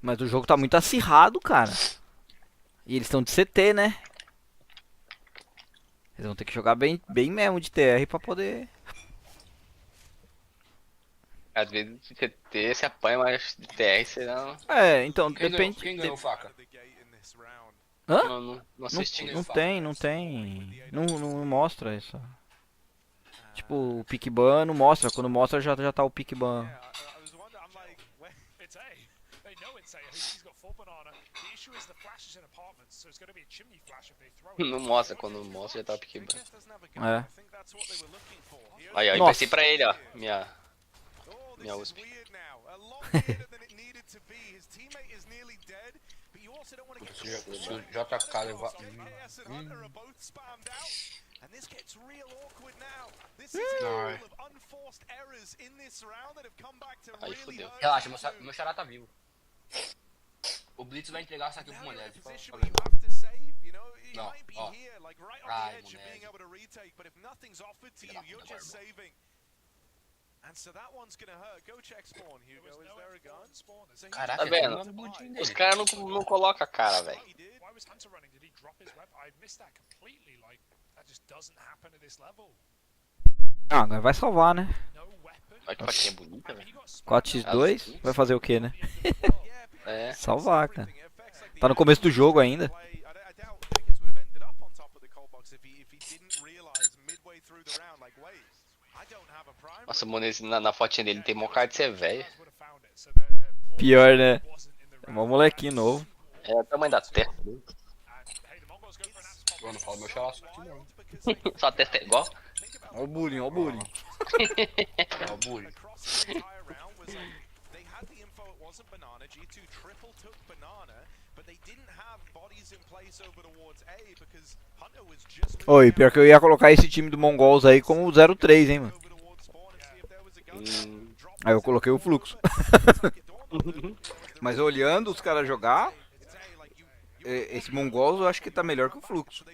Mas o jogo tá muito acirrado, cara. E eles estão de CT, né? Eles vão ter que jogar bem mesmo de TR pra poder... Às vezes de CT se apanha, mas de TR você não... Então, Quem depende... Quem ganhou faca? Hã? Não assisti. Não tem. Não mostra isso. Tipo, o pick ban não mostra. Quando mostra já tá o pick ban. Não mostra, quando mostra já tá o pick ban. É. Aí, ó, eu pensei pra ele, ó. Minha USP. Se o JK levar... Aí fodeu. Relaxa, meu xará tá vivo. O Blitz vai entregar essa aqui pro Monese. Não, ó. Ai, Monese. Caraca, tá vendo? Os caras não colocam a cara, velho. Agora vai salvar, né? Olha que faquinha bonita, velho. 4x2, vai fazer o que, né? É. Salvar, cara. Tá no começo do jogo ainda. Nossa, o Monese na fotinha dele tem mó cara de ser velho. Pior, né? É um molequinho novo. É o tamanho da testa dele. Eu não falo meu xará aqui não. Só a testa é igual? Ó o bullying, ó o bullying. Ó o bullying. Oi, pior que eu ia colocar esse time do Mongols aí como 0-3, hein, mano. Aí eu coloquei o fluxo. Mas olhando os caras jogar, esse Mongols eu acho que tá melhor que o fluxo.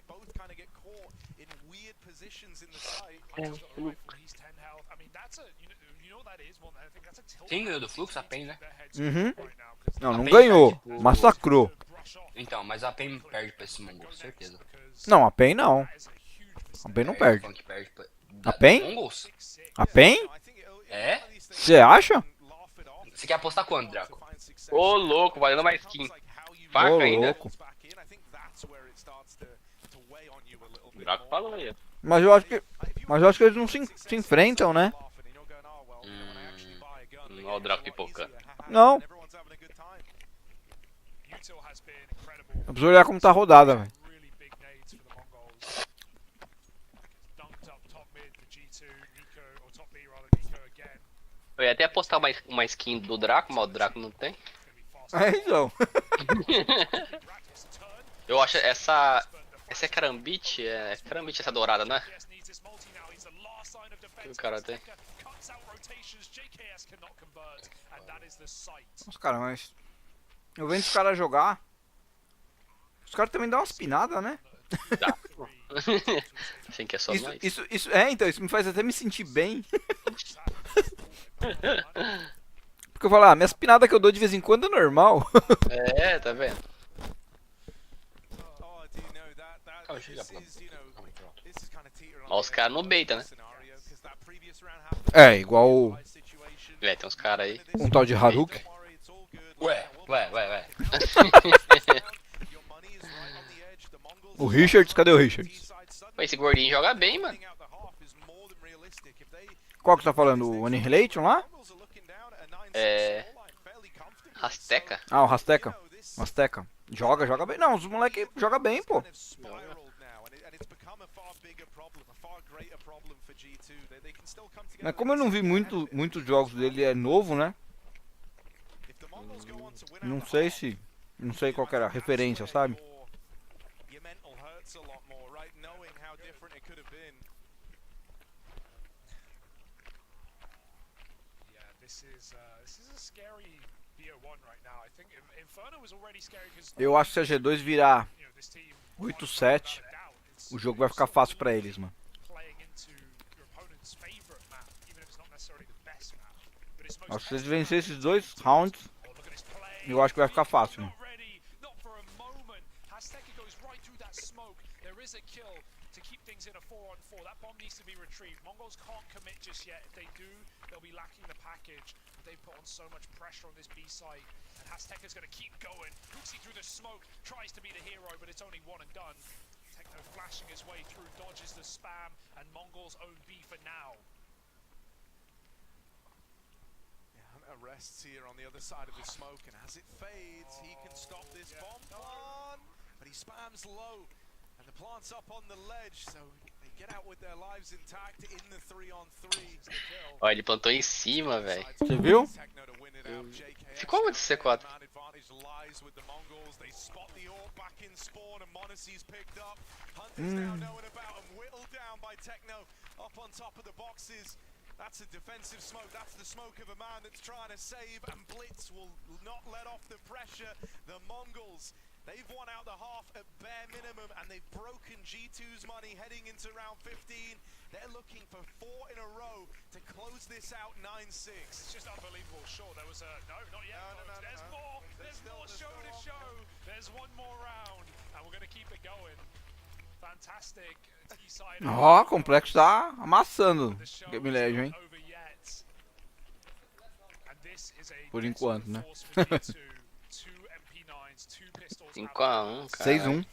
Quem ganhou do fluxo? A PEN, né? Uhum. Não ganhou. Massacrou. Então, mas a PEN perde pra esse Mongol, certeza. Não, a PEN não. A PEN não perde. A PEN? A PEN? É? Você acha? Você quer apostar quanto, Draco? Ô, louco, valendo mais skin. Faca Ô, ainda. louco. O Draco falou aí. Mas eu acho que eles não se enfrentam, né? Olha o Draco pipocando. Não. Eu preciso olhar como tá a rodada, velho. Eu ia até apostar uma skin do Draco, mas o Draco não tem. Então. Eu acho essa é carambite, essa dourada, né? Que o cara tem. Nossa, cara, mas... Eu vendo os caras jogar... Os caras também dão umas pinadas, né? Dá. Assim que é só nós. Então, isso me faz até me sentir bem. Porque eu falo, minhas pinadas que eu dou de vez em quando é normal. É, tá vendo? Mas os caras não beitam, né? É, igual É, tem uns caras aí. um tal de Haruki. Ué. O Richards, cadê o Richards? Pô, esse gordinho joga bem, mano. Qual que você tá falando? O Annihilation lá? É... Rasteca? Ah, o Rasteca. Joga bem. Não, os moleque joga bem, pô. Mas como eu não vi muitos jogos dele, é novo, né? Não sei qual que era a referência, sabe? Eu acho que se a G2 virar 8-7, o jogo vai ficar fácil pra eles, mano. Acho que se eles vencerem esses 2 rounds, eu acho que vai ficar fácil, mano. In a 4-on-4, that bomb needs to be retrieved. Mongols can't commit just yet. If they do, they'll be lacking the package. But they put on so much pressure on this B site, and Azteca's going to keep going. Huxi through the smoke tries to be the hero, but it's only one and done. Techno flashing his way through, dodges the spam, and Mongols own B for now. Hunter rests here on the other side of the smoke, and as it fades, he can stop this bomb plant, but he spams low. And the plant's up on the ledge, so they get out with their lives intact in the 3-on-3. Ó, ele plantou em cima, velho. Você viu? Ficou muito C4. That's a defensive smoke. That's the smoke of a man that's trying to save, and Blitz will not let off the pressure. The Mongols, they've won out the half at bare minimum, and they've broken G2's money heading into round 15. They're looking for 4 in a row to close this out 9-6. It's just unbelievable. Sure, there was a... No, not yet. No, there's more. There's more show to show. There's one more round, and we're going to keep it going. Fantastic. Ó, o Complexo tá amassando Game Legend, hein? Por enquanto, né? 5-1, cara. 6-1.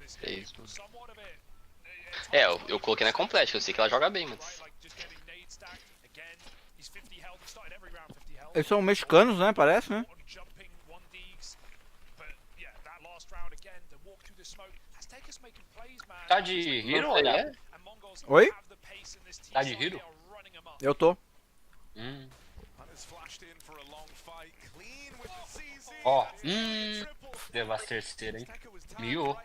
6-1. É, eu coloquei na Complete, eu sei que ela joga bem, mas... Eles são mexicanos, né? Parece, né? Tá de Hero, olha? Oi? Tá de Hero? Eu tô. Ó, leva a terceira, hein? Miou.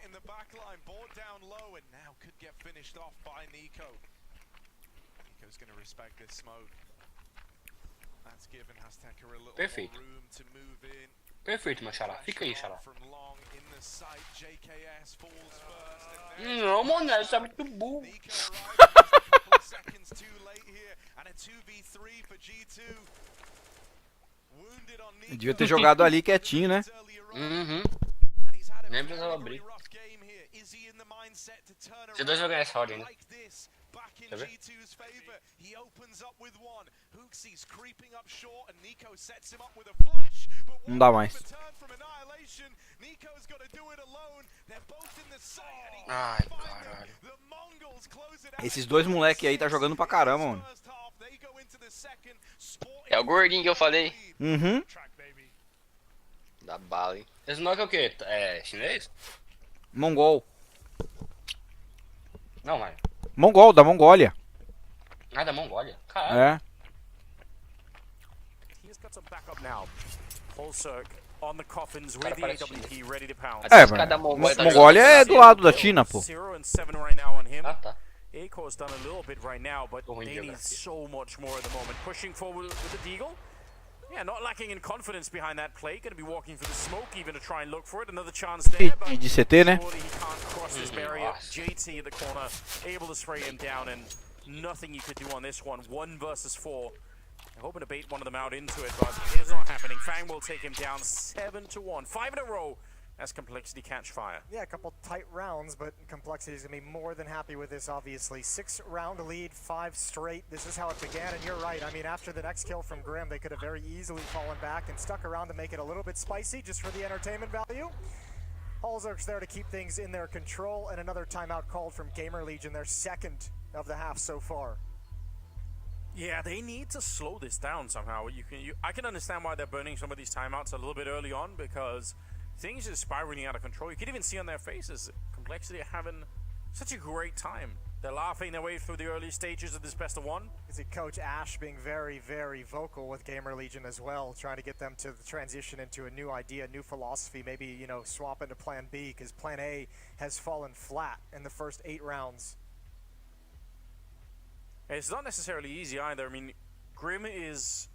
Perfeito. Perfeito, meu xará. Fica aí, xará. Não, mano, essa é muito burro. Devia ter jogado ali quietinho, né? Uhum. Nem precisava abrir. Se dois vai ganhar essa round ainda. Quer ver? Não dá mais. Ai, caralho. Esses dois moleque aí tá jogando pra caramba, mano. É o gordinho que eu falei. Uhum. Da bala, hein? Esse moleque é o quê? É chinês? Mongol. Não, mano. Mongol, da Mongólia. Ah, da Mongólia. Caralho. É. É, mas Mongólia é do lado da China, pô. Ah, tá. Aco's done a little bit right now, but they need so much more at the moment. Pushing forward with the Deagle. Yeah, not lacking in confidence behind that play. Going to be walking for the smoke even to try and look for it. Another chance there, but de CT, né? surely he can't cross this barrier. JT at the corner, able to spray him down, and nothing you could do on this one. 1 versus 4. They're hoping to bait one of them out into it, but it's not happening. Fang will take him down 7-1. 5 in a row. As Complexity catch fire. Yeah, a couple tight rounds, but Complexity is going to be more than happy with this, obviously. 6-round lead, 5 straight. This is how it began, and you're right. I mean, after the next kill from Grim, they could have very easily fallen back and stuck around to make it a little bit spicy, just for the entertainment value. Halzerk's there to keep things in their control, and another timeout called from Gamer Legion, their second of the half so far. Yeah, they need to slow this down somehow. I can understand why they're burning some of these timeouts a little bit early on because things are spiraling out of control. You can even see on their faces, Complexity are having such a great time. They're laughing their way through the early stages of this best of one. You see Coach Ash being very, very vocal with Gamer Legion as well, trying to get them to transition into a new idea, new philosophy, maybe, you know, swap into Plan B, because Plan A has fallen flat in the first 8 rounds. It's not necessarily easy either. I mean, Grim is,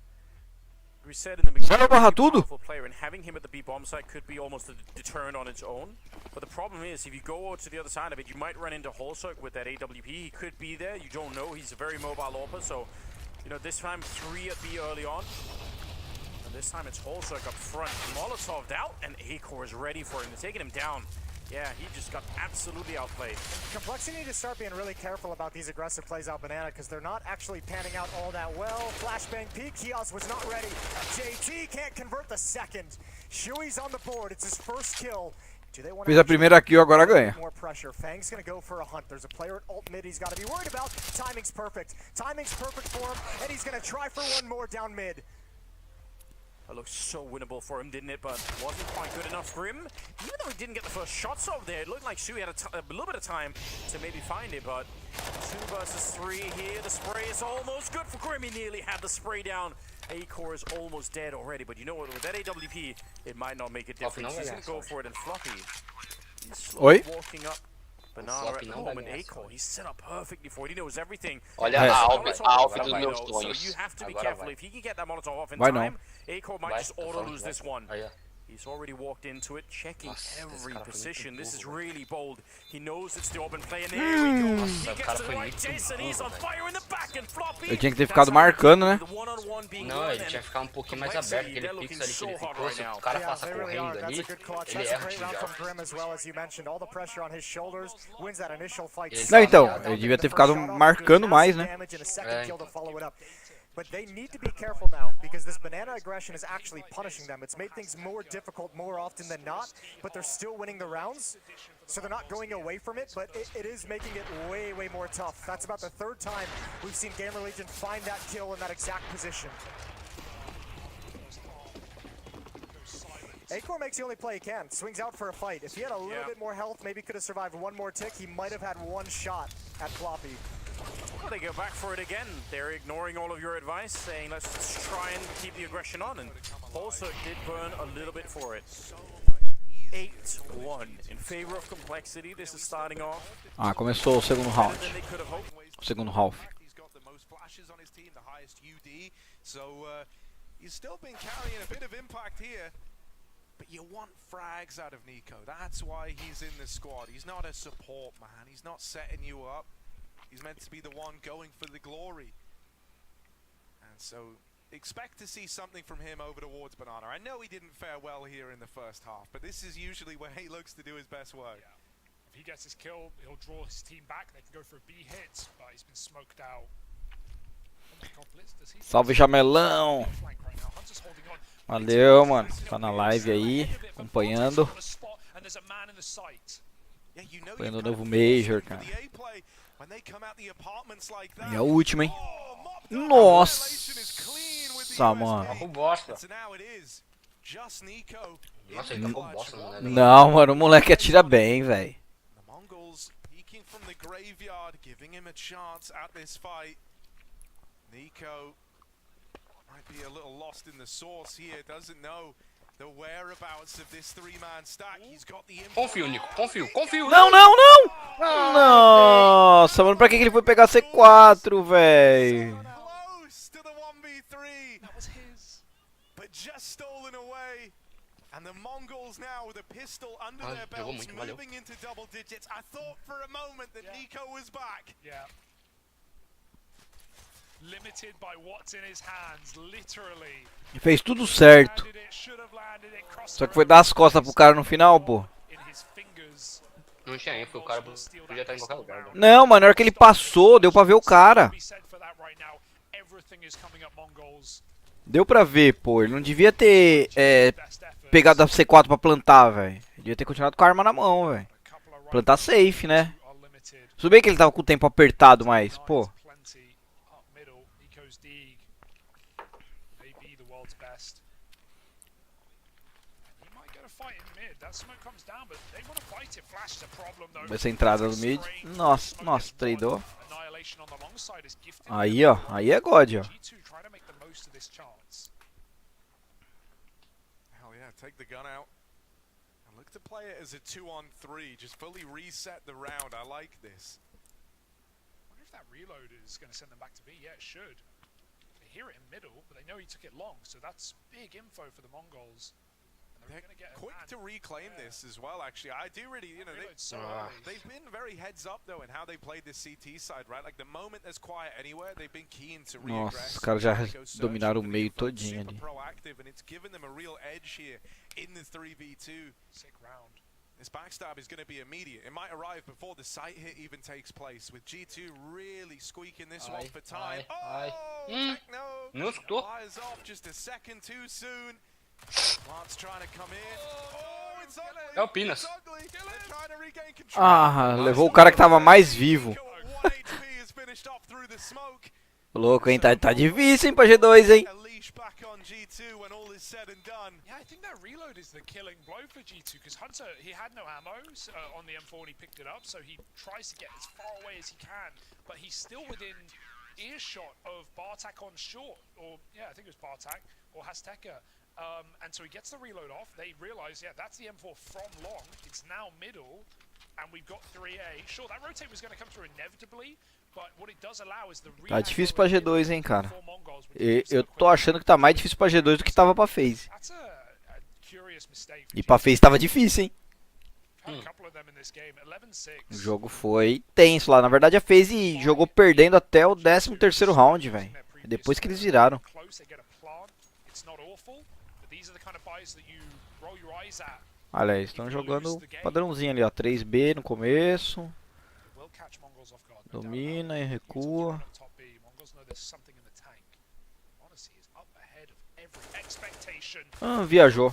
we said in the beginning, a powerful player, and having him at the B bomb site could be almost a deterrent on its own. But the problem is, if you go to the other side of it, you might run into Holzerk with that AWP. He could be there. You don't know. He's a very mobile AWPer. So, you know, this time 3 at B early on. And this time it's Holzerk up front. Molotov'd out, and Acor is ready for him. They're taking him down. Yeah, he just got absolutely outplayed. Complexity need to start being really careful about these aggressive plays out Banana because they're not actually panning out all that well. Flashbang peek, Kios was not ready. JT can't convert the second. Shui's on the board, it's his first kill. Fez a primeira kill, agora ganha. More pressure. Fang's gonna go for a hunt. There's a player at alt mid he's got to be worried about. Timing's perfect. Timing's perfect for him, and he's gonna try for one more down mid. That looked so winnable for him, didn't it? But wasn't quite good enough. Grim, even though he didn't get the first shots over there, it looked like Shui had a little bit of time to maybe find it. But 2 versus 3 here. The spray is almost good for Grim. He nearly had the spray down. Acor is almost dead already. But you know what? With that AWP, it might not make a difference. He's going to go for it, and Floppy, he's slowly walking up. Banana at home, and Acor, he's set up perfectly for it. He knows everything. Olha a Alf dos meus So sonhos. you have to be Agora careful. vai. If he can get that Molotov off in Vai time, Acor might just Tô auto falando lose que this vai. one. Aí, ó. He's already walked into it, checking Nossa, every esse cara foi position. muito This is burro, really bold. He knows it's the open play, and there we go. He Nossa, o gets cara to the foi right muito Jason. He's on burro, velho. fire in the back, and Floppy. Eu tinha que ter ficado marcando, né? Não, ele tinha que ficar um pouquinho mais aberto, aquele pixel ali que ele ficou, se o cara passa correndo ali, ele erra o tiro de alvo. Grim as well, as you mentioned. All the pressure on his shoulders wins that initial fight. Não, então, ele devia ter ficado marcando mais, né? But they need to be careful now because this banana aggression is actually punishing them. It's made things more difficult more often than not, but they're still winning the rounds. So they're not going away from it, but it is making it way, way more tough. That's about the 3rd time we've seen Gamer Legion find that kill in that exact position. Acor makes the only play he can, swings out for a fight. If he had a little bit more health, maybe could have survived one more tick. He might have had one shot at Floppy. Well, they go back for it again. They're ignoring all of your advice, saying let's just try and keep the aggression on. And also did burn a little bit for it. 8-1 in favor of Complexity. This is starting off. Ah, começou o segundo round. O segundo half. He's got the most flashes on his team, the highest UD. So he's still been carrying a bit of impact here. But you want frags out of Nico. That's why he's in the squad. He's not a support man. He's not setting you up. He's meant to be the one going for the glory. And so expect to see something from him over towards Banana. I know he didn't fare well here in the first half, but this is usually where he looks to do his best work. Yeah. If he gets his kill, he'll draw his team back. They can go for a B hit, but he's been smoked out. Salve, Jamelão! Valeu, mano. Tá na live aí, acompanhando. Acompanhando o novo Major, cara. E é o último, hein? Nossa, mano. Tá com bosta. Nossa, ele tá com bosta, mano. Não, mano, o moleque atira bem, velho. Nico might be a little lost in the source here, doesn't know the whereabouts of this 3-man stack. He's got the Confio, Nico, confio. Não, não, não! Nossa, mano, pra que ele foi pegar C4, velho? Close to the 1v3. That was his. But just stolen away. And the Mongols now with a pistol under their belts, moving into double digits. I thought for a moment that Nico was back. Yeah. Limited by what's in his hands, literally. E fez tudo certo. Só que foi dar as costas pro cara no final, pô. Não tinha info, o cara podia estar em qualquer lugar. Não, mano, na hora que ele passou, deu pra ver o cara. Deu pra ver, pô. Ele não devia ter pegado a C4 pra plantar, velho. Ele devia ter continuado com a arma na mão, velho. Plantar safe, né? Tudo bem que ele tava com o tempo apertado, mas, pô. Essa entrada do mid. Nossa, tradeou. Aí, ó. Aí é God, ó. Hell yeah, take the gun out. And look to play it as a 2-on-3. Just fully reset the round. I like this. I wonder if that reload is going to send them back to B. Yeah, it should. They hear it in middle, but they know he took it long, so that's big info for the Mongols. They're quick to reclaim this as well, actually. I do really, you know, they've been very heads up, though, in how they played this CT side, right? Like, the moment there's quiet anywhere, they've been keen to Nossa, os caras já dominaram o meio todinho ali. And it's given them a real edge here in the 3v2. Sick round. This backstab is going to be immediate. It might arrive before the site hit even takes place, with G2 really squeaking this one for time. Não escutou. Fires off just a second too soon. Plant's trying to come in. Oh, it's ugly. É o Pinas. It's ugly. They're trying to regain control. Ah, levou o cara que tava mais vivo. 1 HP is finished off through the smoke. Louco, hein? Tá difícil, hein, pra G2, hein? Back on G2 when all is said and done. Yeah, I think that reload is the killing blow for G2 because Hunter, he had no ammo on the M4 when he picked it up, so he tries to get as far away as he can, but he's still within earshot of Bartak on short, or yeah, I think it was Bartak or Hasteka. And so he gets the reload off. They realize, yeah, that's the M4 from long. It's now middle, and we've got 3A. Sure, that rotate was going to come through inevitably, but what it does allow is the tá difícil pra G2, hein, cara. Eu tô achando que tá mais difícil pra G2 do que tava pra FaZe. E pra FaZe tava difícil, hein. O jogo foi tenso lá. Na verdade, a FaZe jogou perdendo até o 13º round, velho. Depois que eles viraram. Olha aí, estão jogando padrãozinho ali, ó. 3B no começo. Domina e recua. Viajou.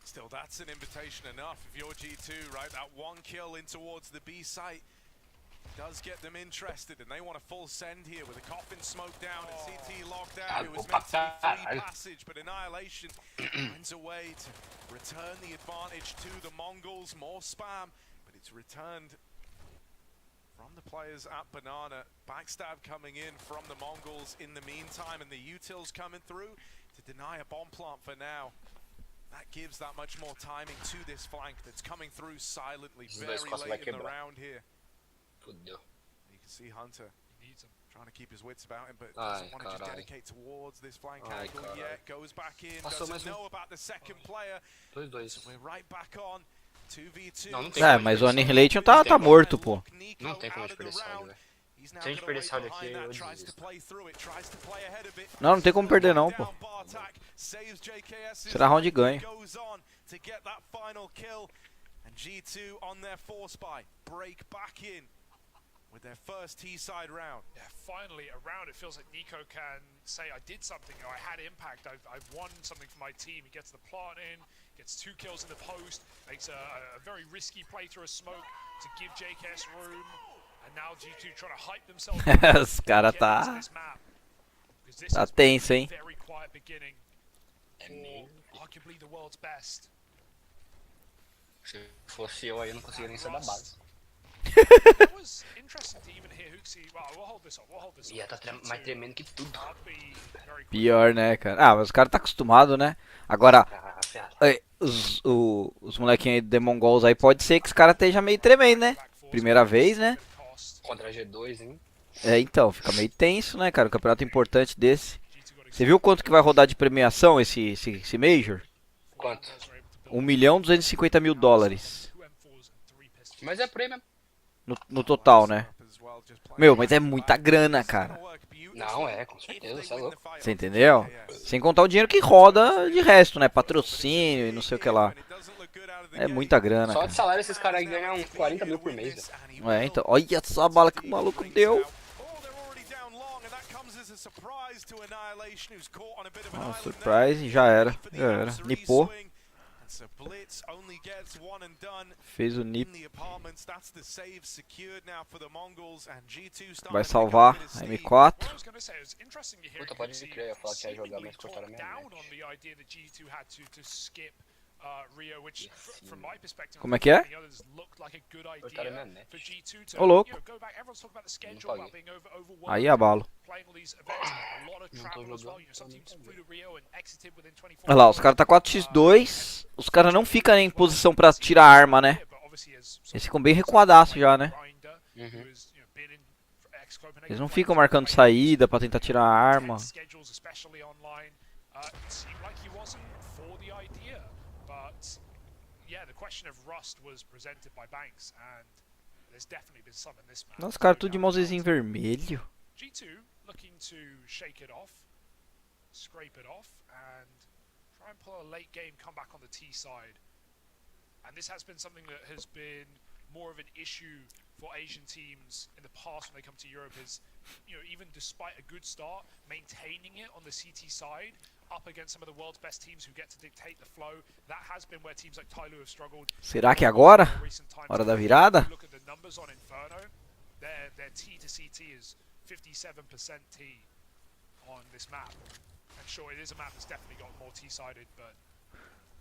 Still, that's an invitation enough if you're G2, right? That one kill in towards the B site does get them interested, and they want a full send here with a coffin smoke down and CT locked out. It was meant to be free passage, but Annihilation finds a way to return the advantage to the Mongols. More spam, but it's returned from the players at Banana. Backstab coming in from the Mongols in the meantime, and the utils coming through to deny a bomb plant for now. That gives that much more timing to this flank that's coming through silently very late in the round here. Fudeu. You can see Hunter trying to keep his wits about him, but doesn't want to just dedicate towards this flank angle yet. Goes back in, doesn't know about the second player. So we're right back on. 2v2. É, mas o Annihilation tá morto, pô. Não tem como a gente perder esse round, velho. Se a gente perder esse round aqui, eu desisto. Não tem como perder não, pô. Será round de ganho. And G2 on their force buy, break back in with their first T-side round. Yeah, finally a round. It feels like Nico can say, I did something, I had impact, I've won something for my team. He gets the plant in, gets 2 kills in the post, makes a very risky play through a smoke to give JKS room. And now G2 trying to hype themselves Os caras tá tenso, hein? Very quiet beginning for arguably the world's best. Se fosse eu aí, eu não conseguia nem sair da base. Ia tá mais tremendo que tudo. Pior, né, cara? Ah, mas os caras tá acostumado, né? Agora, os molequinhos aí do The Mongols aí, pode ser que os caras estejam meio tremendo, né? Primeira vez, né? Contra a G2, hein? É, então, fica meio tenso, né, cara? Um campeonato importante desse. Você viu quanto que vai rodar de premiação esse Major? Quanto? $1.250.000. Mas é prêmio. No total, né? Meu, mas é muita grana, cara. Não, com certeza, você é louco. Você entendeu? Sem contar o dinheiro que roda de resto, né? Patrocínio e não sei o que lá. É muita grana, só de salário esses caras aí ganham 40 mil por mês, velho. É, então, olha só a bala que o maluco deu. surprise to Annihilation, who's caught on a bit of an surprise, já era. Nipou. Fez o nip. Vai salvar a M4. Puta, pode vir criar, eu ia falar que ia jogar, mas cortaram a minha Como é que é? Cortaram a minha net. Ô louco. Não paguei. Aí abalo. Não tô jogando. Olha lá, os caras tá 4x2. Os caras não ficam em posição pra tirar a arma, né? Eles ficam bem recuadaço já, né? Uhum. Eles não ficam marcando saída pra tentar tirar a arma. Nossa, os caras tudo de mousezinho vermelho. G2 looking to shake it off, scrape it off, and try and pull a late game comeback on the T side. And this has been something that has been more of an issue for Asian teams in the past when they come to Europe is, you know, even despite a good start, maintaining it on the CT side up against some of the world's best teams who get to dictate the flow. That has been where teams like Tyloo have struggled. Será que agora? Hora da virada? Look at the numbers on Inferno. Their T to CT is 57% T on this map. And sure, it is a map that's definitely got more T-sided, but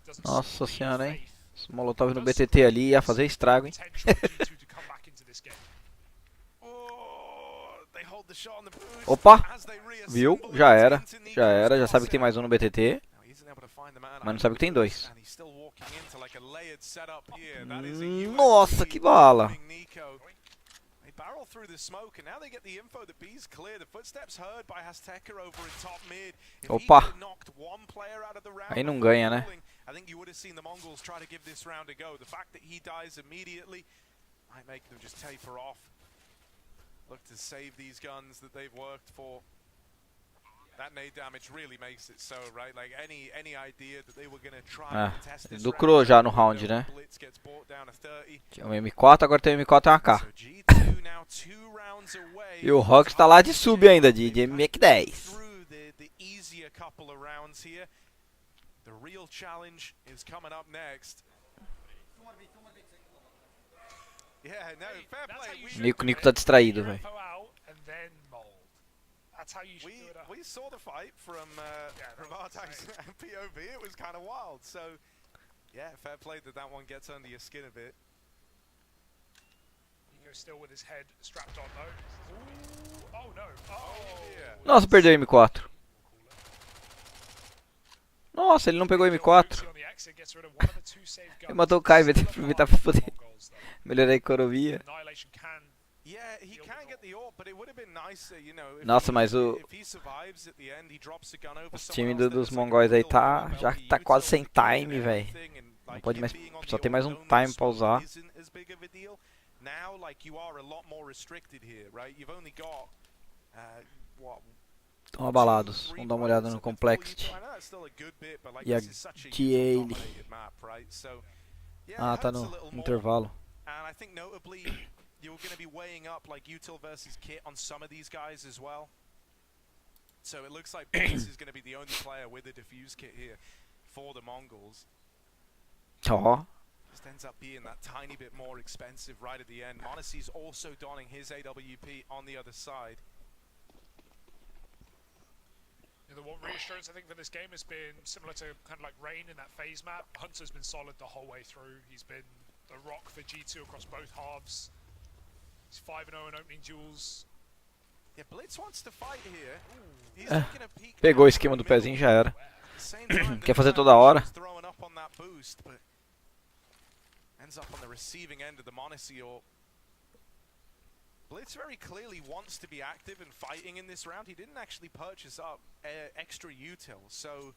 doesn't. Nossa senhora, hein? Esse Molotov no BTT ali ia fazer estrago, hein? Opa! Viu? Já era. Já era. Já sabe que tem mais um no BTT. Mas não sabe que tem dois. Nossa, que bala! Barrel through the smoke, and now they get the info that B's clear. The footsteps heard by Azteca over in top mid. Opa! Aí não ganha, né? I think you would have seen the Mongols try to give this round a go. The fact that he dies immediately might make them just taper off. Look to save these guns that they've worked for. That nade damage really makes it so, right? Like any idea that they were going to try and test this lucrou já no round, né? Tinha um M4, agora tem um M4 e uma K. E o Rox tá lá de sub ainda, de MX-10. Nico tá distraído, velho. That's how you should do it. We saw the fight from Artag's POV. It was kind of wild. So, yeah, fair play that one gets under your skin a bit. Nico still with his head strapped on though. Ooh, oh no. Oh. Nossa, perdeu o M4. Nossa, ele não pegou o M4. Ele matou o Kai, vai ter que aproveitar pra poder melhorar a economia. Nossa, mas o time dos mongóis aí já tá quase sem time, velho. Não pode mais, só tem mais um time pra usar. Estão abalados. Vamos dar uma olhada no Complexity. E a T-Aile. Ah, tá no intervalo. You're going to be weighing up like util versus kit on some of these guys as well. So it looks like Blitz is going to be the only player with a defuse kit here for the Mongols. Oh. Just ends up being that tiny bit more expensive right at the end. Monacy's also donning his AWP on the other side. The one reassurance I think for this game has been similar to kind of like Rain in that phase map. Hunter's been solid the whole way through. He's been the rock for G2 across both halves. He's 5-0 in opening duels. Yeah, Blitz wants to fight here. He's looking at peak. Pegou o esquema do pezinho, já era. Quer fazer toda hora. Throwing up on that boost, but ends up on the receiving end of the Monacy. Blitz very clearly wants to be active and fighting in this round. He didn't actually purchase up extra util, so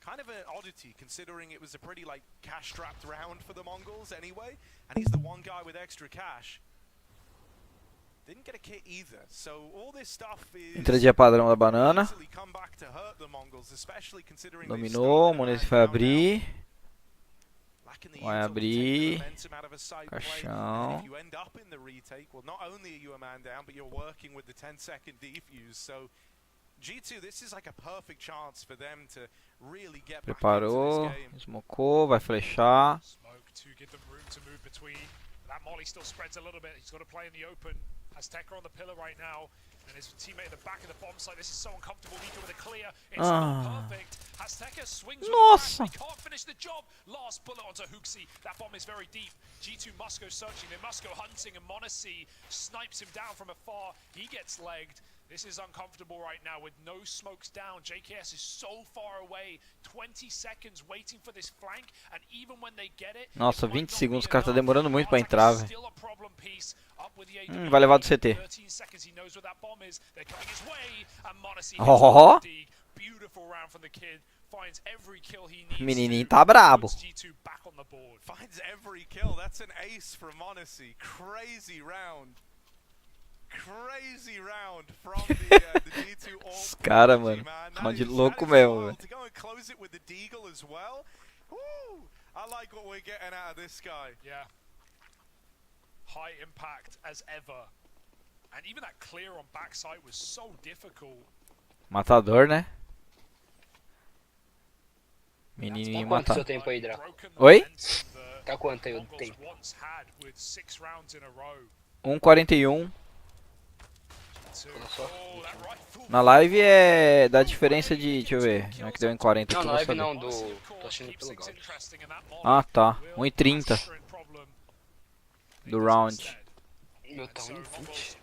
kind of an oddity considering it was a pretty like cash-strapped round for the Mongols anyway, and he's the one guy with extra cash. Didn't get a kit either, so all this stuff is Entradinha padrão da banana. Dominou, o Muniz vai abrir. Vai abrir. Caixão. Preparou, smocou, vai flechar. That Molly still spreads a little bit. He's got to play in the open. Has Tekka on the pillar right now. And his teammate at the back of the bomb site. This is so uncomfortable. Nico with a clear. It's not perfect. Azteca swings with the back. He can't finish the job. Last bullet onto Huxi. That bomb is very deep. G2 must go searching. They must go hunting. And Monacy snipes him down from afar. He gets legged. This is uncomfortable right now with no smokes down. JKS is so far away. 20 seconds waiting for this flank. And even when they get it, nossa, 20 segundos, o cara tá demorando muito pra entrar, velho. Vai levar do CT. Oh. Menininho tá brabo. Finds every kill. That's an ace from Monacy. Crazy round. Crazy round from the G2 all. Os cara, mano, round louco mesmo, velho. To go and close it with the Deagle as well. Woo! I like what we're getting out of this guy. Yeah. High impact as ever. And even that clear on backside was so difficult. Matador, né? Menininho tá quanto matador. Seu tempo aí, Draco? Oi? Tá quanto aí o tempo? 1:41. Na live é da diferença de, deixa eu ver, não é que deu em 40 aqui. Não, na live não, tô assistindo pelo GOG. Ah, tá. 1:30 do round. Meu tá 1:20.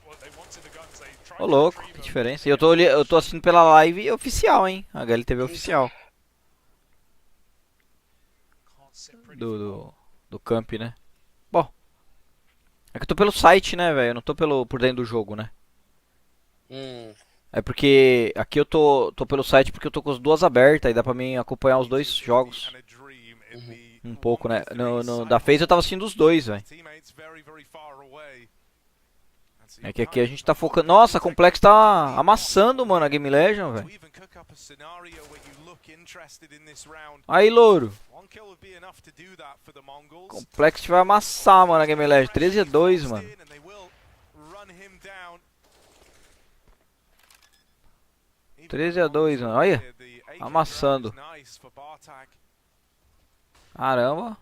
Ô louco, que diferença. E eu tô assistindo pela live oficial, hein? A HLTV oficial. Do camp, né? Bom. É que eu tô pelo site, né, velho? Eu não tô por dentro do jogo, né? É porque aqui eu tô pelo site porque eu tô com as duas abertas e dá pra mim acompanhar os dois jogos. Um pouco, né? Da FaZe eu tava assistindo os dois, velho. É que aqui a gente tá focando... Nossa, a Complex tá amassando, mano, a Game Legend, velho. Aí, louro. Complex vai amassar, mano, a Game Legend. 13-2, mano. 13-2, mano. Olha. Amassando. Caramba.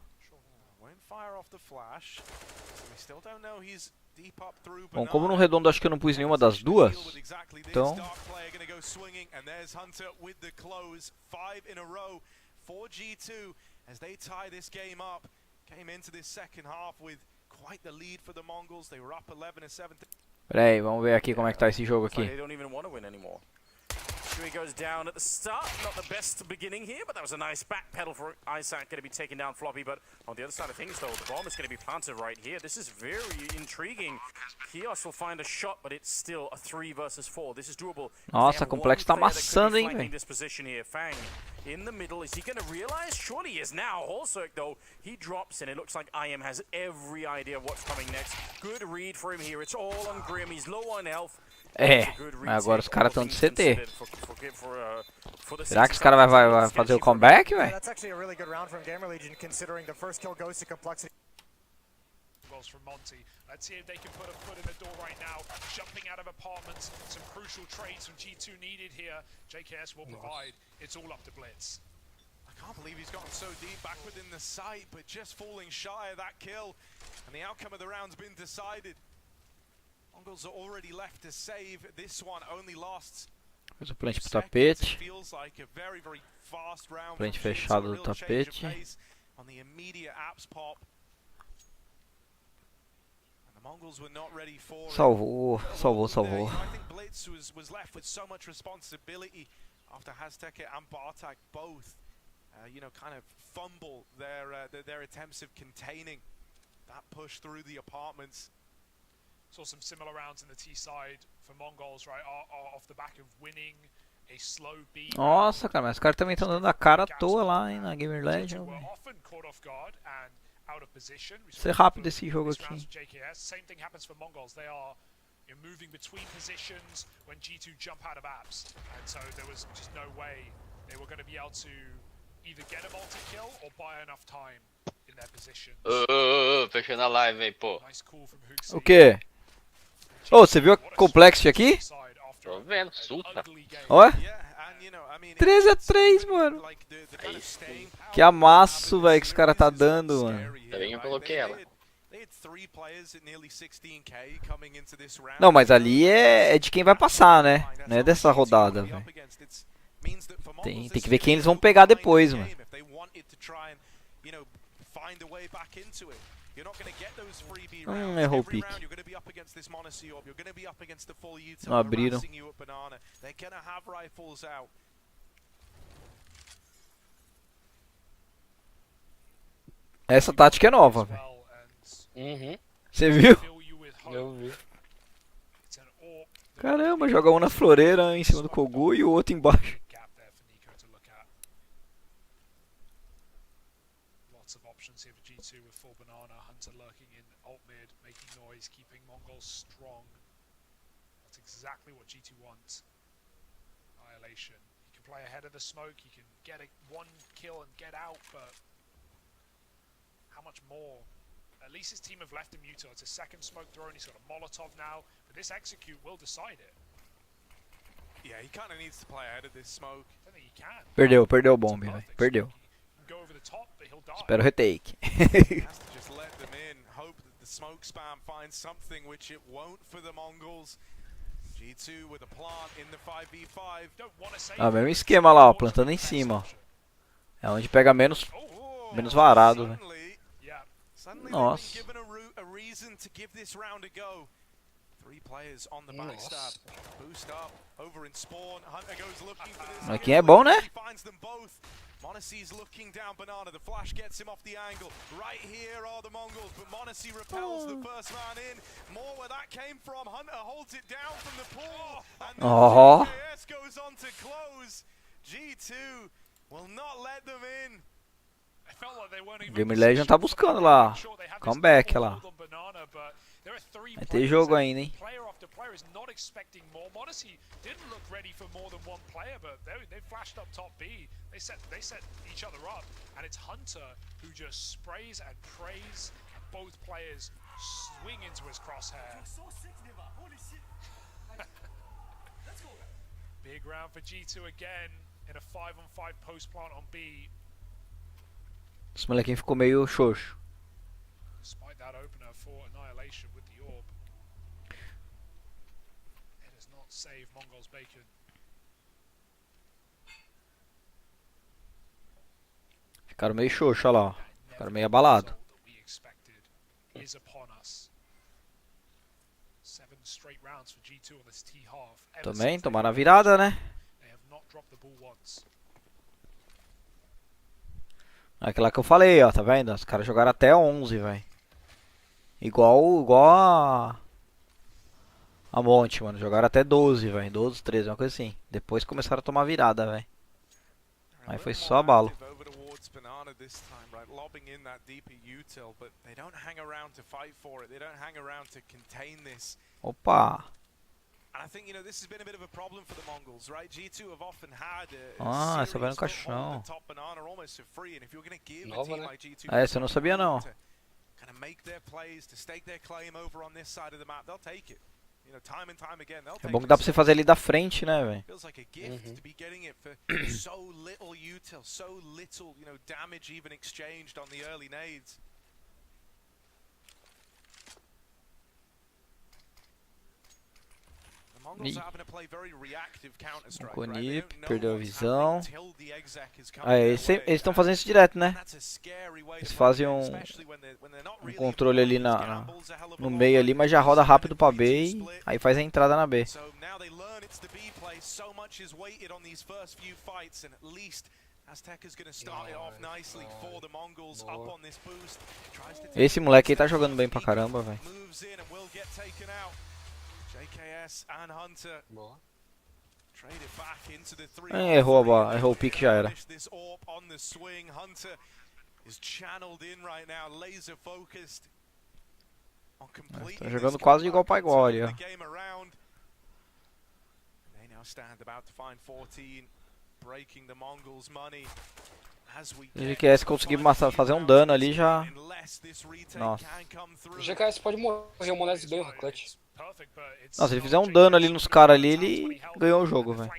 Bom, como no redondo acho que eu não pus nenhuma das duas, então... Pera aí, vamos ver aqui como é que tá esse jogo aqui. He goes down at the start. Not the best beginning here, but that was a nice back pedal for Isaac. Going to be taken down Floppy, but on the other side of things, though, the bomb is going to be planted right here. This is very intriguing. Kios will find a shot, but it's still a 3 versus 4. This is doable. Nossa, a Complex tá amassando, hein, velho. In the middle, is he going to realize? Surely he is now. Holzerk, though, he drops in. It looks like IM has every idea of what's coming next. Good read for him here. It's all on Grim. He's low on health. É, mas agora os caras estão de CT. Será que os caras vai fazer o comeback, velho? From Monty. Let's see if they can put a foot in the door right now. Jumping out of apartments. Some crucial trades from G2 needed here. JKS will provide. It's all up to Blitz. I can't believe he's gotten so deep back within the site, but just falling shy of that kill. And the outcome of the round's been decided. Mongols are already left to save. This one only lasts. Fez o plant pro tapete. Plant fechado do tapete. On the immediate apps pop. Salvou. I think Blitz was left with so much responsibility after Azteca and Bartak both, kind of fumble their attempts of containing that push through the apartments. Saw some similar rounds in the T side for Mongols, right? Off the back of winning a slow B. Nossa, cara, mas os caras também estão dando a cara à toa lá, hein, na Gamer Legend. Ser rápido esse jogo aqui. Same thing happens for Mongols. They are moving between positions when G2 jump out of apps, and so there was just no way they were going to be able to either get a multi-kill or buy enough time in their position. Fechando a live, hein, pô. O quê? Ô, você viu a Complexity aqui? Tô vendo, suta. Ó, 13-3, mano. Que amasso, velho, que os caras tá dando, mano. Ainda bem que eu coloquei ela. Não, mas ali é de quem vai passar, né? Não é dessa rodada, velho. Tem que ver quem eles vão pegar depois, mano. Errou o pique. Não abriram. Essa tática é nova, velho. Uhum. Você viu? Eu vi. Caramba, joga um na floreira em cima do Kogu e o outro embaixo. Exactly what G2 wants. Annihilation. He can play ahead of the smoke, he can get one kill and get out, but how much more? At least his team have left him util. It's a second smoke thrown, he's got a Molotov now, but this execute will decide it. Yeah, he kind of needs to play ahead of this smoke. I don't think he can. Perdeu o bomb, velho. Perdeu. Go over the top, but he'll die. Espero o retake. Has to just let them in, hope that the smoke spam finds something, which it won't for the Mongols. G2 with a plant in the 5v5. Ah, mesmo esquema lá, ó, plantando em cima, ó. É onde pega menos varado, velho. Nossa. Mas quem é bom, né? Monacy's looking down Banana, the flash gets him off the angle. Right here are the Mongols, but Monacy repels the first man in. More where that came from. Hunter holds it down from the pool. And the GKS goes on to close. G2 will not let them in. Game Legend tá buscando lá. Comeback lá. Vai ter jogo ainda, hein? Didn't look ready for more than one player, but they flashed up top B. They set each other up, and it's Hunter who just sprays and prays, and both players swing into his crosshair. Big round for G2 again in a 5-on-5 post plant on B. Esse molequinho ficou meio xoxo. Despite that opener for Annihilation with the orb, it does not save Mongol's bacon. Ficaram meio xoxo, olha lá. Ficaram meio abalado. Também, tomaram a virada, né? Aquela que eu falei, ó, tá vendo? Os caras jogaram até 11, velho. Igual a Monte, mano. Jogaram até 12, velho. 12, 13, uma coisa assim. Depois começaram a tomar virada, velho. Aí foi só abalo. Opa! Ah, essa vai no caixão. Nova, né? Ah, essa eu não sabia não. É bom que dá pra você fazer ali da frente, né, velho? O Conip perdeu a visão. Ah, eles estão fazendo isso direto, né? Eles fazem um controle ali no meio ali, mas já roda rápido pra B e aí faz a entrada na B. Esse moleque aí tá jogando bem pra caramba, velho. Errou o pique, já era. Tá jogando quase de igual pra igual ali, ó. O GKS conseguir fazer um dano ali já. Nossa. O GKS pode morrer, o Monese ganha o clutch. Nossa, se ele fizer um dano ali nos caras ali, ele ganhou o jogo, velho.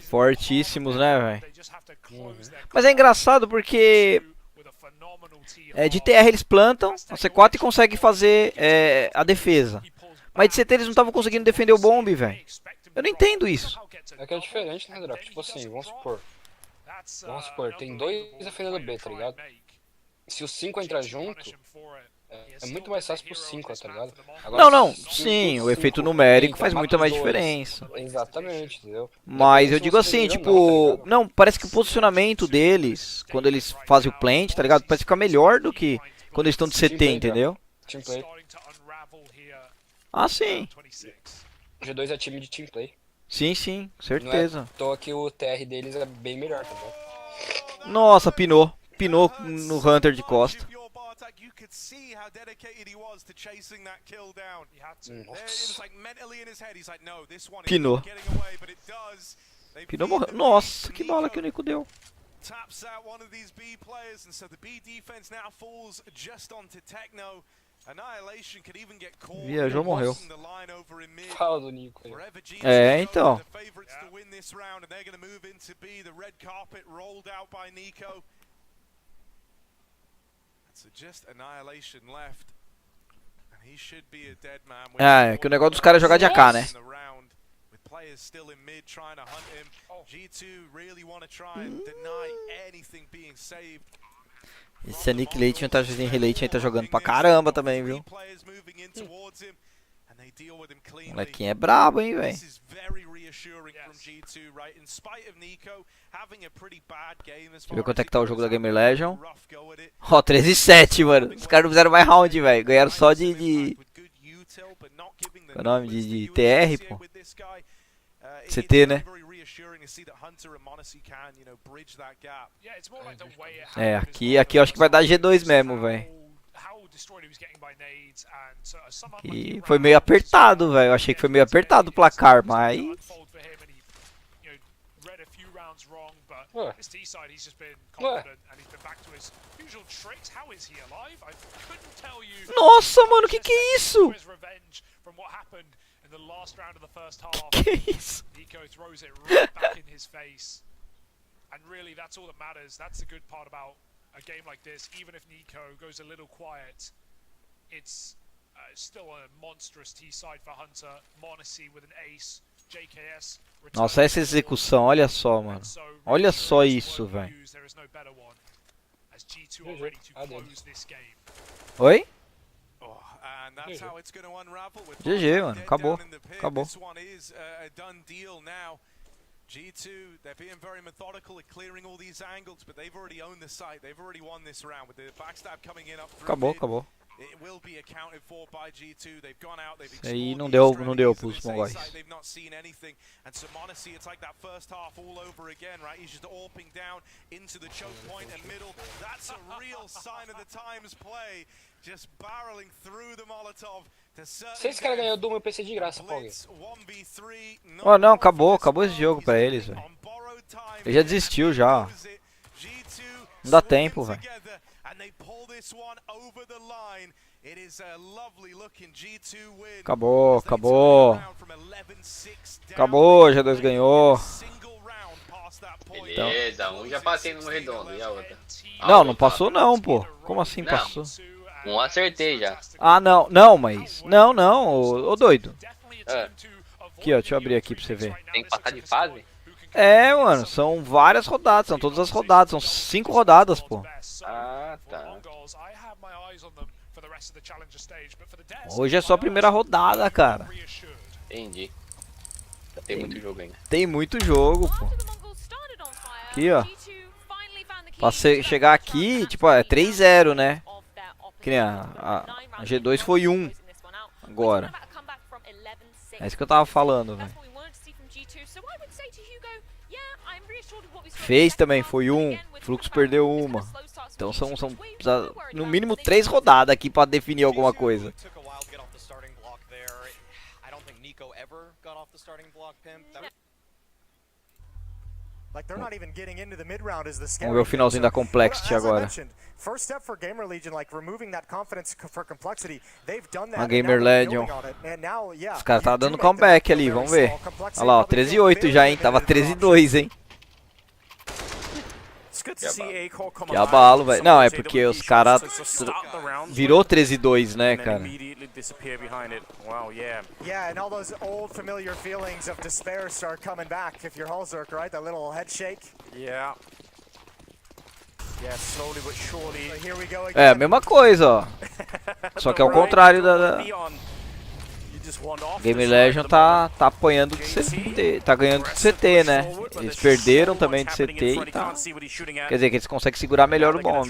Fortíssimos, né, velho? Mas é engraçado porque de TR eles plantam, a C4 e consegue fazer a defesa. Mas de CT eles não estavam conseguindo defender o bomb, velho. Eu não entendo isso. É que é diferente, né, Draco? Tipo assim, vamos supor. Tem dois defendendo B, tá ligado? Se os 5 entrar junto, é muito mais fácil pro 5, tá ligado? Agora, não, sim, o efeito numérico faz muita mais diferença. Exatamente, entendeu? Mas eu digo assim, tipo, não, parece que o posicionamento deles, quando eles fazem o plant, tá ligado? Parece ficar melhor do que quando eles estão de CT, entendeu? Teamplay. Ah, sim. G2 é time de teamplay. Sim, certeza. Não é à toa que o TR deles é bem melhor, tá ligado? Nossa, pinou no Hunter de costa. Pinou morreu. Nossa, que bala que o Nico deu. Viajou, morreu. Fala do Nico aí. Então. É que o negócio dos caras é jogar de AK, né? Esse Annihilation tá jogando pra caramba também, viu? O molequinho é brabo, hein, velho? Deixa eu ver quanto é que tá o jogo da Gamer Legion. Ó, 13-7, mano. Os caras não fizeram mais round, velho. Ganharam só de... Qual é o nome? De TR, pô. CT, né? Aqui eu acho que vai dar G2 mesmo, velho. E foi meio apertado, velho. Eu achei que foi meio apertado o placar, mas... Nossa, mano, que é isso? Que é isso? Nico throws it right back in his face. And really that's all that matters. That's the good part about a game like this. Even if Nico goes a little quiet, it's still a monstrous T-side for Hunter. Monacy with an ace. JKS. Nossa, essa execução, olha só, mano. Olha só isso, velho. Oi? GG, mano. Acabou. G2, they're being very methodical at clearing all these angles, but they've already owned the site. They've already won this round with the backstab coming in up through mid. Acabou. It will be accounted for by G2. They've gone out, they've explored aí não deu pros mongóis. They've not seen anything. And so Monacy, it's like that first half all over again, right? He's just AWPing down into the choke point and middle. That's a real sign of the times play. Just barreling through the Molotov. Se esse cara ganhou do meu PC de graça, Paulo. Oh, não, acabou esse jogo pra eles, velho. Ele já desistiu já. Não dá tempo, velho. Acabou. G2 ganhou. Beleza, um já passei no redondo, e a outra? Não passou não, pô. Como assim passou? Um acertei já. Ah, não, mas... Não, ô doido. Aqui, ó, deixa eu abrir aqui pra você ver. Tem que passar de fase? É, mano, são várias rodadas, são todas as rodadas, são 5 rodadas, pô. Ah, tá. Hoje é só a primeira rodada, cara. Entendi. Tem muito jogo ainda. Tem muito jogo, pô. Aqui, ó. Pra chegar aqui, tipo, é 3-0, né? Que nem a G2 foi 1 agora. É isso que eu tava falando, velho. Fez também, foi 1. Fluxo perdeu uma. Então são no mínimo 3 rodadas aqui pra definir alguma coisa. Vamos ver o finalzinho da Complexity agora. A Gamer Legion. Os caras tá dando comeback ali, vamos ver. Olha lá, ó, 13-8 já, hein? Tava 13-2, hein? Que abalo, velho. Não, é porque os caras virou 13-2, né, cara? Yeah, and all those old familiar feelings of despair start coming back if you're Hulzerk, right? That little head shake. Yeah. Yeah, slowly but surely. Here we go again. É, a mesma coisa, ó. Só que é o contrário da... Game Legion tá apanhando de CT, tá ganhando de CT, né? Eles perderam também de CT e tá... Quer dizer que eles conseguem segurar melhor o bomb.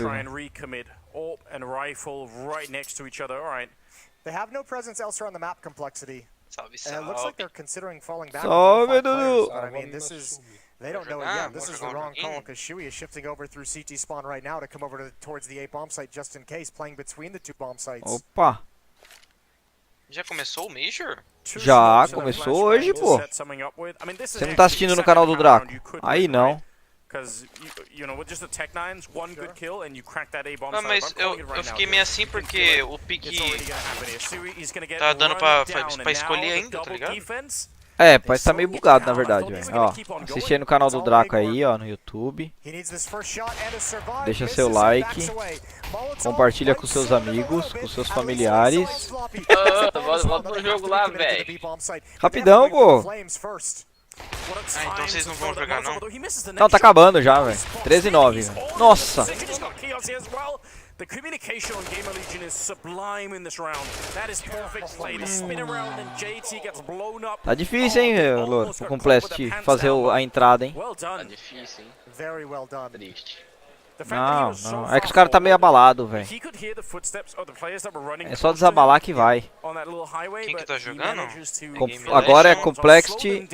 They have no presence elsewhere on the map, Complexity. Salve, And it looks like they're considering falling back. Salve, Dudu! I mean, this is... They don't know it yet. This is the wrong call because Shui is shifting over through CT spawn right now to come over towards the A bomb site just in case, playing between the 2 bomb sites. Opa! Já começou o Major? Já começou hoje, pô. Você não tá assistindo no canal do Draco? Aí não. Ah, mas eu fiquei meio assim porque o pique tá dando pra escolher ainda, tá ligado? É, parece que tá meio bugado, na verdade, velho. Ó, assiste aí no canal do Draco aí, ó, no YouTube. Deixa seu like. Compartilha com seus amigos, com seus familiares. Volta pro jogo lá, velho. Rapidão, pô. Ah, então vocês não vão jogar, não? Não, tá acabando já, velho. 13-9, velho. Nossa! The communication on Gamer Legion is sublime in this round. That is perfect play. The spin around and JT gets blown up. Tá difícil, hein, Loro, pro Complexity fazer a entrada, hein? Well done. Tá difícil, hein? Very well done. Triste. Não, não. É que os caras tá meio abalado, velho. É só desabalar que vai. Quem que tá jogando? Agora é Complexity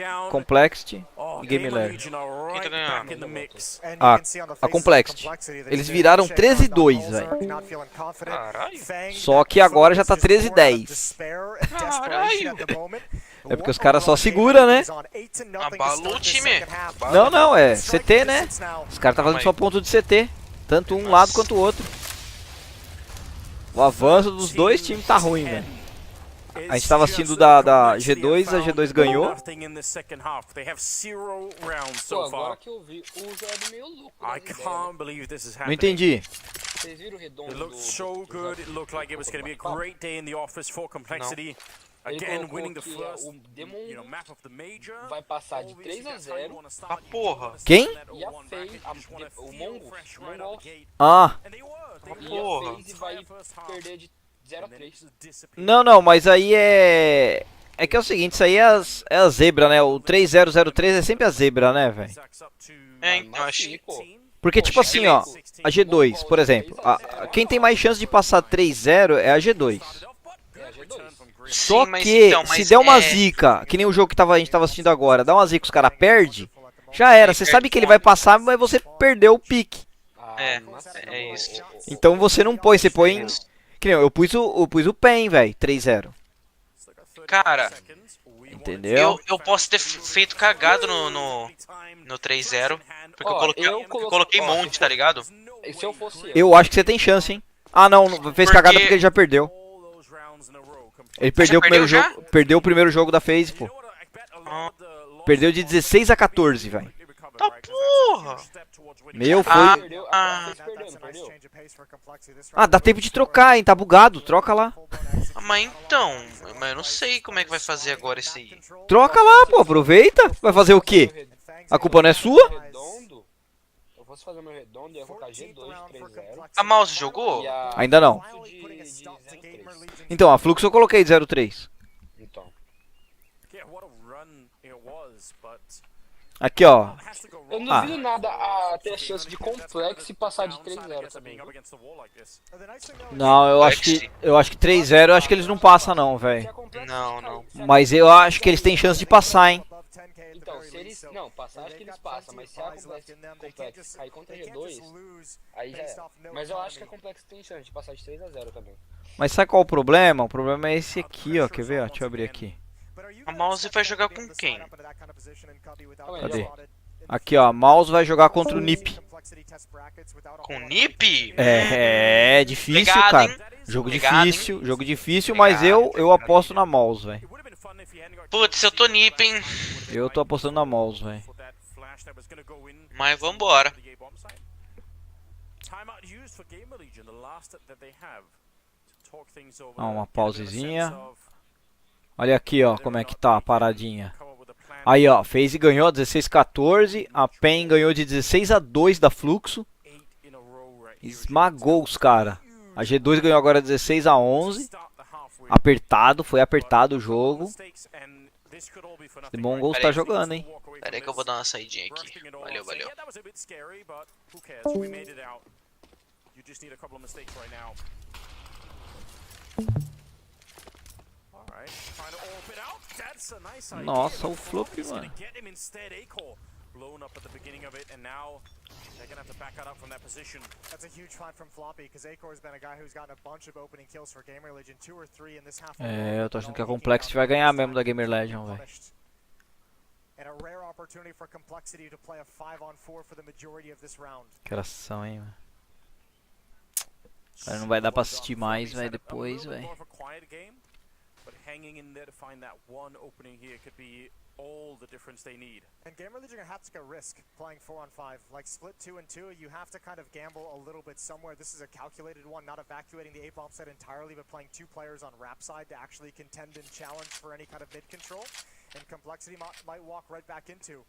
e Game Legion. Quem tá ganhando? A Complexity. Eles viraram 13-2, velho. Caralho. Só que agora já tá 13-10. Caralho. É porque os caras só seguram, né? Abalou o time. Não, não, é CT, né? Os caras tá fazendo só ponto de CT. Tanto um lado quanto o outro. O avanço dos dois times tá ruim, velho. A gente tava assistindo da G2, a G2 ganhou. Pô, agora que eu vi, o jogo é meio louco. Não entendi. Vocês viram o redondo? It looked so good. It looked like it was going to be a great day in the office for Complexity. Again, winning the first, map of the major. Vai passar de 3-0. Ah, porra. Quem? E a FaZe, o Mongo. Ah. Porra. E vai perder de 0-3. Não, não, mas aí é... É que é o seguinte, isso aí é a zebra, né? O 3003 é sempre a zebra, né, velho? É, então achei, pô. Porque, tipo assim, ó, a G2, por exemplo, quem tem mais chance de passar 3-0 é a G2. Só que, se der uma zica, que nem o jogo que a gente tava assistindo agora, dá uma zica, os caras perdem, já era. Você sabe que ele vai passar, mas você perdeu o pique. É isso. Então você não põe, você põe... Que nem eu pus o PEN, velho, 3-0. Cara, entendeu? Eu posso ter feito cagado no 3-0, porque eu coloquei monte, tá ligado? Se eu fosse eu acho que você tem chance, hein? Ah, não, fez cagada porque ele já perdeu. Ele perdeu o primeiro jogo, perdeu o primeiro jogo da FaZe, pô. Perdeu de 16-14, velho. Tá porra! Meu, foi... Ah, dá tempo de trocar, hein? Tá bugado, troca lá. Mas então, eu não sei como é que vai fazer agora isso aí. Troca lá, pô, aproveita. Vai fazer o quê? A culpa não é sua? Eu posso fazer meu redondo e ia colocar G2 3-0. A Mouse jogou? Ainda não. Então, a Fluxo eu coloquei de 0-3. Então. Aqui, ó. Eu não duvido nada a ter a chance de Complexo e passar de 3-0 também. Não, eu acho que 3-0 eu acho que eles não passam não, velho. Não. Mas eu acho que eles têm chance de passar, hein. Então, se eles... Não, passar acho que eles passam, mas se a Complexo cair contra a G2, aí já é. Mas eu acho que a Complexo tem chance de passar de 3-0 também. Mas sabe qual o problema? O problema é esse aqui, ó. Quer ver, ó? Deixa eu abrir aqui. A Mouse vai jogar com quem? Cadê? Aqui, ó, mouse vai jogar contra o NiP. Com NiP? É difícil, Ligado, cara. hein? Jogo Ligado, difícil, jogo difícil, mas eu aposto na mouse, velho. Putz, eu tô NiP, hein? Eu tô apostando na mouse, velho. Mas vambora. Ó, uma pausezinha. Olha aqui, ó, como é que tá a paradinha. Aí, ó, FaZe ganhou 16-14, a PEN ganhou de 16-2 da Fluxo. Esmagou os cara. A G2 ganhou agora 16-11. Apertado, foi apertado o jogo. The Mongols tá jogando, hein. Pera aí que eu vou dar uma saidinha aqui. Valeu, valeu. Nossa, o flop, mano. Blown up at the beginning of it, and now they're gonna have to back that up from that position. That's a huge find from Floppy, because Acor has been a guy who's gotten a bunch of opening kills for Gamer Legion, 2 or 3 in this half. É, eu tô achando que a Complexity vai ganhar mesmo da Gamer Legion, velho. And a rare opportunity for Complexity to play a 5-on-4 for the majority of this round. Que oração, hein, mano. Cara, não vai dar pra assistir mais, velho, depois, velho. But hanging in there to find that one opening here could be all the difference they need. And Gamer Legion are gonna have to take a risk playing 4-on-5. Like split 2 and 2, you have to kind of gamble a little bit somewhere. This is a calculated one, not evacuating the A-bomb set entirely, but playing 2 players on Rap side to actually contend and challenge for any kind of mid control. And Complexity might walk right back into.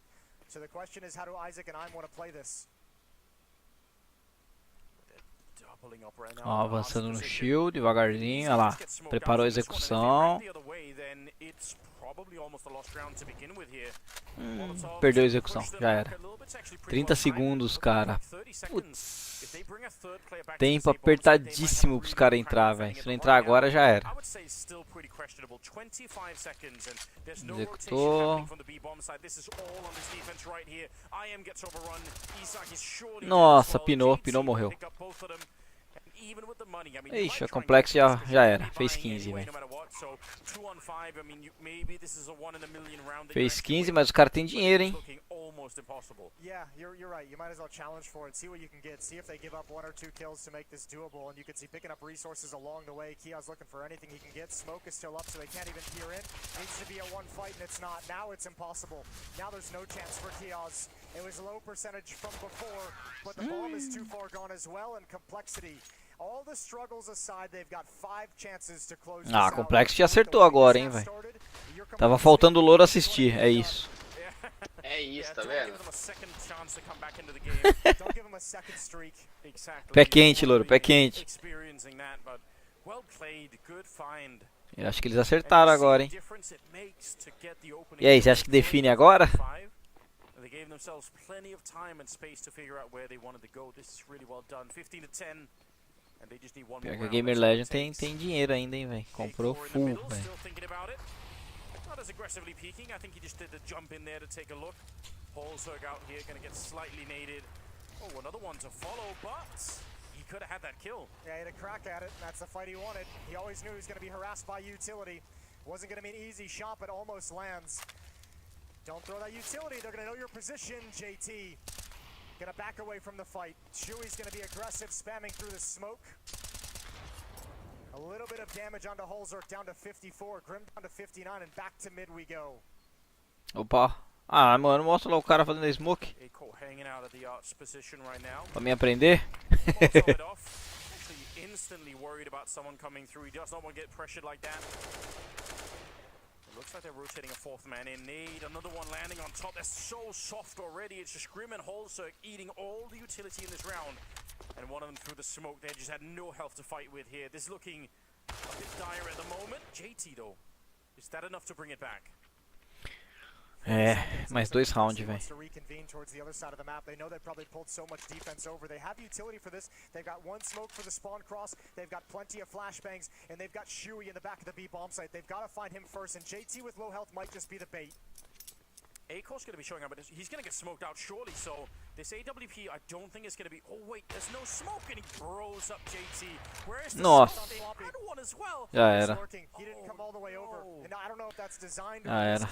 So the question is, how do Isaac and I want to play this? Ó, avançando no shield, devagarzinho, olha lá. Preparou a execução. Perdeu a execução, já era. 30 segundos, cara. Putz. Tempo apertadíssimo pros caras entrar, velho. Se não entrar agora, já era. Executou. Nossa, pinou morreu. Ixi, a Complex já era. Fez 15, velho. Fez 15, mas os caras têm dinheiro, hein? Yeah, you're right. You might as well challenge for it. See what you can get. See if they give up 1 or 2 kills to make this doable. And you can see picking up resources along the way. Kia's looking for anything he can get. Smoke is still up, so they can't even peer in. Needs to be a 1 fight, and it's not. Now it's impossible. Now there's no chance for Kia's. It was a low percentage from before, but the bomb is too far gone as well. And Complexity. All the struggles aside, they've got 5 chances to close this out. Ah, a Complexity acertou agora, hein, velho. Tava faltando o Louro assistir, é isso. É isso, tá vendo? Pé quente, Louro, pé quente. Eu acho que eles acertaram agora, hein. E aí, você acha que define agora? Pior que a Gamer Legion tem dinheiro ainda, hein, velho. Comprou full, velho. Not as aggressively peeking. I think he just did the jump in there to take a look. Holzberg out here, gonna get slightly naded. Oh, another one to follow, but he could have had that kill. Yeah, he had a crack at it. That's the fight he wanted. He always knew he was gonna be harassed by utility. Wasn't gonna be an easy shot, but almost lands. Don't throw that utility. They're gonna know your position, JT. Gonna back away from the fight. Chewy's gonna be aggressive, spamming through the smoke. A little bit of damage onto Holzerk, down to 54. Grim down to 59, and back to mid we go. Opa. Ah, mano, mostra lá o cara fazendo smoke. Pra mim aprender. Instantly worried about someone coming through. He does not want to get pressured like that. It looks like they're rotating a 4th man in. Nade, another one landing on top. They're so soft already. It's just Grim and Holzerk eating all the utility in this round. And one of them through the smoke. They just had no health to fight with here. This is looking a bit dire at the moment. JT though, is that enough to bring it back? É, mais 2 rounds, velho. To reconvene towards the other side of the map. They know they've probably pulled so much defense over. They have utility for this. They've got 1 smoke for the spawn cross. They've got plenty of flashbangs, and they've got Chewy in the back of the B bomb site. They've got to find him first, and JT with low health might just be the bait. Acor's going to be showing up, but he's going to get smoked out surely, so this AWP I don't think is going to be... Oh wait, there's no smoke, and he bros up JT. Where's the Nossa. one as well? Já era. He didn't come all the way over. Ah, era.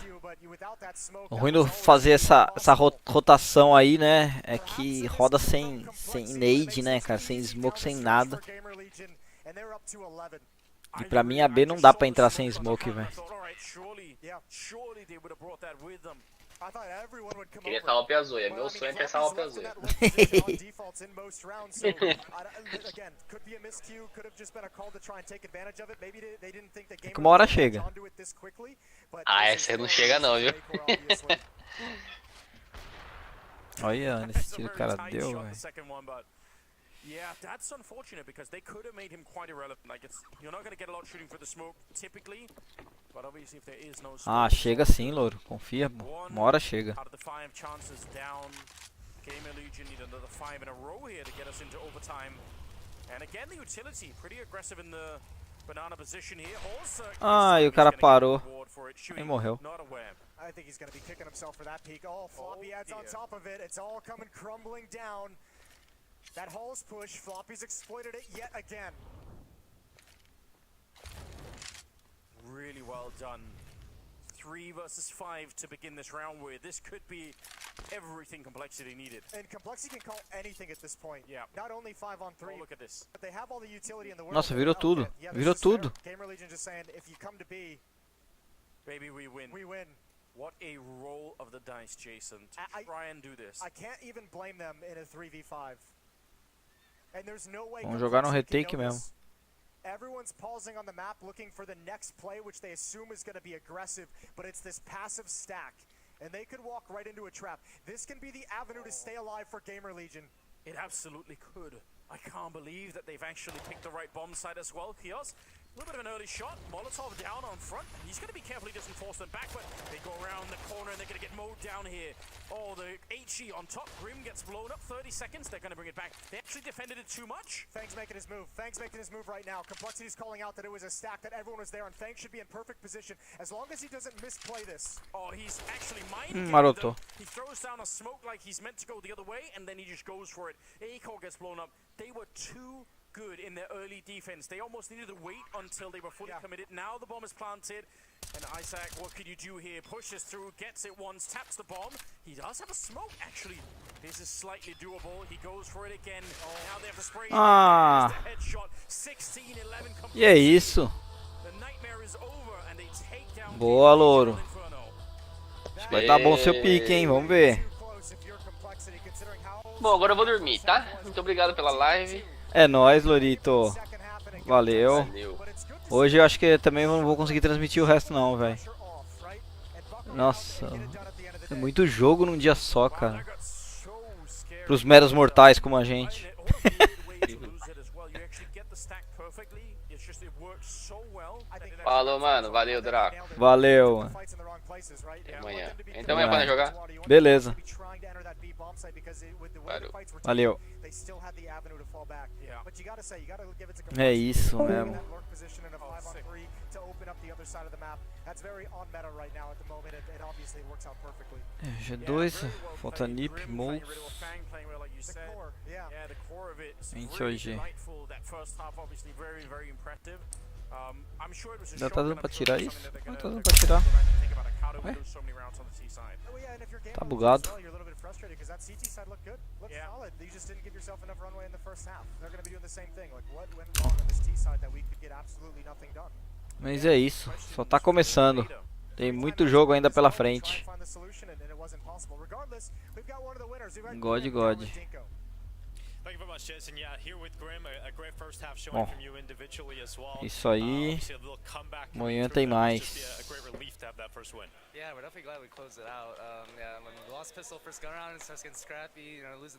O ruim de fazer essa rotação aí, né, é que roda sem nade, né, cara, sem smoke, sem nada. E pra mim a B não dá pra entrar sem smoke, velho. Queria estar OP azul, é meu sonho ter essa OP azul. É que uma hora chega. Ah, essa não chega não, viu? Olha, nesse tiro o cara deu, velho. Yeah, that's unfortunate because they could have made him quite irrelevant. Like you're not going to get a lot shooting for the smoke typically, but obviously if there is no smoke. Ah, chega sim, louro. Confia, uma hora chega. Out of the 5 chances down, Gamer Legion need another 5 in a row here to get us into overtime. And again the utility pretty aggressive in the banana position here. Ah, e o cara parou. E morreu. I think he's going to be kicking himself for that peak. Oh, Floppy adds on top of it. It's all coming crumbling down. That Halls push, Floppy's exploited it yet again. Really well done. 3 versus 5 to begin this round with. This could be everything Complexity needed. And Complexity can call anything at this point. Yeah. Not only 5 on 3. Oh, look at this. But they have all the utility in the world. Nossa, virou tudo. Virou tudo. Gamer Legion just saying, if you come to B, baby, we win. We win. What a roll of the dice, Jason, to try and do this. I can't even blame them in a 3v5. And there's no way. Vamos jogar no retake mesmo. Everyone's pausing on the map looking for the next play, which they assume is going to be aggressive, but it's this passive stack. And they could walk right into a trap. This can be the avenue to stay alive for Gamer Legion. It absolutely could. I can't believe that they've actually picked the right bomb site as well. Kios, a little bit of an early shot. Molotov down on front. He's going to be careful he doesn't force them back, but they go around the corner and they're going to get mowed down here. Oh, the HE on top. Grim gets blown up. 30 seconds. They're going to bring it back. They actually defended it too much. Fang's making his move. Fang's making his move right now. Complexity's calling out that it was a stack, that everyone was there, and Fang should be in perfect position as long as he doesn't misplay this. Oh, he's actually minding Maroto. He throws down a smoke like he's meant to go the other way, and then he just goes for it. A-core gets blown up. They were too good in their early defense. They almost needed to wait until they were fully committed. Now the bomb is planted, and Isaac, what could you do here? Pushes through, gets it once, taps the bomb. He does have a smoke, actually. This is slightly doable. He goes for it again. Oh, now they have to spray. Ah. Headshot. 16-11. E é isso. The nightmare is over, and they take down. Boa, louro. Vai dar bom seu pique, hein? Vamos ver. Bom, agora eu vou dormir, tá? Muito obrigado pela live. É nóis, Lorito. Valeu. Hoje eu acho que também não vou conseguir transmitir o resto não, velho. Nossa. É muito jogo num dia só, cara. Pros meros mortais como a gente. Falou, mano. Valeu, Draco. Valeu. Até amanhã. Então amanhã podem jogar? Beleza. Valeu. Valeu. É isso mesmo. G2, falta Nip, Moves. Gente, hoje. Já tá dando pra tirar isso? Não tá dando pra tirar. Ué? Tá bugado. Mas é isso, só tá começando. Tem muito jogo ainda pela frente. God. Bom, isso aí. Amanhã tem mais. Yeah, we're definitely glad we closed it out. Yeah, when we lost pistol first gun round, it starts getting scrappy, you know, losing